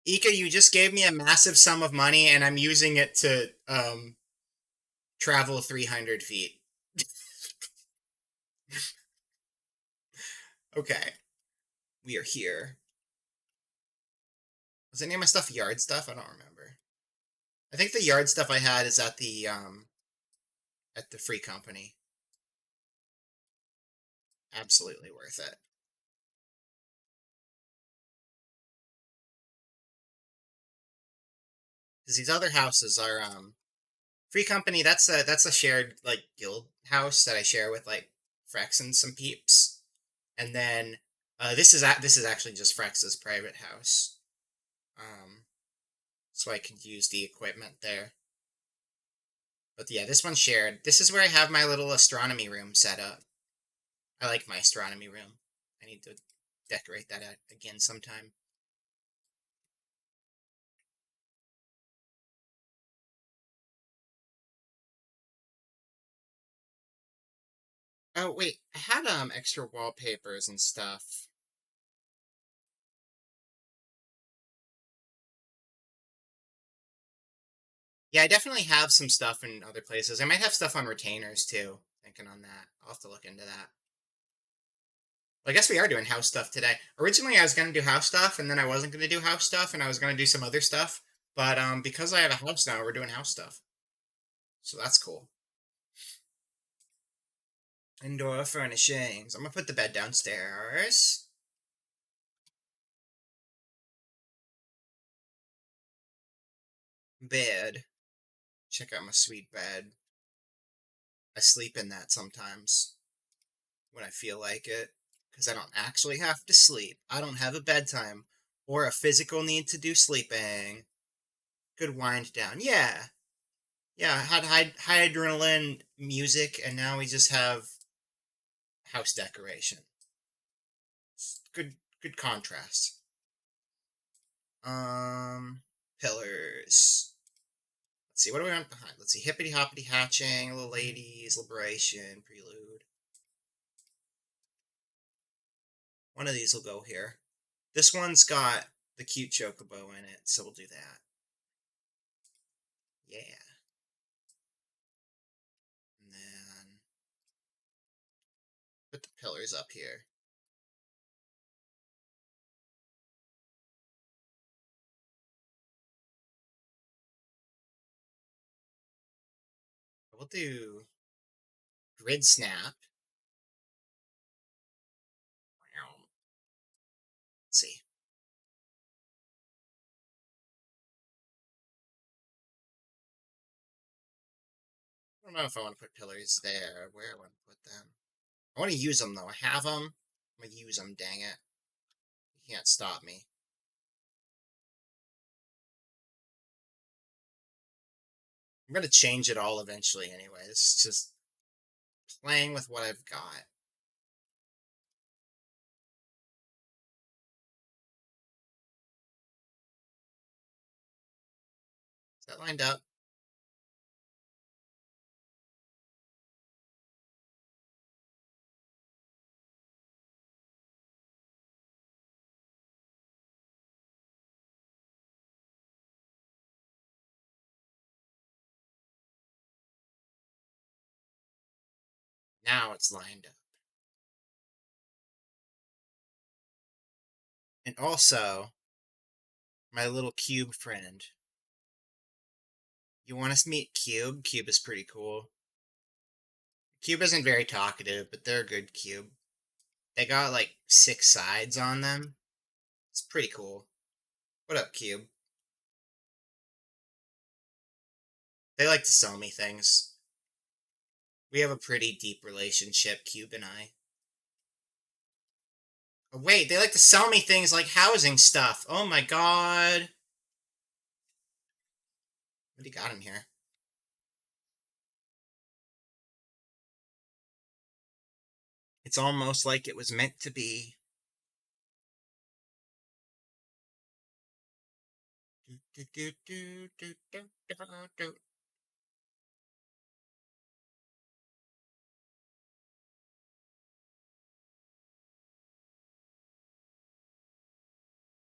Ika, you just gave me a massive sum of money, and I'm using it to, travel 300 feet. Okay. We are here. Was any of my stuff yard stuff? I don't remember. I think the yard stuff I had is at the free company. Absolutely worth it. Because these other houses are, free company, that's a shared, like, guild house that I share with, like, Frex and some peeps. And then, this is actually just Frex's private house. So I could use the equipment there. But yeah, this one's shared. This is where I have my little astronomy room set up. I like my astronomy room. I need to decorate that out again sometime. Oh, wait, I had, extra wallpapers and stuff. Yeah, I definitely have some stuff in other places. I might have stuff on retainers, too. Thinking on that. I'll have to look into that. Well, I guess we are doing house stuff today. Originally, I was going to do house stuff, and then I wasn't going to do house stuff, and I was going to do some other stuff. But, because I have a house now, we're doing house stuff. So that's cool. Indoor furnishings. I'm going to put the bed downstairs. Bed. Check out my sweet bed. I sleep in that sometimes when I feel like it, because I don't actually have to sleep. I don't have a bedtime or a physical need to do sleeping. Good wind down. Yeah. Yeah, I had high adrenaline music, and now we just have house decoration. It's good contrast. Pillars. Let's see, what do we want behind? Let's see, hippity hoppity hatching, little ladies, liberation, prelude. One of these will go here. This one's got the cute chocobo in it, so we'll do that. Yeah. And then put the pillars up here. We'll do grid snap. Let's see. I don't know if I want to put pillars there. Where I want to put them. I want to use them, though. I have them. I'm going to use them, dang it. You can't stop me. I'm going to change it all eventually anyway. It's just playing with what I've got. Is that lined up? Now it's lined up. And also, my little cube friend. You want us to meet Cube? Cube is pretty cool. Cube isn't very talkative, but they're a good cube. They got like 6 sides on them. It's pretty cool. What up, Cube? They like to sell me things. We have a pretty deep relationship, Cube and I. Oh, wait, they like to sell me things like housing stuff. Oh my god. What do you got in here? It's almost like it was meant to be.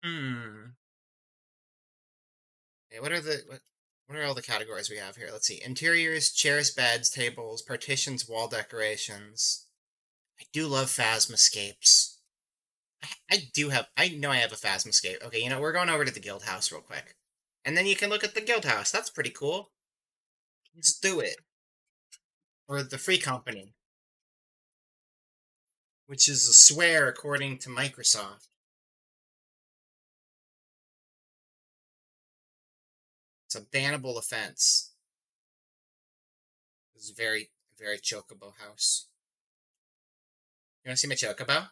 Hmm. Okay, what are all the categories we have here? Let's see. Interiors, chairs, beds, tables, partitions, wall decorations. I do love Phasmascapes. I know I have a Phasmascape. Okay, you know, we're going over to the guild house real quick. And then you can look at the guild house. That's pretty cool. Let's do it. Or the free company, which is a swear according to Microsoft. It's a bannable offense. It's very chocobo house. You want to see my chocobo?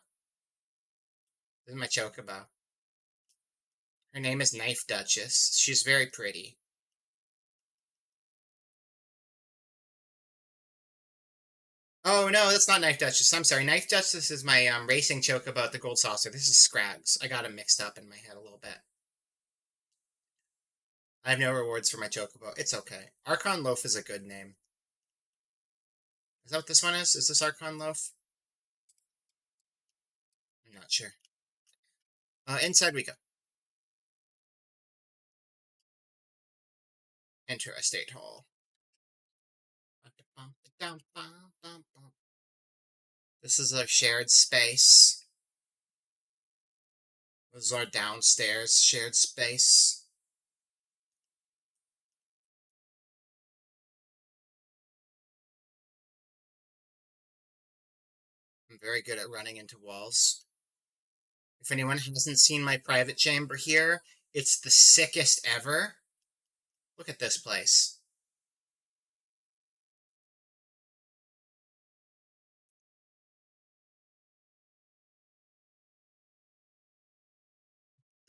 This is my chocobo. Her name is Knife Duchess. She's very pretty. . Oh no, that's not Knife Duchess. I'm sorry. Knife Duchess is my racing choke about the gold saucer. This is Scrags. I got them mixed up in my head a little bit. I have no rewards for my chocobo. It's okay. Archon Loaf is a good name. Is that what this one is? Is this Archon Loaf? I'm not sure. Inside we go. Enter a state hall. This is a shared space. This is our downstairs shared space. I'm very good at running into walls. If anyone hasn't seen my private chamber here, it's the sickest ever. Look at this place.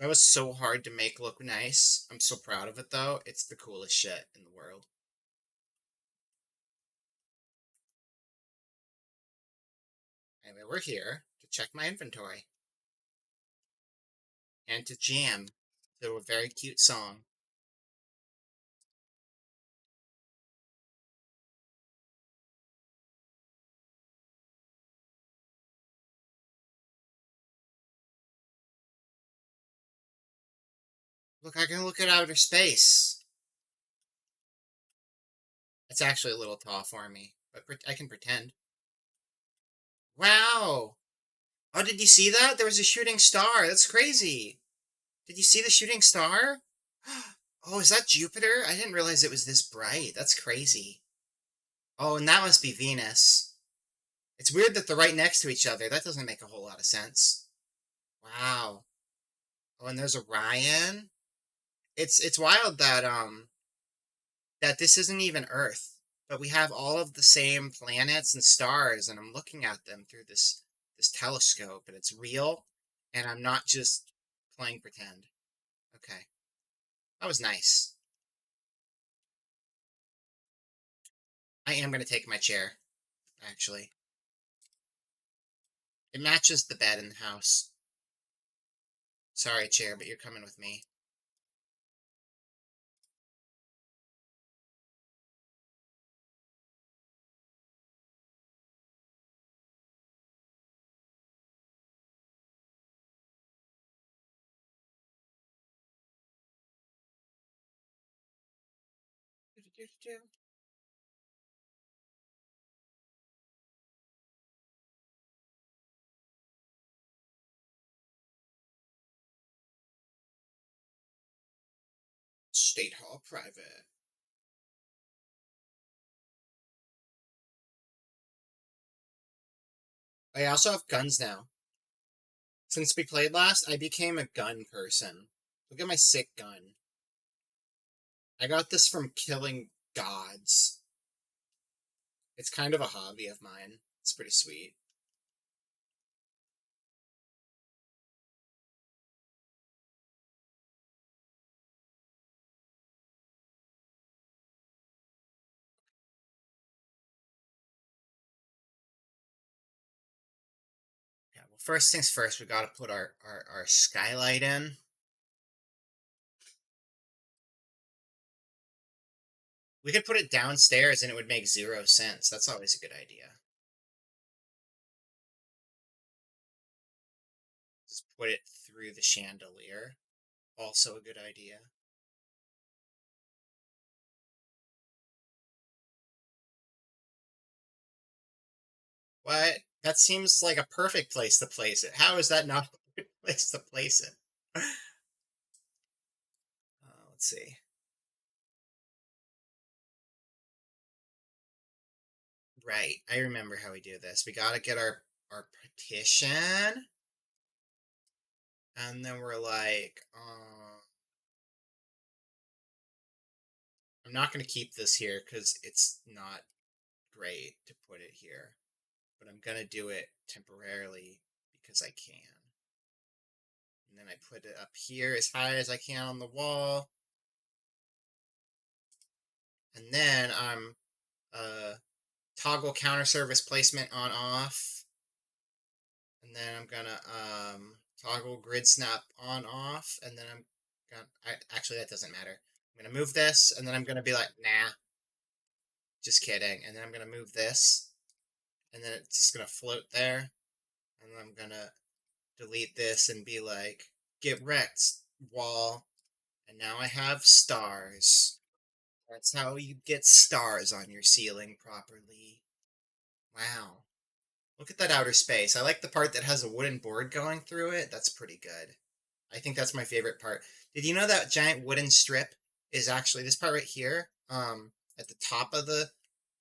That was so hard to make look nice. I'm so proud of it though. It's the coolest shit in the world. Anyway, we're here to check my inventory. And to jam to a very cute song. Look, I can look at outer space. It's actually a little tall for me, but I can pretend. Wow! Oh, did you see that? There was a shooting star. That's crazy. Did you see the shooting star? Oh, is that Jupiter? I didn't realize it was this bright. That's crazy. Oh, and that must be Venus. It's weird that they're right next to each other. That doesn't make a whole lot of sense. Wow. Oh, and there's Orion. It's wild that this isn't even Earth, but we have all of the same planets and stars, and I'm looking at them through this telescope, and it's real, and I'm not just playing pretend. Okay, that was nice. I am gonna take my chair, actually. It matches the bed in the house. Sorry, chair, but you're coming with me. State Hall Private. I also have guns now. Since we played last, I became a gun person. Look at my sick gun. I got this from killing gods. It's kind of a hobby of mine. It's pretty sweet. Yeah, well, first things first, we gotta put our skylight in. We could put it downstairs and it would make 0 sense. That's always a good idea. Just put it through the chandelier. Also a good idea. What? That seems like a perfect place to place it. How is that not a good place to place it? Let's see. Right, I remember how we do this. We gotta get our petition, and then we're like, I'm not gonna keep this here because it's not great to put it here, but I'm gonna do it temporarily because I can. And then I put it up here as high as I can on the wall, and then I'm toggle counter service placement on off. And then I'm gonna toggle grid snap on off, and then actually that doesn't matter. I'm gonna move this, and then I'm gonna be like, nah, just kidding. And then I'm gonna move this, and then it's just gonna float there, and then I'm gonna delete this and be like, get wrecked, wall. And now I have stars. That's how you get stars on your ceiling properly. Wow. Look at that outer space. I like the part that has a wooden board going through it. That's pretty good. I think that's my favorite part. Did you know that giant wooden strip is actually this part right here? At the top of the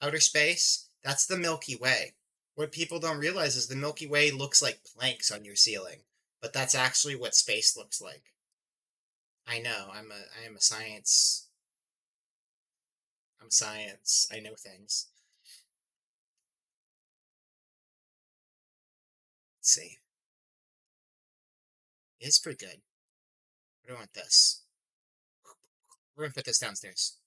outer space? That's the Milky Way. What people don't realize is the Milky Way looks like planks on your ceiling, but that's actually what space looks like. I know. I am a science. I'm science. I know things. Let's see. It's pretty good. What do I want this? We're gonna put this downstairs.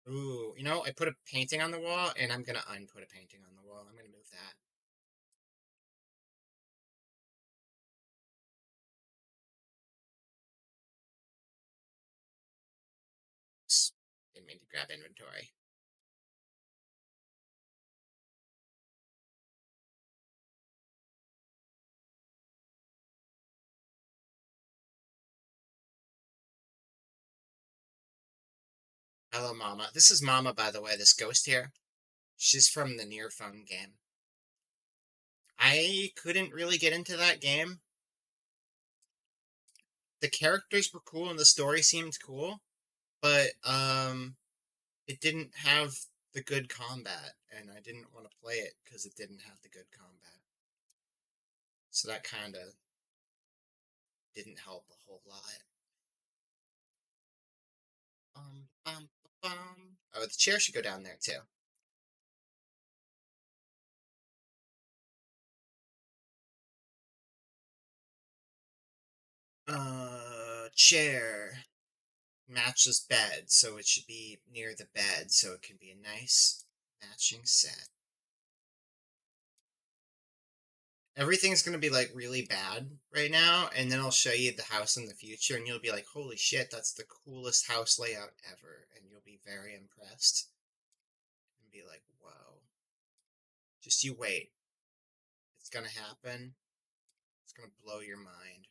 Ooh, I put a painting on the wall, and I'm gonna unput a painting on the wall. I'm gonna move that. Didn't mean to grab inventory. Hello, Mama. This is Mama, by the way, this ghost here. She's from the Near Phone game. I couldn't really get into that game. The characters were cool and the story seemed cool, but it didn't have the good combat, and I didn't want to play it because it didn't have the good combat. So that kind of didn't help a whole lot. Bum, bum. Oh, the chair should go down there too. Chair matches bed, so it should be near the bed, so it can be a nice matching set. Everything's gonna be like really bad right now, and then I'll show you the house in the future, and you'll be like, holy shit, that's the coolest house layout ever, and you'll be very impressed. And be like, whoa. Just you wait. It's gonna happen. It's gonna blow your mind.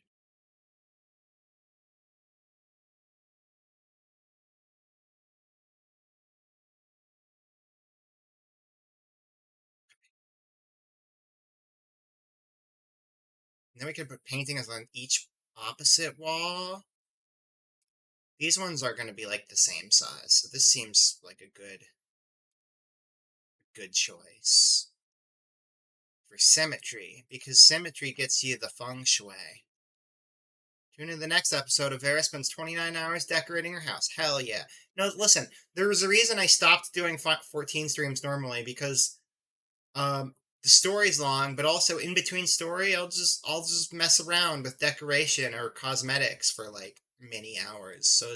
And then we can put paintings on each opposite wall. These ones are going to be like the same size, so this seems like a good choice for symmetry, because symmetry gets you the feng shui. Tune in the next episode of Vera spends 29 hours decorating her house. Hell yeah. No, listen, there was a reason I stopped doing 14 streams normally, because the story's long, but also in between story, I'll just mess around with decoration or cosmetics for like many hours. So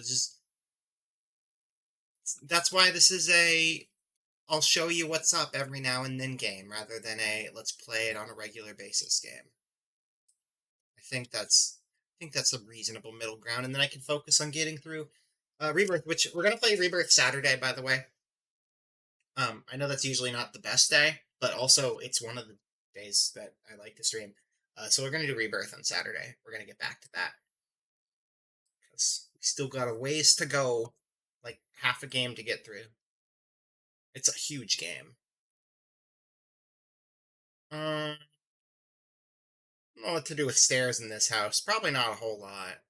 that's why this is I'll show you what's up every now and then game, rather than a let's play it on a regular basis game. I think that's a reasonable middle ground, and then I can focus on getting through Rebirth, which we're gonna play Rebirth Saturday, by the way. I know that's usually not the best day, but also it's one of the days that I like to stream. So we're gonna do Rebirth on Saturday. We're gonna get back to that because we still got a ways to go, like half a game to get through. It's a huge game. I don't know what to do with stairs in this house. Probably not a whole lot.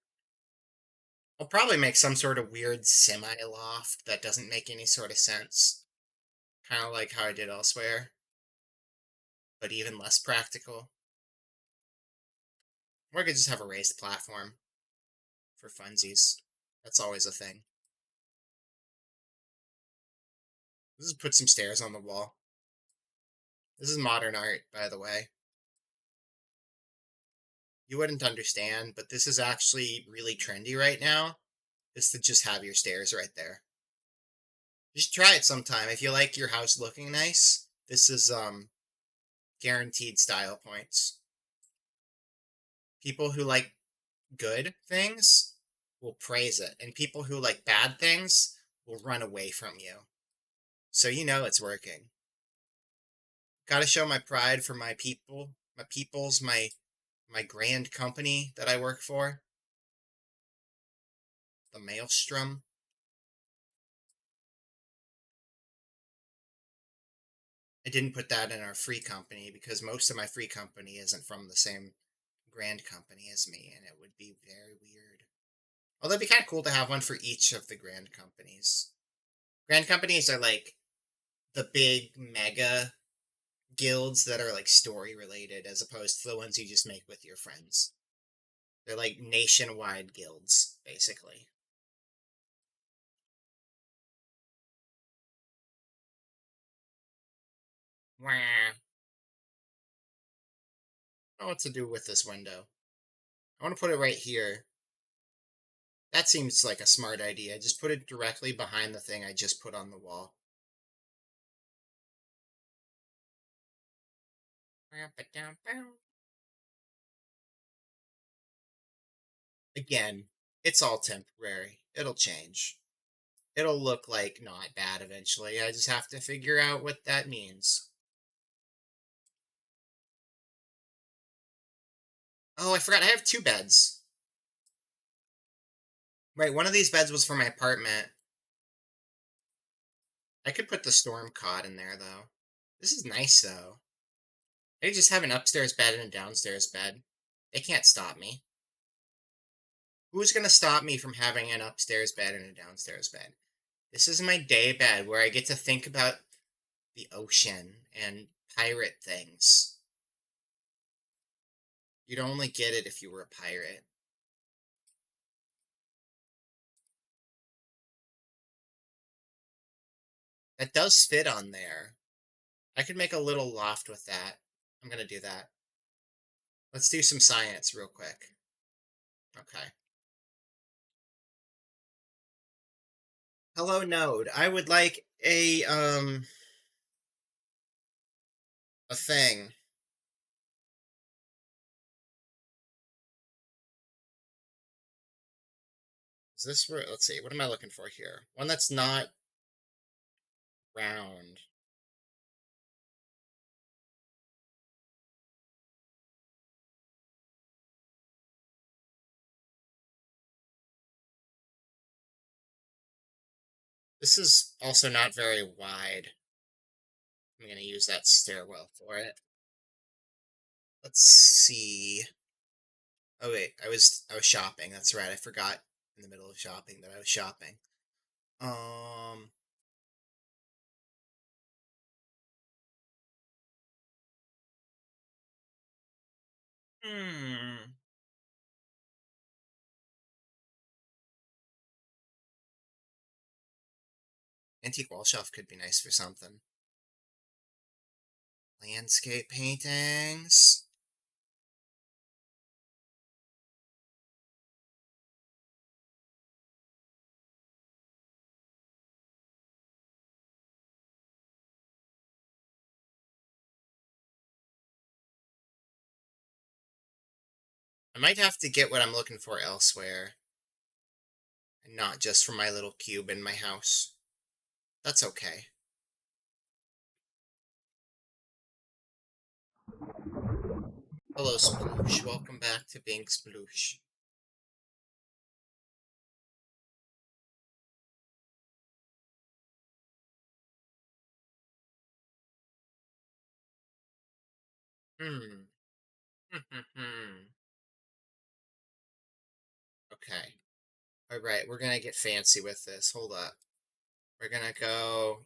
I'll probably make some sort of weird semi-loft that doesn't make any sort of sense. Kind of like how I did elsewhere, but even less practical. Or I could just have a raised platform for funsies. That's always a thing. This is put some stairs on the wall. This is modern art, by the way. You wouldn't understand, but this is actually really trendy right now, is to just have your stairs right there. Just try it sometime. If you like your house looking nice, this is guaranteed style points. People who like good things will praise it, and people who like bad things will run away from you. So you know it's working. Gotta show my pride for my people, my peoples, my grand company that I work for, the Maelstrom. I didn't put that in our free company because most of my free company isn't from the same grand company as me, and it would be very weird. Although it'd be kind of cool to have one for each of the grand companies. Grand companies are like the big mega guilds that are like story related as opposed to the ones you just make with your friends. They're like nationwide guilds, basically. Wah. I don't know what to do with this window. I want to put it right here. That seems like a smart idea. Just put it directly behind the thing I just put on the wall. Again, it's all temporary. It'll change. It'll look like not bad eventually. I just have to figure out what that means. Oh, I forgot. I have two beds. Right, one of these beds was for my apartment. I could put the storm cot in there, though. This is nice, though. I could just have an upstairs bed and a downstairs bed. They can't stop me. Who's gonna stop me from having an upstairs bed and a downstairs bed? This is my day bed where I get to think about the ocean and pirate things. You'd only get it if you were a pirate. That does fit on there. I could make a little loft with that. I'm gonna do that. Let's do some science real quick. Okay. Hello, Node. I would like a thing. Is this where, let's see, what am I looking for here? One that's not round. This is also not very wide. I'm gonna use that stairwell for it. Let's see. Oh wait, I was shopping. That's right. I forgot in the middle of shopping that I was shopping. Um, hmm. Antique wall shelf could be nice for something. Landscape paintings. I might have to get what I'm looking for elsewhere, and not just from my little cube in my house. That's okay. Hello, Sploosh. Welcome back to being Sploosh. Hmm. Okay. Alright, we're gonna get fancy with this. Hold up. We're gonna go,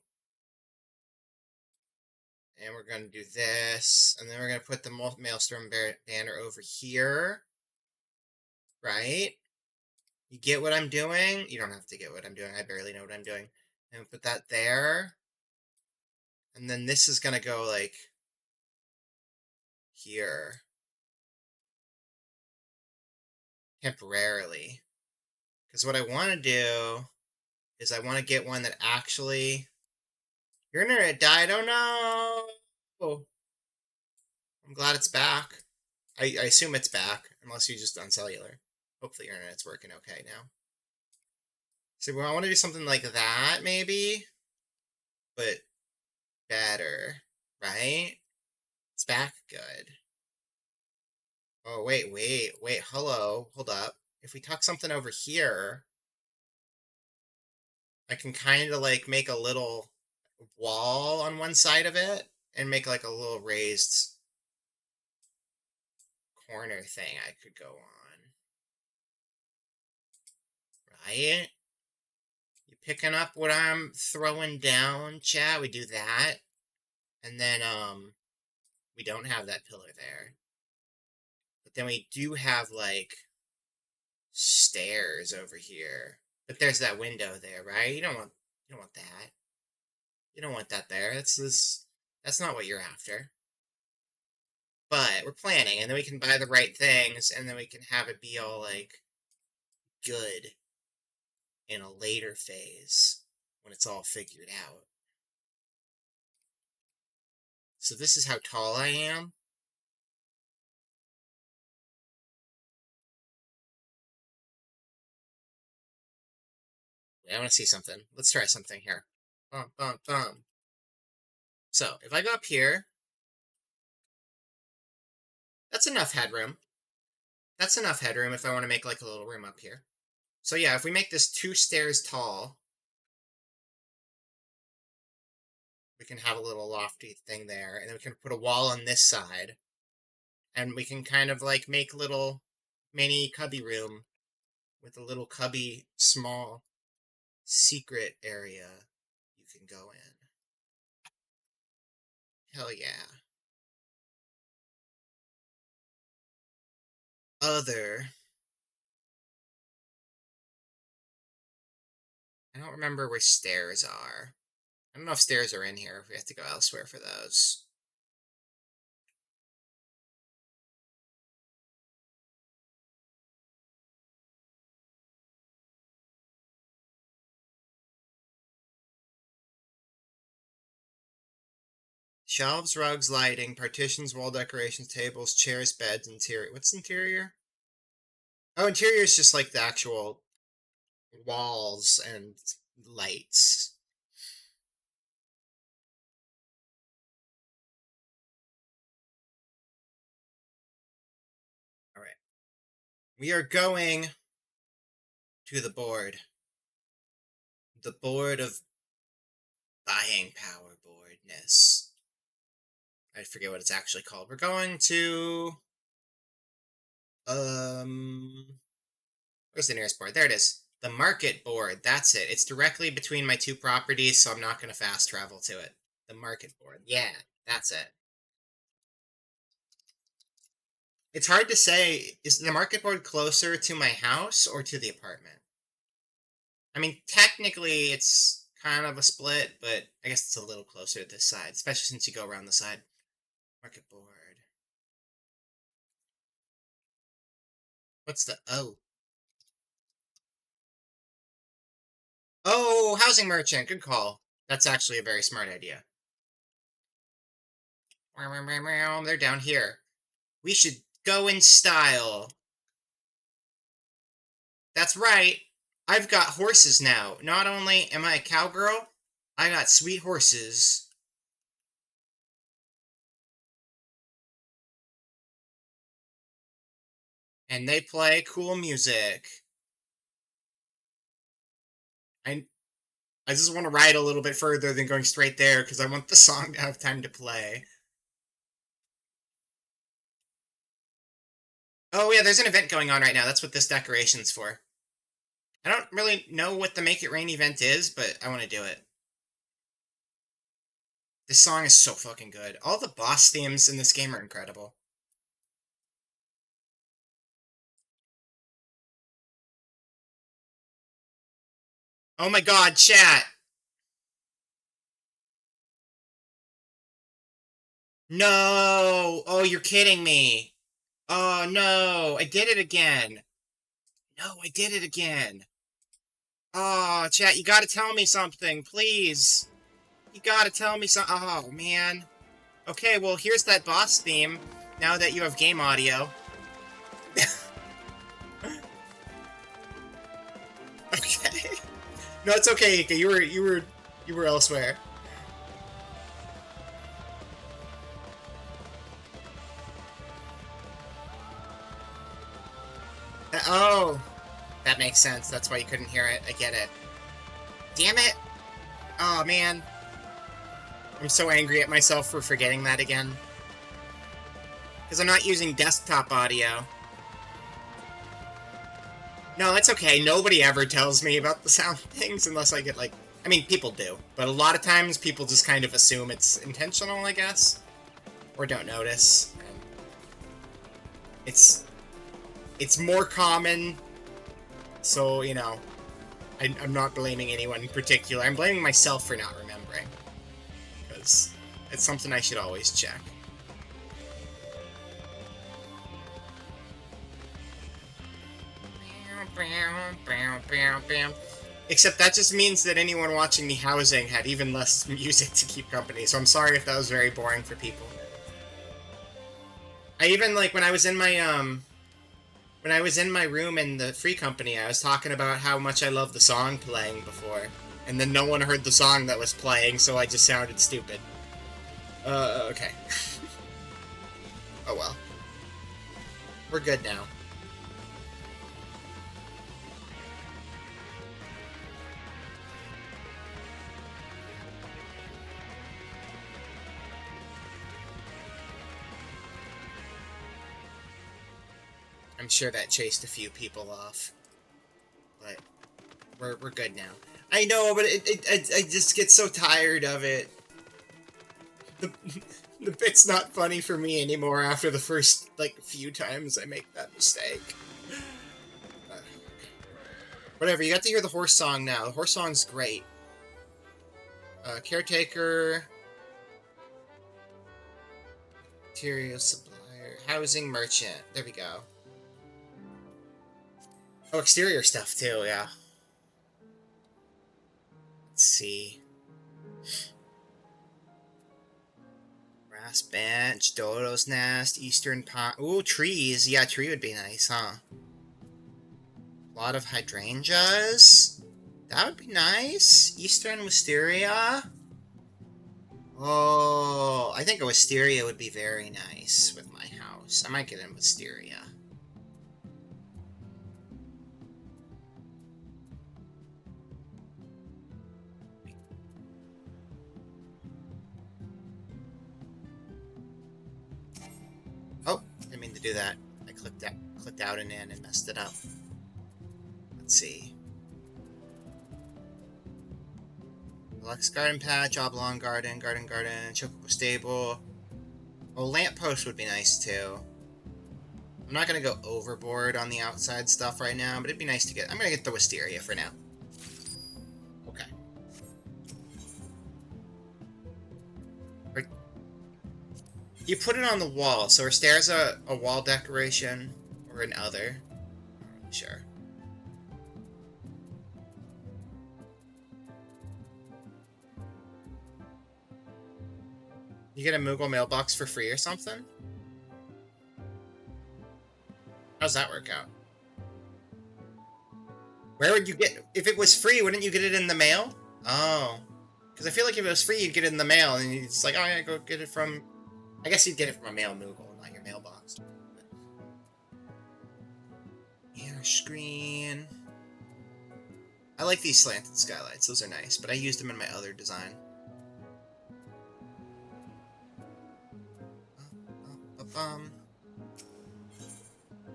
and we're gonna do this, and then we're gonna put the Maelstrom banner over here. Right? You get what I'm doing? You don't have to get what I'm doing. I barely know what I'm doing. And put that there. And then this is gonna go, like, here. temporarily. Because what I want to do is I want to get one that actually... Your internet died, oh no! I'm glad it's back. I assume it's back, unless you just on cellular. Hopefully your internet's working okay now. So I want to do something like that, maybe? But better, right? It's back good. Oh, wait, hello, hold up. If we tuck something over here, I can kind of like make a little wall on one side of it and make like a little raised corner thing I could go on. Right? You picking up what I'm throwing down, chat? We do that. And then, we don't have that pillar there. But then we do have, like, stairs over here. But there's that window there, right? You don't want that. You don't want that there. That's not what you're after. But we're planning, and then we can buy the right things, and then we can have it be all, like, good in a later phase when it's all figured out. So this is how tall I am. Wait, I want to see something. Let's try something here. Bum, bum, bum. So, if I go up here, that's enough headroom. That's enough headroom if I want to make like a little room up here. So yeah, if we make this 2 stairs tall, we can have a little lofty thing there, and then we can put a wall on this side, and we can kind of like make little mini cubby room with a little cubby small secret area you can go in. Hell yeah. I don't remember where stairs are. I don't know if stairs are in here, if we have to go elsewhere for those. Shelves, rugs, lighting, partitions, wall decorations, tables, chairs, beds, interior. What's interior? Oh, interior is just like the actual walls and lights. All right. We are going to the board. The board of buying power boardness. I forget what it's actually called. We're going to where's the nearest board? There it is. The market board. That's it. It's directly between my 2 properties, so I'm not going to fast travel to it. The market board. Yeah, that's it. It's hard to say, is the market board closer to my house or to the apartment? I mean, technically it's kind of a split, but I guess it's a little closer to this side, especially since you go around the side. Market board. What's the O? Oh, housing merchant. Good call. That's actually a very smart idea. They're down here. We should go in style. That's right. I've got horses now. Not only am I a cowgirl, I got sweet horses. And they play cool music. I just want to ride a little bit further than going straight there because I want the song to have time to play. Oh yeah, there's an event going on right now. That's what this decoration's for. I don't really know what the Make It Rain event is, but I want to do it. This song is so fucking good. All the boss themes in this game are incredible. Oh my god, chat! No! Oh, you're kidding me! Oh no! I did it again! No, I did it again. Oh, chat, you gotta tell me something, please. You gotta tell me something. Oh, man. Okay, well, here's that boss theme, now that you have game audio. Okay. No, it's okay, Ika. You were elsewhere. Oh, that makes sense. That's why you couldn't hear it. I get it. Damn it! Oh, man. I'm so angry at myself for forgetting that again. Because I'm not using desktop audio. No, it's okay. Nobody ever tells me about the sound things unless I get, like... I mean, people do. But a lot of times, people just kind of assume it's intentional, I guess. Or don't notice. And it's more common, so, you know, I'm not blaming anyone in particular. I'm blaming myself for not remembering. Because it's something I should always check. Except that just means that anyone watching the housing had even less music to keep company, so I'm sorry if that was very boring for people. I even, like, when I was in my room in the free company, I was talking about how much I love the song playing before, and then no one heard the song that was playing, so I just sounded stupid. Okay. Oh well. We're good now. I'm sure that chased a few people off. But we're good now. I know, but I just get so tired of it. The bit's not funny for me anymore after the first, like, few times I make that mistake. Whatever, you got to hear the horse song now. The horse song's great. Caretaker... Material supplier... Housing merchant. There we go. Oh, exterior stuff, too, yeah. Let's see. Brass bench, dodo's nest, eastern pond. Ooh, trees. Yeah, tree would be nice, huh? A lot of hydrangeas. That would be nice. Eastern wisteria. Oh, I think a wisteria would be very nice with my house. I might get in wisteria. Oh, didn't mean to do that. I clicked out and in and messed it up. Let's see. Deluxe garden patch, oblong garden, garden, chocobo stable. Oh, lamppost would be nice too. I'm not gonna go overboard on the outside stuff right now, but it'd be nice to get. I'm gonna get the wisteria for now. Okay. You put it on the wall, so are stairs a wall decoration or an other? I'm not sure. You get a Moogle mailbox for free or something? How's that work out? Where would you get... If it was free, wouldn't you get it in the mail? Oh. Because I feel like if it was free, you'd get it in the mail, and it's like, oh yeah, go get it from... I guess you'd get it from a mail Moogle, not your mailbox. Inner screen... I like these slanted skylights, those are nice, but I used them in my other design.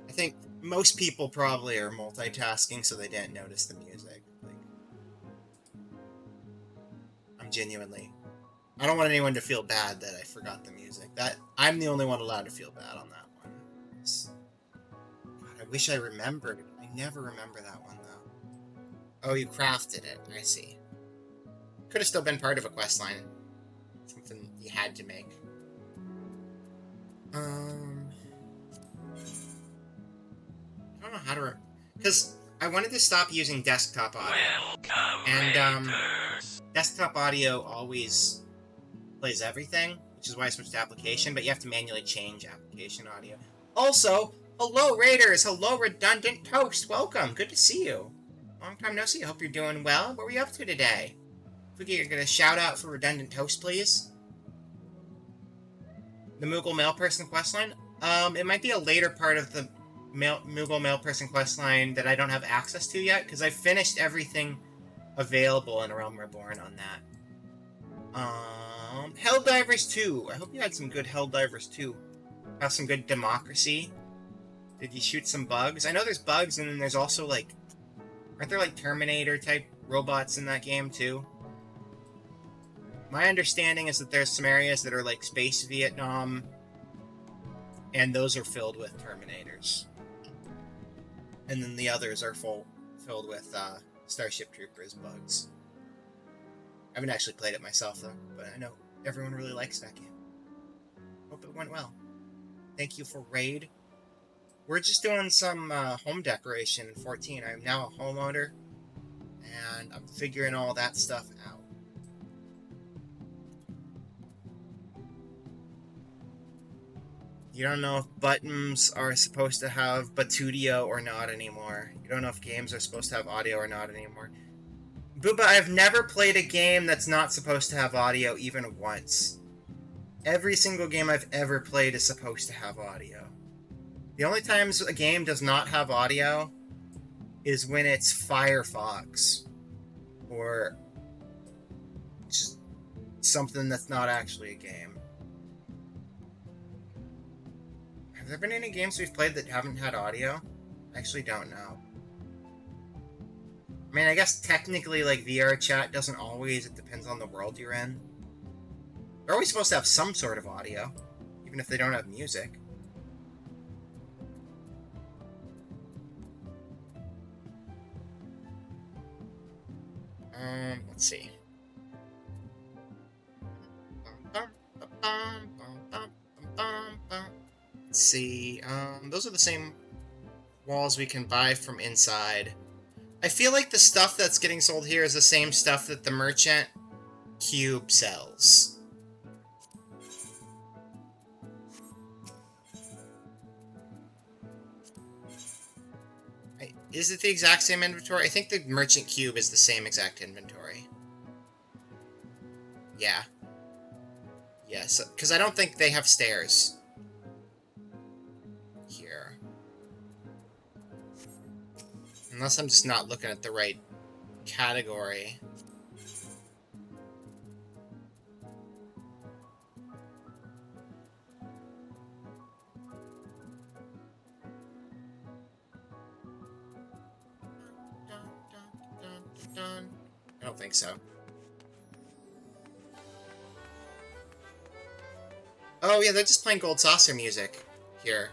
I think most people probably are multitasking, so they didn't notice the music. Like, I'm genuinely... I don't want anyone to feel bad that I forgot the music. I'm the only one allowed to feel bad on that one. God, I wish I remembered. I never remember that one, though. Oh, you crafted it. I see. Could have still been part of a questline. Something you had to make. I don't know how to... because I wanted to stop using desktop audio. Welcome, And, Raiders. desktop audio always plays everything, which is why I switched to application, but you have to manually change application audio. Also, hello Raiders, hello Redundant Toast, welcome, good to see you. Long time no see, hope you're doing well. What were you up to today? If we could get a shout out for Redundant Toast, please. The Moogle Mail Person questline? It might be a later part of the Moogle Mail Person questline that I don't have access to yet, because I finished everything available in Realm Reborn on that. Helldivers 2. I hope you had some good Helldivers 2. Have some good democracy. Did you shoot some bugs? I know there's bugs, and then there's also, like... Aren't there, like, Terminator-type robots in that game, too? My understanding is that there's some areas that are, like, Space Vietnam, and those are filled with Terminators. And then the others are filled with, Starship Troopers bugs. I haven't actually played it myself, though, but I know everyone really likes that game. Hope it went well. Thank you for Raid. We're just doing some home decoration in 14. I'm now a homeowner, and I'm figuring all that stuff out. You don't know if buttons are supposed to have Batudio or not anymore. You don't know if games are supposed to have audio or not anymore. Booba, I've never played a game that's not supposed to have audio even once. Every single game I've ever played is supposed to have audio. The only times a game does not have audio is when it's Firefox. Or just something that's not actually a game. Have there been any games we've played that haven't had audio? I actually don't know. I mean, I guess technically, like, VR chat doesn't always, it depends on the world you're in. They're always supposed to have some sort of audio, even if they don't have music. Let's see. Let's see, those are the same walls we can buy from inside. I feel like the stuff that's getting sold here is the same stuff that the merchant cube sells. Is it the exact same inventory? I think the merchant cube is the same exact inventory. Yeah. Yes, because I don't think they have stairs here. Unless I'm just not looking at the right category. I don't think so. Oh yeah, they're just playing Gold Saucer music here.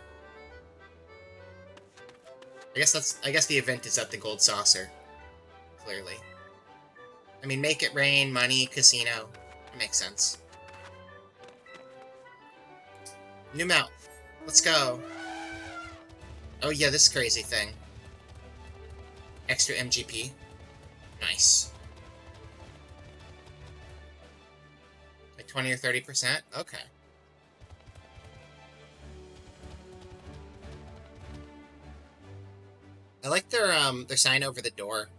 I guess the event is at the Gold Saucer. Clearly. I mean, make it rain, money, casino. That makes sense. New mount. Let's go. Oh yeah, this crazy thing. Extra MGP. Nice. Like 20 or 30%? Okay. I like their sign over the door.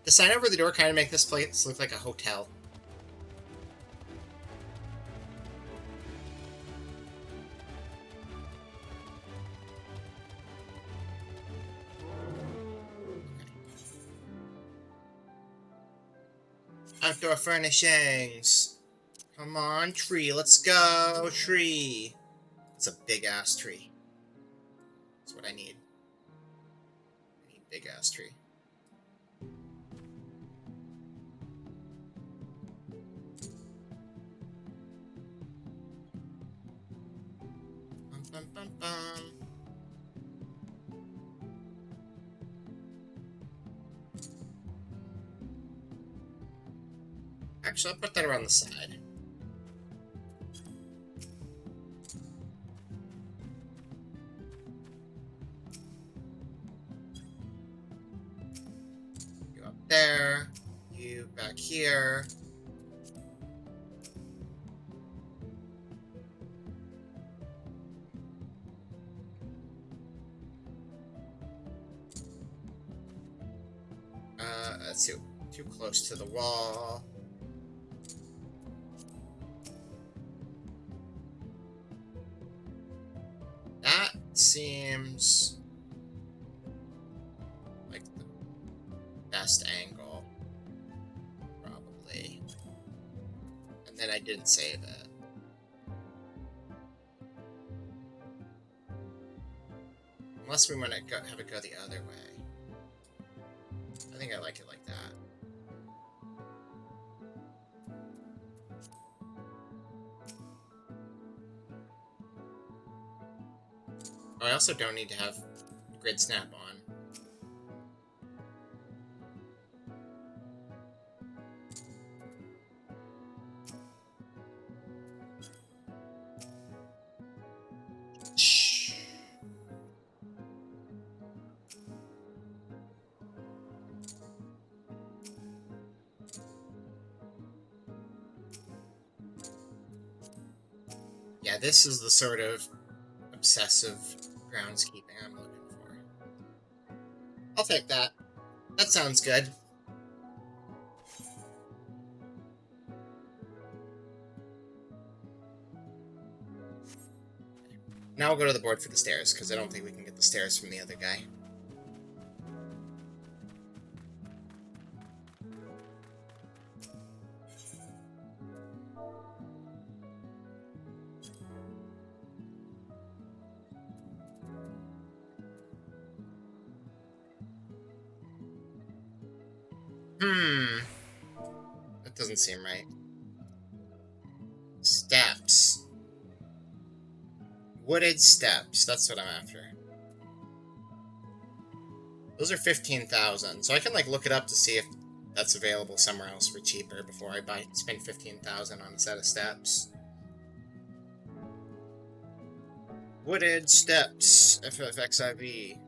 The sign over the door kind of make this place look like a hotel. Outdoor furnishings. Come on, tree. Let's go, tree. It's a big-ass tree. That's what I need. I need big-ass tree. Bum, bum, bum, bum. Actually, I'll put that around the side. there. You back here. That's too close to the wall. That seems like the best angle, probably. And then I didn't save it. Unless we want to have it go the other way. I think I like it like that. Oh, I also don't need to have grid snap on. Shh. Yeah, this is the sort of obsessive groundskeeping I'm looking for. I'll take that. That sounds good. Now we'll go to the board for the stairs, because I don't think we can get the stairs from the other guy. That doesn't seem right. Steps. Wooded steps. That's what I'm after. Those are 15,000. So I can, like, look it up to see if that's available somewhere else for cheaper before I spend 15,000 on a set of steps. Wooded steps. FFXIV.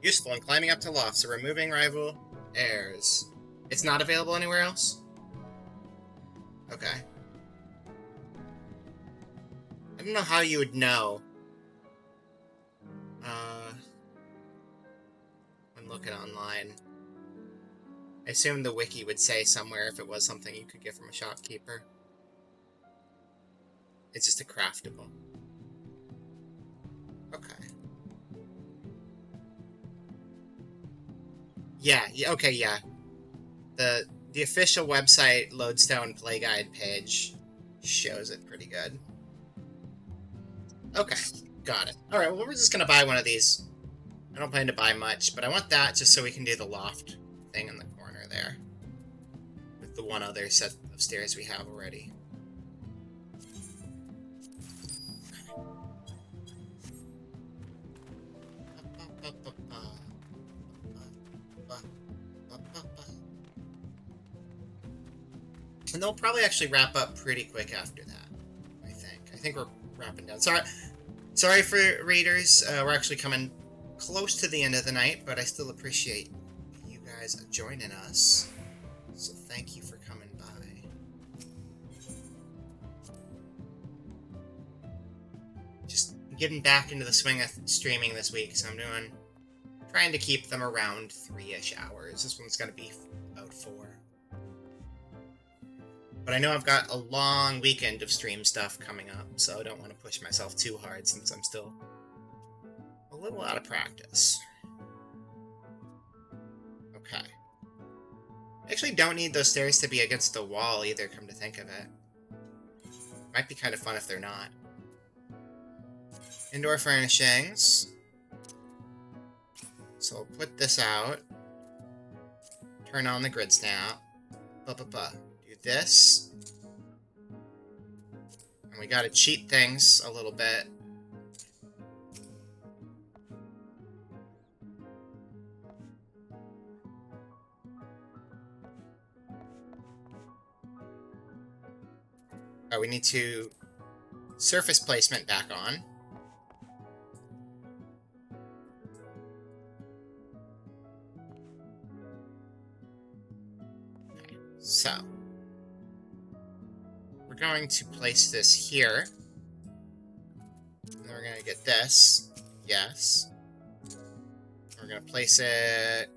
Useful in climbing up to lofts or removing rival heirs. It's not available anywhere else? Okay. I don't know how you would know. When looking online. I assume the wiki would say somewhere if it was something you could get from a shopkeeper. It's just a craftable. Okay. Yeah, okay, yeah. The official website Lodestone Play Guide page shows it pretty good. Okay, got it. Alright, well, we're just gonna buy one of these. I don't plan to buy much, but I want that just so we can do the loft thing in the corner there. With the one other set of stairs we have already. And they'll probably actually wrap up pretty quick after that, I think. I think we're wrapping down. Sorry for readers. We're actually coming close to the end of the night, but I still appreciate you guys joining us. So thank you for coming by. Just getting back into the swing of streaming this week, so I'm trying to keep them around 3-ish hours. This one's gonna be about 4. But I know I've got a long weekend of stream stuff coming up, so I don't want to push myself too hard since I'm still a little out of practice. Okay. I actually don't need those stairs to be against the wall either, come to think of it. Might be kind of fun if they're not. Indoor furnishings. So I'll put this out. Turn on the grid snap. Do this. And we gotta cheat things a little bit. Oh, we need to surface placement back on. So, we're going to place this here. And then we're going to get this. Yes. We're going to place it...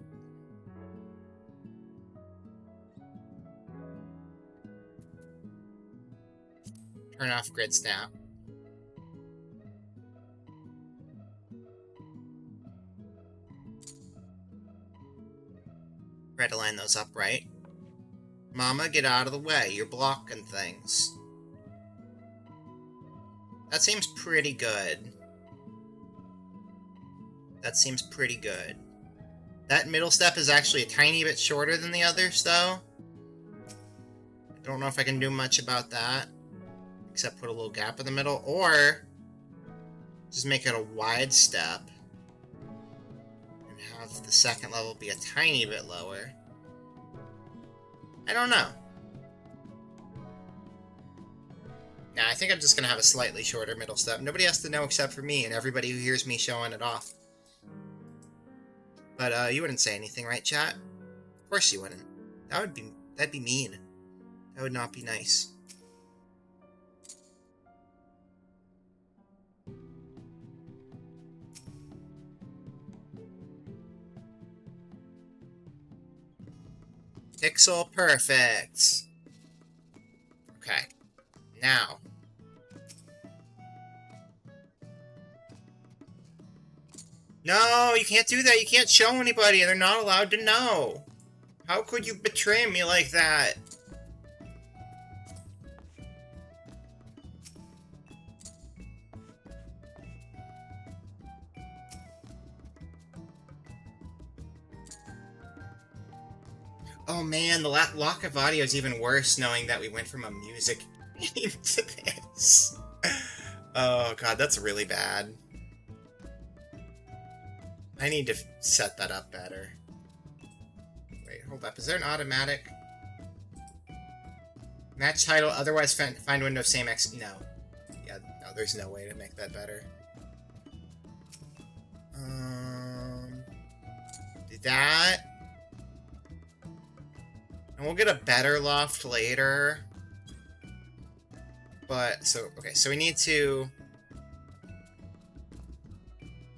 Turn off grid snap. Try to line those up right. Mama, get out of the way. You're blocking things. That seems pretty good. That seems pretty good. That middle step is actually a tiny bit shorter than the others, though. I don't know if I can do much about that. Except put a little gap in the middle, or just make it a wide step. And have the second level be a tiny bit lower. I don't know. Nah, I think I'm just going to have a slightly shorter middle step. Nobody has to know except for me and everybody who hears me showing it off. But, you wouldn't say anything, right, chat? Of course you wouldn't. That'd be mean. That would not be nice. Pixel perfect. Okay. Now. No, you can't do that. You can't show anybody. They're not allowed to know. How could you betray me like that? Oh man, the lock of audio is even worse knowing that we went from a music game to this. Oh god, that's really bad. I need to set that up better. Wait, hold up. Is there an automatic? Match title, otherwise find window, same X. No. Yeah, no, there's no way to make that better. Do that. And we'll get a better loft later. But, okay, so we need to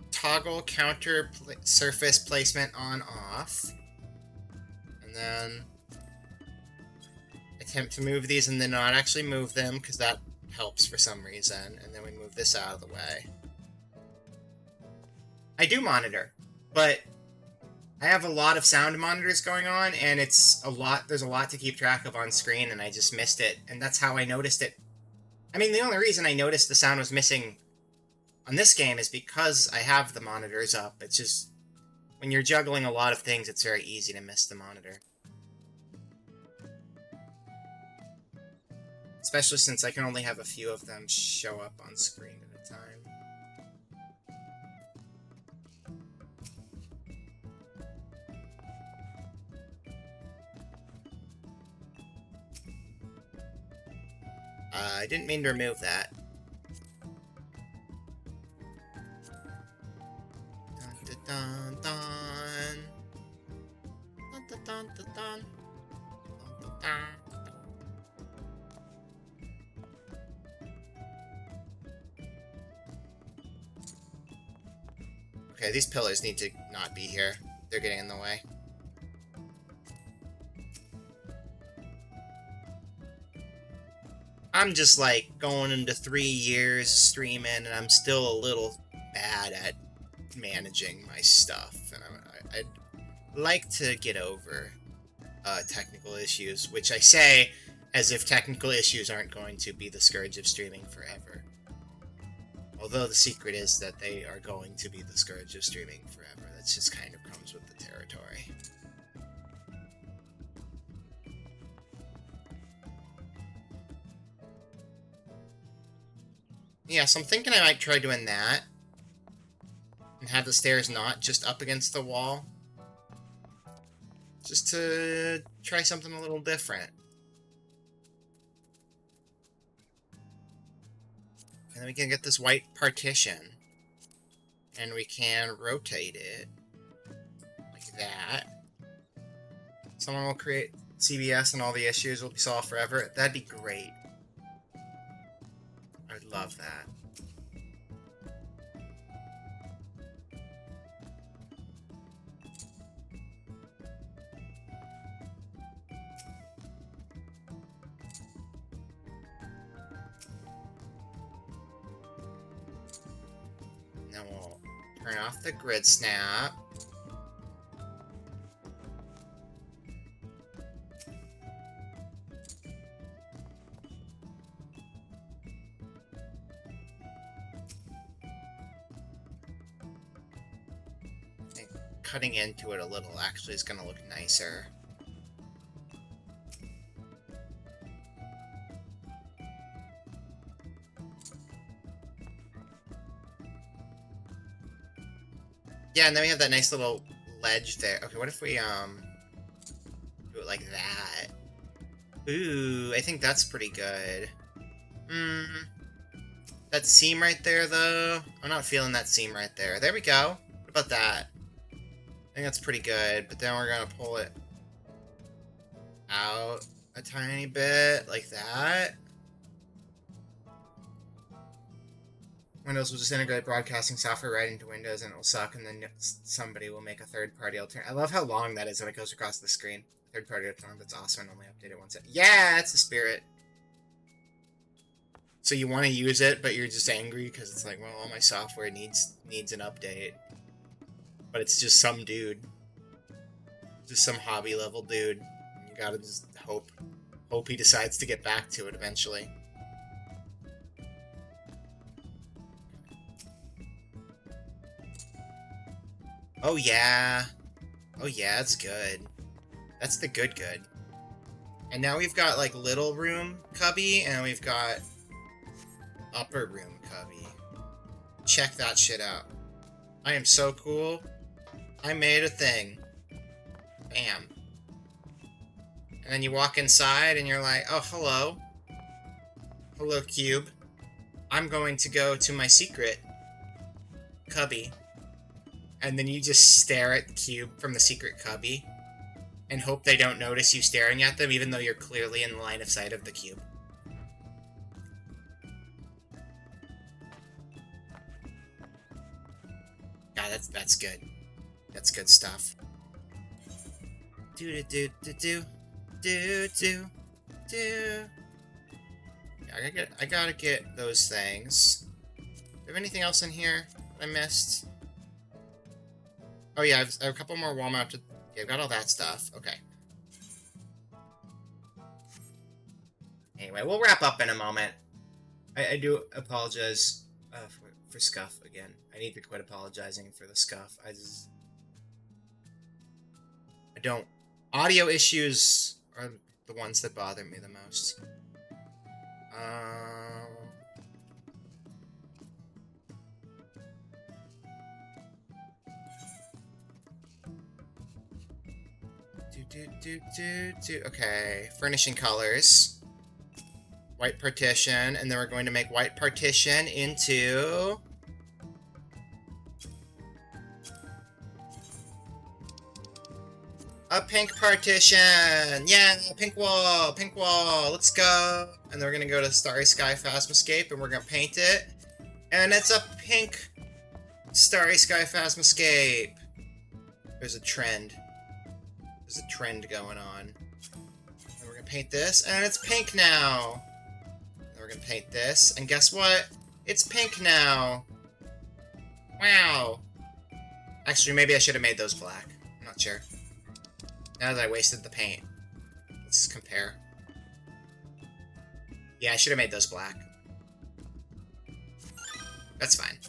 toggle counter surface placement on off. And then attempt to move these and then not actually move them, because that helps for some reason. And then we move this out of the way. I do monitor, but I have a lot of sound monitors going on, and there's a lot to keep track of on screen, and I just missed it, and that's how I noticed it. I mean, the only reason I noticed the sound was missing on this game is because I have the monitors up. It's just, when you're juggling a lot of things, it's very easy to miss the monitor. Especially since I can only have a few of them show up on screen at a time. I didn't mean to remove that. Dun, dun, dun, dun. Dun, dun, dun, dun, dun. Dun, dun, dun. Okay, these pillars need to not be here. They're getting in the way. I'm just like going into 3 years streaming, and I'm still a little bad at managing my stuff. And I'd like to get over technical issues, which I say as if technical issues aren't going to be the scourge of streaming forever. Although the secret is that they are going to be the scourge of streaming forever. That just kind of comes with the territory. Yeah, so I'm thinking I might try doing that. And have the stairs not just up against the wall. Just to try something a little different. then we can get this white partition. And we can rotate it. Like that. Someone will create CBS and all the issues will be solved forever. That'd be great. I'd love that. Then we'll turn off the grid snap. I think cutting into it a little actually is going to look nicer. Yeah, and then we have that nice little ledge there. Okay, what if we, do it like that? Ooh, I think that's pretty good. That seam right there, though? I'm not feeling that seam right there. There we go. What about that? I think that's pretty good, but then we're gonna pull it out a tiny bit, like that. Windows will just integrate broadcasting software right into Windows and it'll suck, and then somebody will make a third-party alternative. I love how long that is when it goes across the screen. Third-party alternative, that's awesome. Only update it once. Yeah, that's the spirit. So you want to use it, but you're just angry because it's like, well, all my software needs an update. But it's just some dude. Just some hobby-level dude. You gotta just hope he decides to get back to it eventually. Oh yeah. Oh yeah, that's good. That's the good. And now we've got like little room cubby, and we've got upper room cubby. Check that shit out. I am so cool. I made a thing. Bam. And then you walk inside and you're like, oh, hello. Hello, cube. I'm going to go to my secret cubby. And then you just stare at the cube from the secret cubby and hope they don't notice you staring at them, even though you're clearly in the line of sight of the cube. Yeah, that's good. That's good stuff. Do. Yeah, I gotta get those things. Do you have anything else in here that I missed? Oh yeah, I have a couple more wall mounted. Yeah, I've got all that stuff. Okay. Anyway, we'll wrap up in a moment. I do apologize for scuff again. I need to quit apologizing for the scuff. I don't. Audio issues are the ones that bother me the most. Okay, furnishing colors. White partition, and then we're going to make white partition into a pink partition. Yeah, pink wall, let's go. And then we're gonna go to Starry Sky Phasmoscape, and we're gonna paint it. And it's a pink Starry Sky Phasmoscape. There's a trend. There's a trend going on. And we're gonna paint this, and it's pink now. And we're gonna paint this, and guess what? It's pink now. Wow. Actually, maybe I should have made those black. I'm not sure. Now that I wasted the paint. Let's compare. Yeah, I should have made those black. That's fine.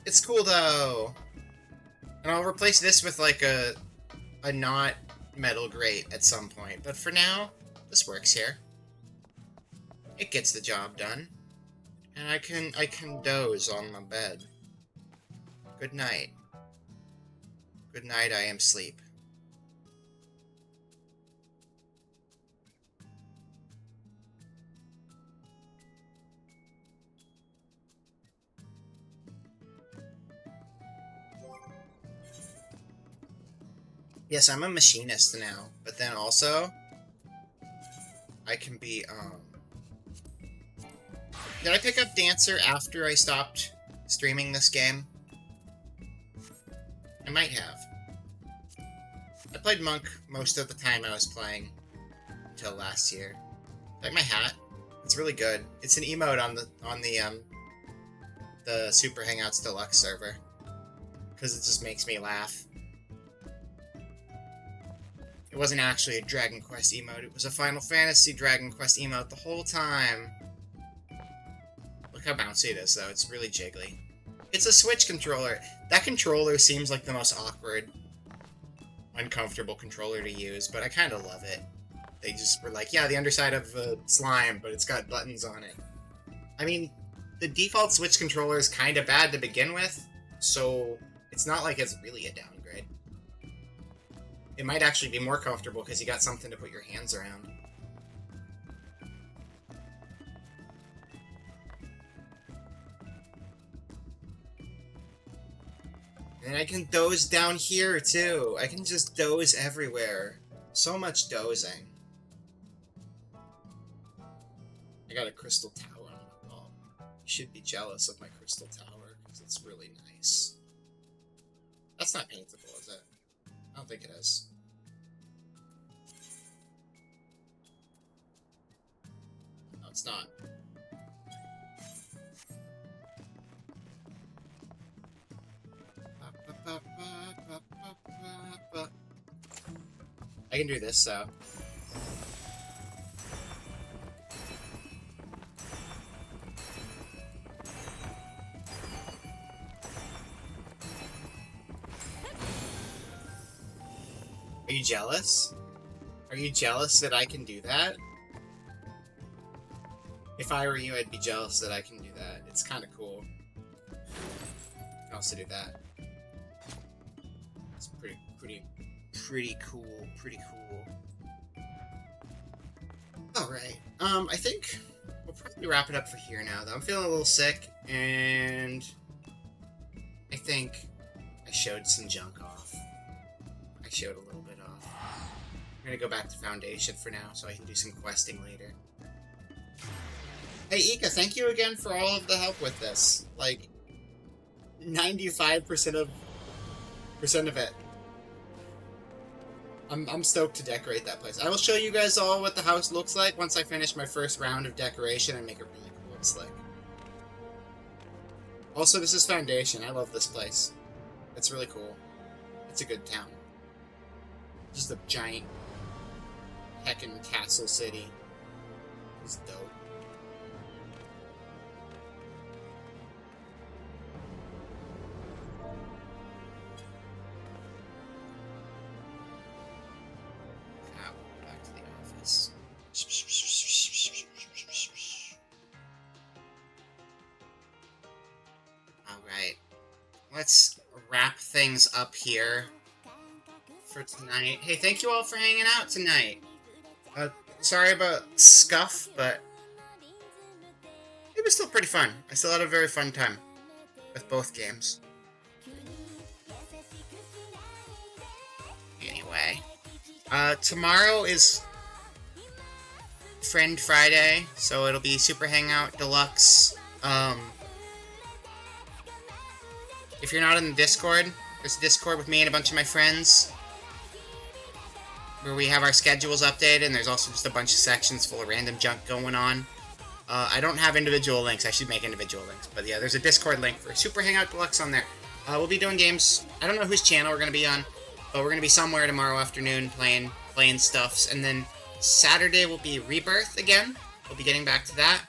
It's cool though. And I'll replace this with like a not metal grate at some point. But for now, this works here. It gets the job done. And I can doze on my bed. Good night. Good night, I am sleep. Yes, I'm a machinist now, but then also I can be, Did I pick up Dancer after I stopped streaming this game? I might have. I played Monk most of the time I was playing until last year. I like my hat. It's really good. It's an emote on the Super Hangouts Deluxe server. Because it just makes me laugh. It wasn't actually a Dragon Quest emote, it was a Final Fantasy Dragon Quest emote the whole time. Look how bouncy it is, though. It's really jiggly. It's a Switch controller. That controller seems like the most awkward, uncomfortable controller to use, but I kind of love it. They just were like, yeah, the underside of a slime, but it's got buttons on it. I mean, the default Switch controller is kind of bad to begin with, so it's not like it's really a downgrade. It might actually be more comfortable because you got something to put your hands around. And I can doze down here, too. I can just doze everywhere. So much dozing. I got a crystal tower on my wall. You should be jealous of my crystal tower, because it's really nice. That's not paintable, is it? I don't think it is. No, it's not. I can do this, so. Are you jealous? Are you jealous that I can do that? If I were you, I'd be jealous that I can do that. It's kind of cool. I can also do that. It's pretty cool. Pretty cool. Alright. I think we'll probably wrap it up for here now, though. I'm feeling a little sick, and I think I showed some junk off. I showed a little bit off. I'm gonna go back to Foundation for now, so I can do some questing later. Hey, Ika, thank you again for all of the help with this. Like, 95% of it. I'm stoked to decorate that place. I will show you guys all what the house looks like once I finish my first round of decoration and make it really cool and slick. Also, this is Foundation. I love this place. It's really cool. It's a good town. Just a giant heckin' castle city. It's dope. Back to the office. Alright. Let's wrap things up here for tonight. Hey, thank you all for hanging out tonight. Sorry about Scuff, but it was still pretty fun. I still had a very fun time with both games. Anyway, tomorrow is Friend Friday, so it'll be Super Hangout Deluxe. If you're not in the Discord, there's a Discord with me and a bunch of my friends where we have our schedules updated, and there's also just a bunch of sections full of random junk going on. I don't have individual links. I should make individual links. But yeah, there's a Discord link for Super Hangout Deluxe on there. We'll be doing games. I don't know whose channel we're going to be on, but we're going to be somewhere tomorrow afternoon playing stuffs. And then Saturday will be Rebirth again. We'll be getting back to that.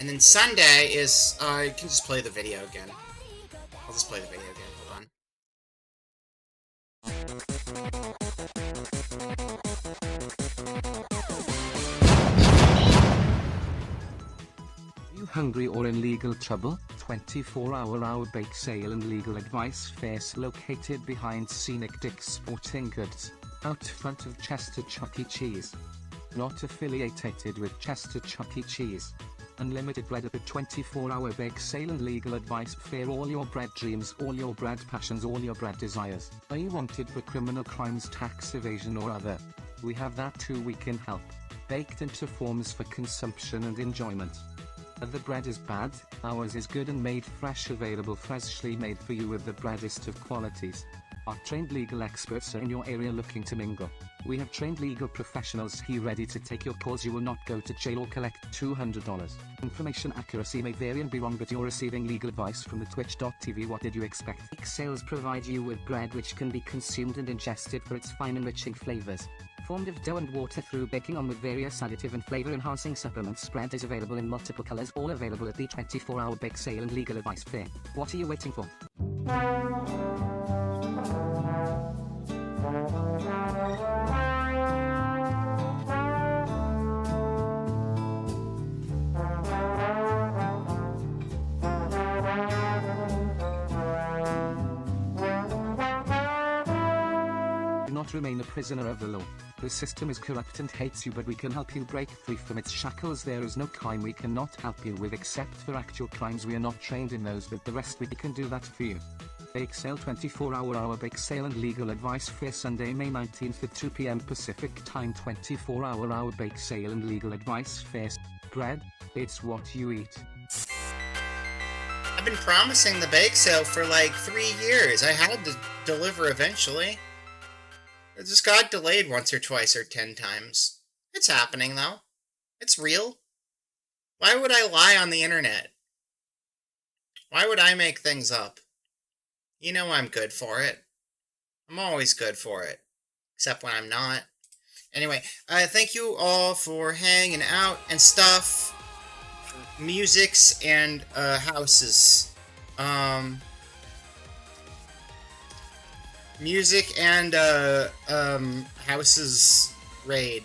And then Sunday is, I can just play the video again. I'll just play the video again. Hold on. You hungry or in legal trouble? 24-hour bake sale and legal advice fairs located behind Scenic Dick's Sporting Goods, out front of Chester Chuck E. Cheese. Not affiliated with Chester Chuck E. Cheese. Unlimited bread at the 24-hour bake sale and legal advice fair. All your bread dreams, all your bread passions, all your bread desires. Are you wanted for criminal crimes, tax evasion or other? We have that too, we can help. Baked into forms for consumption and enjoyment. The bread is bad, ours is good and made fresh, available freshly made for you with the breadest of qualities. Our trained legal experts are in your area looking to mingle. We have trained legal professionals here ready to take your calls. You will not go to jail or collect $200. Information accuracy may vary and be wrong, but you're receiving legal advice from the twitch.tv. What did you expect? Bake sales provide you with bread which can be consumed and ingested for its fine enriching flavors. Formed of dough and water through baking on with various additive and flavor enhancing supplements, bread is available in multiple colors, all available at the 24-hour bake sale and legal advice fair. What are you waiting for? Do not remain a prisoner of the law. The system is corrupt and hates you, but we can help you break free from its shackles. There is no crime we cannot help you with except for actual crimes. We are not trained in those, but the rest we can do that for you. Bake sale, 24-hour bake sale and legal advice fair, Sunday, May 19th at 2 p.m. Pacific time. 24-hour bake sale and legal advice fair. Bread, it's what you eat. I've been promising the bake sale for like 3 years. I had to deliver eventually. It just got delayed once or twice or 10 times. It's happening though. It's real. Why would I lie on the internet? Why would I make things up? You know I'm good for it. I'm always good for it. Except when I'm not. Anyway, thank you all for hanging out and stuff. Musics and houses. Music and houses raid.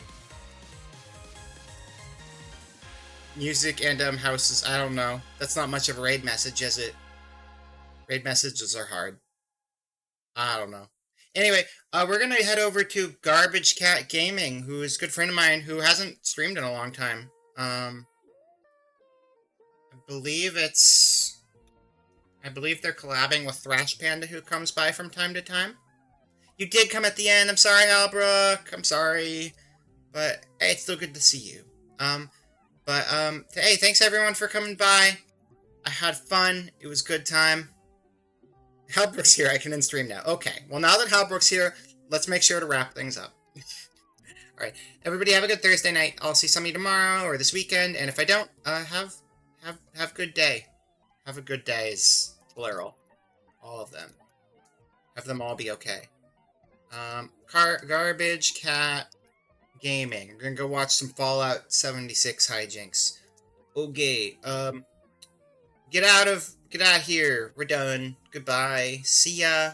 Music and houses, I don't know. That's not much of a raid message, is it? Raid messages are hard. I don't know. Anyway, we're gonna head over to Garbage Cat Gaming, who is a good friend of mine who hasn't streamed in a long time. I believe they're collabing with Thrash Panda, who comes by from time to time. You did come at the end. I'm sorry, Halbrook. I'm sorry. But, hey, it's still good to see you. Hey, thanks everyone for coming by. I had fun. It was a good time. Halbrook's here. I can end stream now. Okay. Well, now that Halbrook's here, let's make sure to wrap things up. Alright. Everybody have a good Thursday night. I'll see some of you tomorrow or this weekend. And if I don't, have a good day. Have a good days. Plural. All of them. Have them all be okay. Garbage Cat Gaming. We're gonna go watch some Fallout 76 hijinks. Okay, get out of here. We're done. Goodbye. See ya.